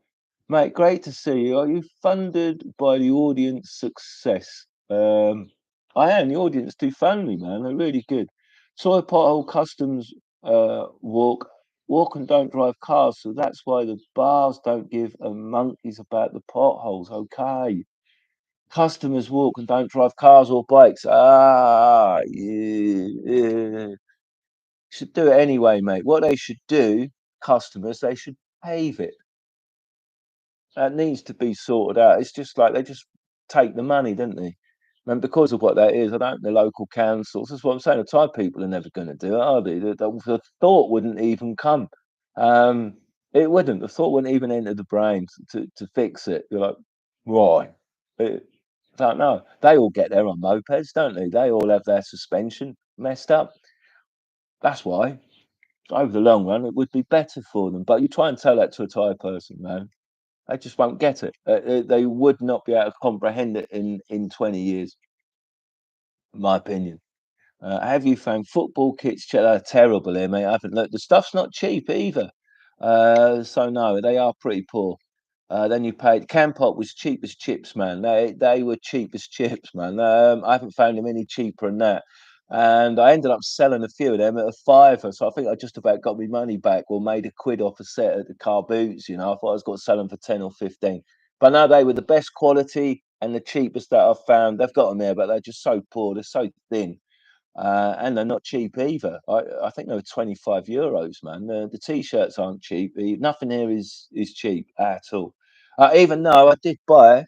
Mate, great to see you. Are you funded by the audience success? I am. The audience do fund me, man. They're really good. Soil pothole customs walk and don't drive cars, so that's why the bars don't give a monkeys about the potholes. Okay. Customers walk and don't drive cars or bikes. Ah, yeah. Should do it anyway, mate. What they should do, customers, they should pave it. That needs to be sorted out. It's just like they just take the money, don't they? And because of what that is, I don't the local councils. That's what I'm saying. The Thai people are never going to do it, are they? The thought wouldn't even come. Um, it wouldn't. The thought wouldn't even enter the brain to fix it. You're like, why? I don't know. They all get there on mopeds, don't they? They all have their suspension messed up. That's why. Over the long run, it would be better for them. But you try and tell that to a Thai person, man, they just won't get it. They would not be able to comprehend it in 20 years, in my opinion. Have you found football kits? They're terrible here, mate. I haven't looked. The stuff's not cheap either. So no, they are pretty poor. Then you paid. Campot was cheap as chips, man. They were cheap as chips, man. I haven't found them any cheaper than that. And I ended up selling a few of them at a fiver. So I think I just about got my money back or made a quid off a set at the car boots. You know, I thought I was going to sell them for 10 or 15. But no, they were the best quality and the cheapest that I've found. They've got them there, but they're just so poor. They're so thin. And they're not cheap either. I think they were 25 euros, man. The t-shirts aren't cheap. Nothing here is cheap at all. Even though I did buy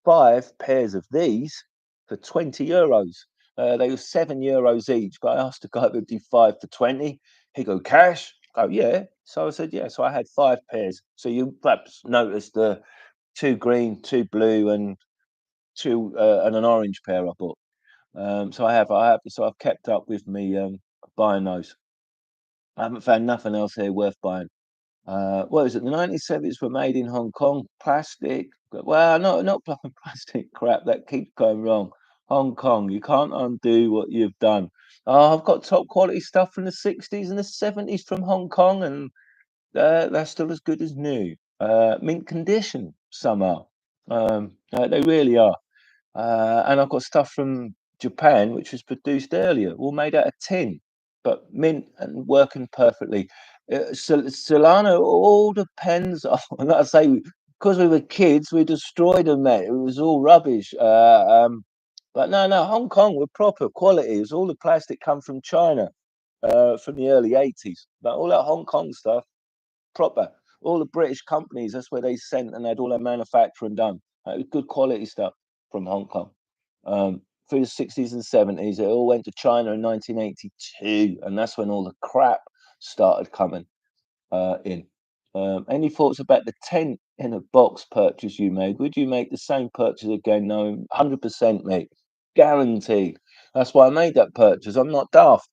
5 pairs of these for 20 euros. They were €7 each, but I asked the guy if he'd do 5 for 20. He go, cash? Oh, yeah. So I said, yeah. So I had 5 pairs. So you perhaps noticed the 2 green, 2 blue, and two and an orange pair I bought. So I've kept up with me buying those. I haven't found nothing else here worth buying. What is it? The 1970s were made in Hong Kong. Plastic. Well, not plastic crap. That keeps going wrong. Hong Kong. You can't undo what you've done. Oh, I've got top quality stuff from the 60s and the 70s from Hong Kong, and they're still as good as new. Mint condition, some are. They really are. And I've got stuff from Japan, which was produced earlier, all made out of tin, but mint and working perfectly. Solano all depends on, like I say, because we were kids, we destroyed them, mate. It was all rubbish. But no, Hong Kong were proper quality. It was all the plastic come from China from the early 80s. But all that Hong Kong stuff, proper. All the British companies, that's where they sent and had all their manufacturing done. It was good quality stuff from Hong Kong. Through the 60s and 70s, it all went to China in 1982, and that's when all the crap started coming in. Any thoughts about the 10 in a box purchase you made? Would you make the same purchase again? No, 100%, mate. Guaranteed. That's why I made that purchase. I'm not daft.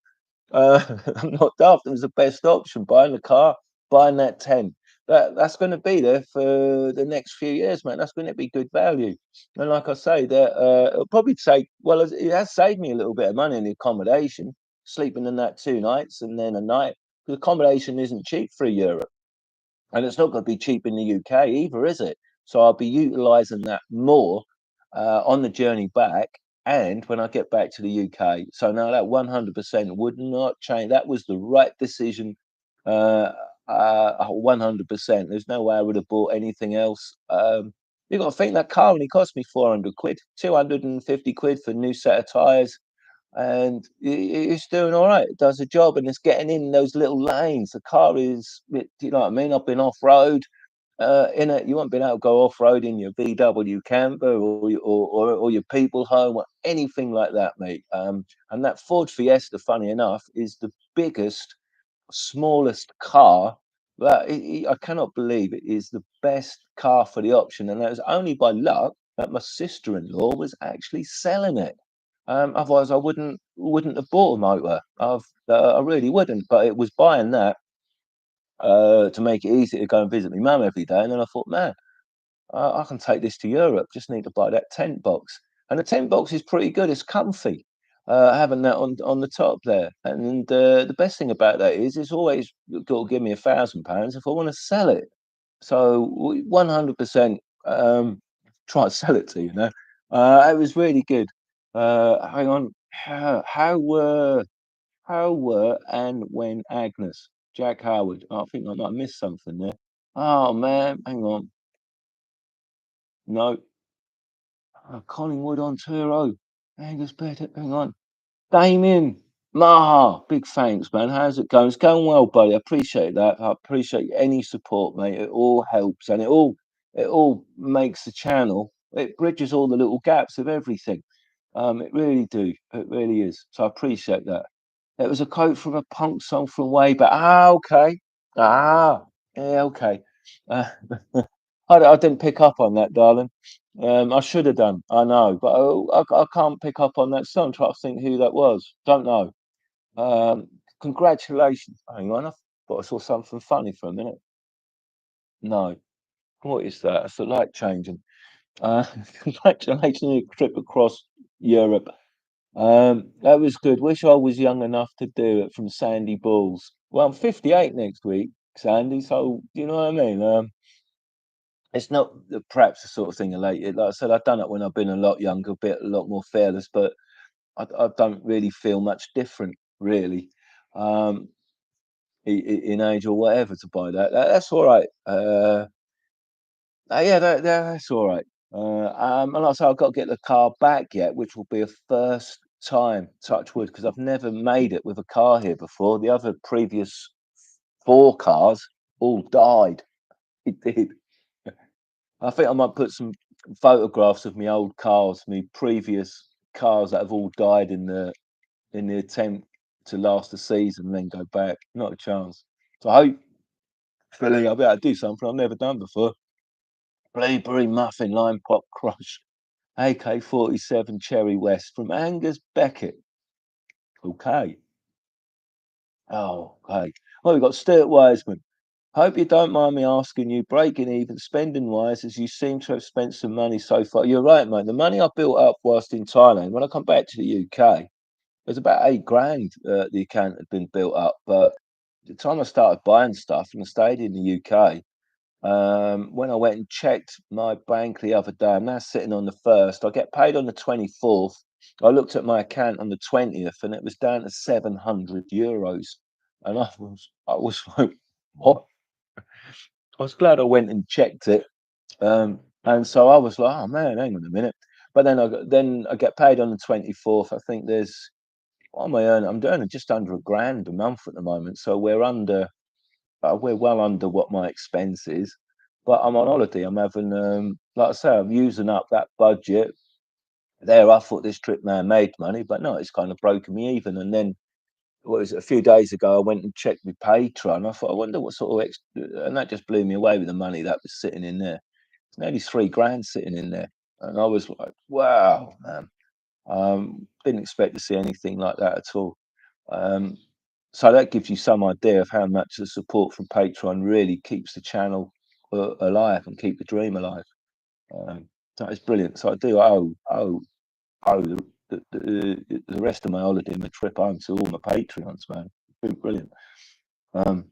I'm not daft. It was the best option. Buying the car, buying that 10. that's going to be there for the next few years, man. That's going to be good value. And like I say, that it'll probably take. Well, it has saved me a little bit of money in the accommodation, sleeping in that 2 nights and then a night. The accommodation isn't cheap for Europe. And it's not going to be cheap in the UK either, is it? So I'll be utilising that more on the journey back and when I get back to the UK. So now that 100% would not change. That was the right decision. 100%. There's no way I would have bought anything else. You got to think that car only cost me 400 quid, 250 quid for a new set of tyres and it's doing all right. It does the job, and it's getting in those little lanes. The car is, you know what I mean? I've been off road in it. You won't been able to go off road in your VW camper or your people home or anything like that, mate. And that Ford Fiesta, funny enough, is the biggest smallest car. But I cannot believe it is the best car for the option, and it was only by luck that my sister-in-law was actually selling it. Otherwise, I wouldn't have bought a motor. I really wouldn't. But it was buying that to make it easy to go and visit my mum every day, and then I thought, man, I can take this to Europe. Just need to buy that tent box, and the tent box is pretty good. It's comfy. Having that on the top there, and the best thing about that is it's always got to give me £1,000 if I want to sell it. So 100% try and sell it to you know. It was really good. Hang on, how were and when Agnes Jack Howard? Oh, I think I might have missed something there. Oh man, hang on. No, Collingwood on Turo. Angus Pettit, hang on. Damien Maha, big thanks, man. How's it going? It's going well, buddy. I appreciate that. I appreciate any support, mate. It all helps and it all makes the channel. It bridges all the little gaps of everything. It really do. It really is. So I appreciate that. It was a quote from a punk song from way back. Ah, okay. Ah, yeah, okay. Uh, I didn't pick up on that, darling. I should have done. I know, but I can't pick up on that song. Try to think who that was. Don't know. Congratulations. Hang on, I thought I saw something funny for a minute. No. What is that? It's a light changing. Uh, congratulations on your trip across Europe. That was good. Wish I was young enough to do it from Sandy Balls. Well, I'm 58 next week, Sandy. So you know what I mean. It's not perhaps the sort of thing elated. Like I said, I've done it when I've been a lot younger, a lot more fearless, but I don't really feel much different, really, um, in age or whatever to buy that. That's all right. Yeah, that's all right. And like I say, I've got to get the car back yet, which will be a first time, touch wood, because I've never made it with a car here before. The other previous 4 cars all died. It did. I think I might put some photographs of my old cars, my previous cars that have all died in the attempt to last the season and then go back. Not a chance. So hopefully I'll be able to do something I've never done before. Blueberry muffin lime pop crush. AK-47 Cherry West from Angus Beckett. Okay. Oh, okay. Well, we've got Stuart Wiseman. Hope you don't mind me asking you, breaking even, spending wise, as you seem to have spent some money so far. You're right, mate. The money I built up whilst in Thailand, when I come back to the UK, it was about 8 grand. The account had been built up, but the time I started buying stuff and I stayed in the UK, when I went and checked my bank the other day, I'm now sitting on the first. I get paid on the 24th. I looked at my account on the 20th, and it was down to €700, and I was like, what? I was glad I went and checked it. And so I was like, oh man, hang on a minute. But then I get paid on the 24th. I think there's what am I earning? I'm earning just under £1,000 a month at the moment. So we're well under what my expense is. But I'm on holiday. I'm having like I say, I'm using up that budget. There, I thought this trip man made money, but no, it's kind of broken me even. And then what was it, a few days ago, I went and checked my Patreon. I thought, I wonder what sort of and that just blew me away with the money that was sitting in there. It's nearly 3 grand sitting in there. And I was like, wow, man. Didn't expect to see anything like that at all. Um, So that gives you some idea of how much the support from Patreon really keeps the channel alive and keep the dream alive. Um, that is brilliant. So I do owe the rest of my holiday, my trip home to all my Patreons, man. It's been brilliant. No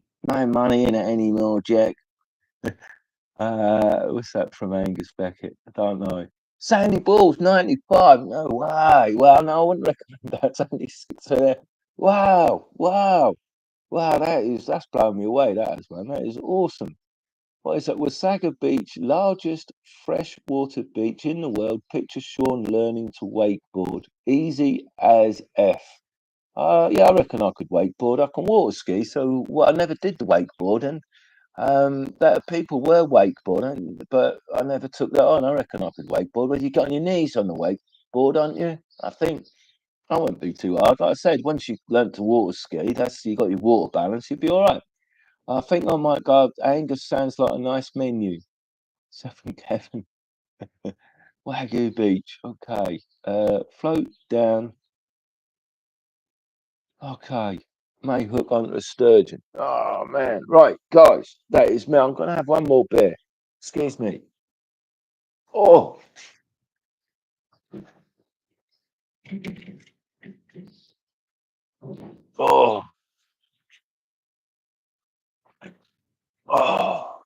money in it anymore, Jack. What's that from Angus Beckett? I don't know. Sandy Balls 95. No way. Well, no, I wouldn't recommend that. It's only six there. Wow, wow, wow. That's blown me away. That is, man. That is awesome. What is that? Wasaga Beach, largest freshwater beach in the world. Picture Sean learning to wakeboard. Easy as F. Yeah, I reckon I could wakeboard. I can water ski, so I never did the wakeboarding. That people were wakeboarding, but I never took that on. I reckon I could wakeboard. But you got on your knees on the wakeboard, aren't you? I think I wouldn't be too hard. Like I said, once you learnt to water ski, that's you got your water balance, you'd be all right. I think I might go. Angus sounds like a nice menu. Seven Kevin, Wagyu Beach. Okay. Float down. Okay. May hook onto a sturgeon. Oh man. Right, guys. That is me. I'm gonna have one more beer. Excuse me. Oh, oh, oh.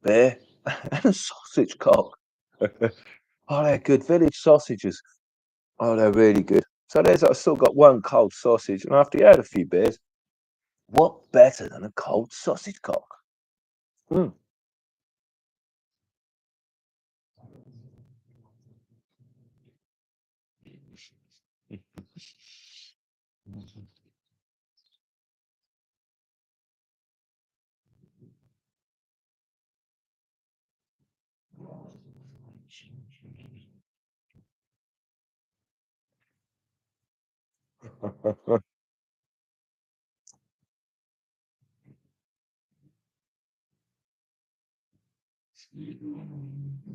Beer and a sausage cock. Oh, they're good. Village sausages. Oh, they're really good. So I've still got one cold sausage, and after you had a few beers, what better than a cold sausage cock? Mm.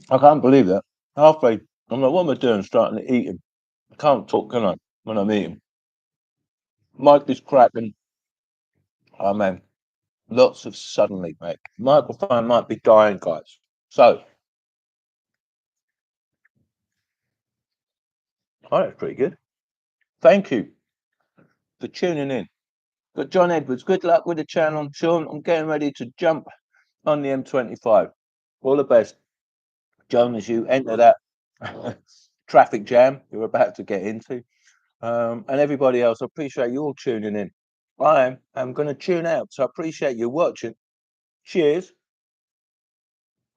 I can't believe that. Halfway, I'm like, what am I doing? Starting to eat him. I can't talk, can I? When I'm eating. Mic is cracking. Oh man, lots of suddenly, mate. Microphone might be dying, guys. So, oh, that's pretty good. Thank you for tuning in. But John Edwards, good luck with the channel. Sean, I'm getting ready to jump on the M25. All the best, John, as you enter that traffic jam you're about to get into. And everybody else, I appreciate you all tuning in. I'm going to tune out, so I appreciate you watching. Cheers.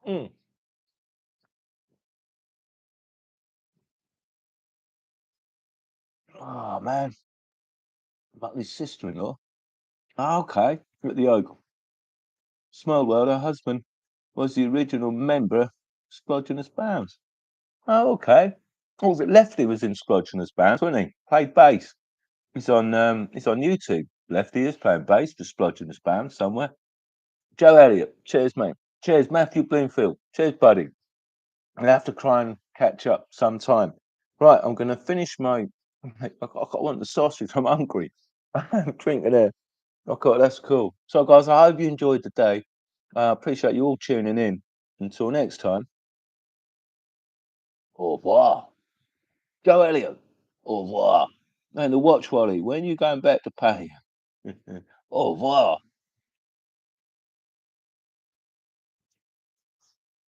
Mm. Oh, man. About my sister-in-law. Oh, okay. At the Oak. Small world, her husband was the original member of Splodgenous Bounds. Oh, okay. Oh, was it Lefty was in Splodgenous Bounds, wasn't he? Played bass. He's on YouTube. Lefty is playing bass for Splodgenous Bounds somewhere. Joe Elliott. Cheers, mate. Cheers, Matthew Bloomfield. Cheers, buddy. I'll have to try and catch up sometime. Right, I'm going to finish my. I want the sausage. I'm hungry. I'm drinking there. Okay, that's cool. So, guys, I hope you enjoyed the day. I appreciate you all tuning in. Until next time, au revoir. Joe Elliott, au revoir. And the watch, Wally, when you going back to pay? Au revoir.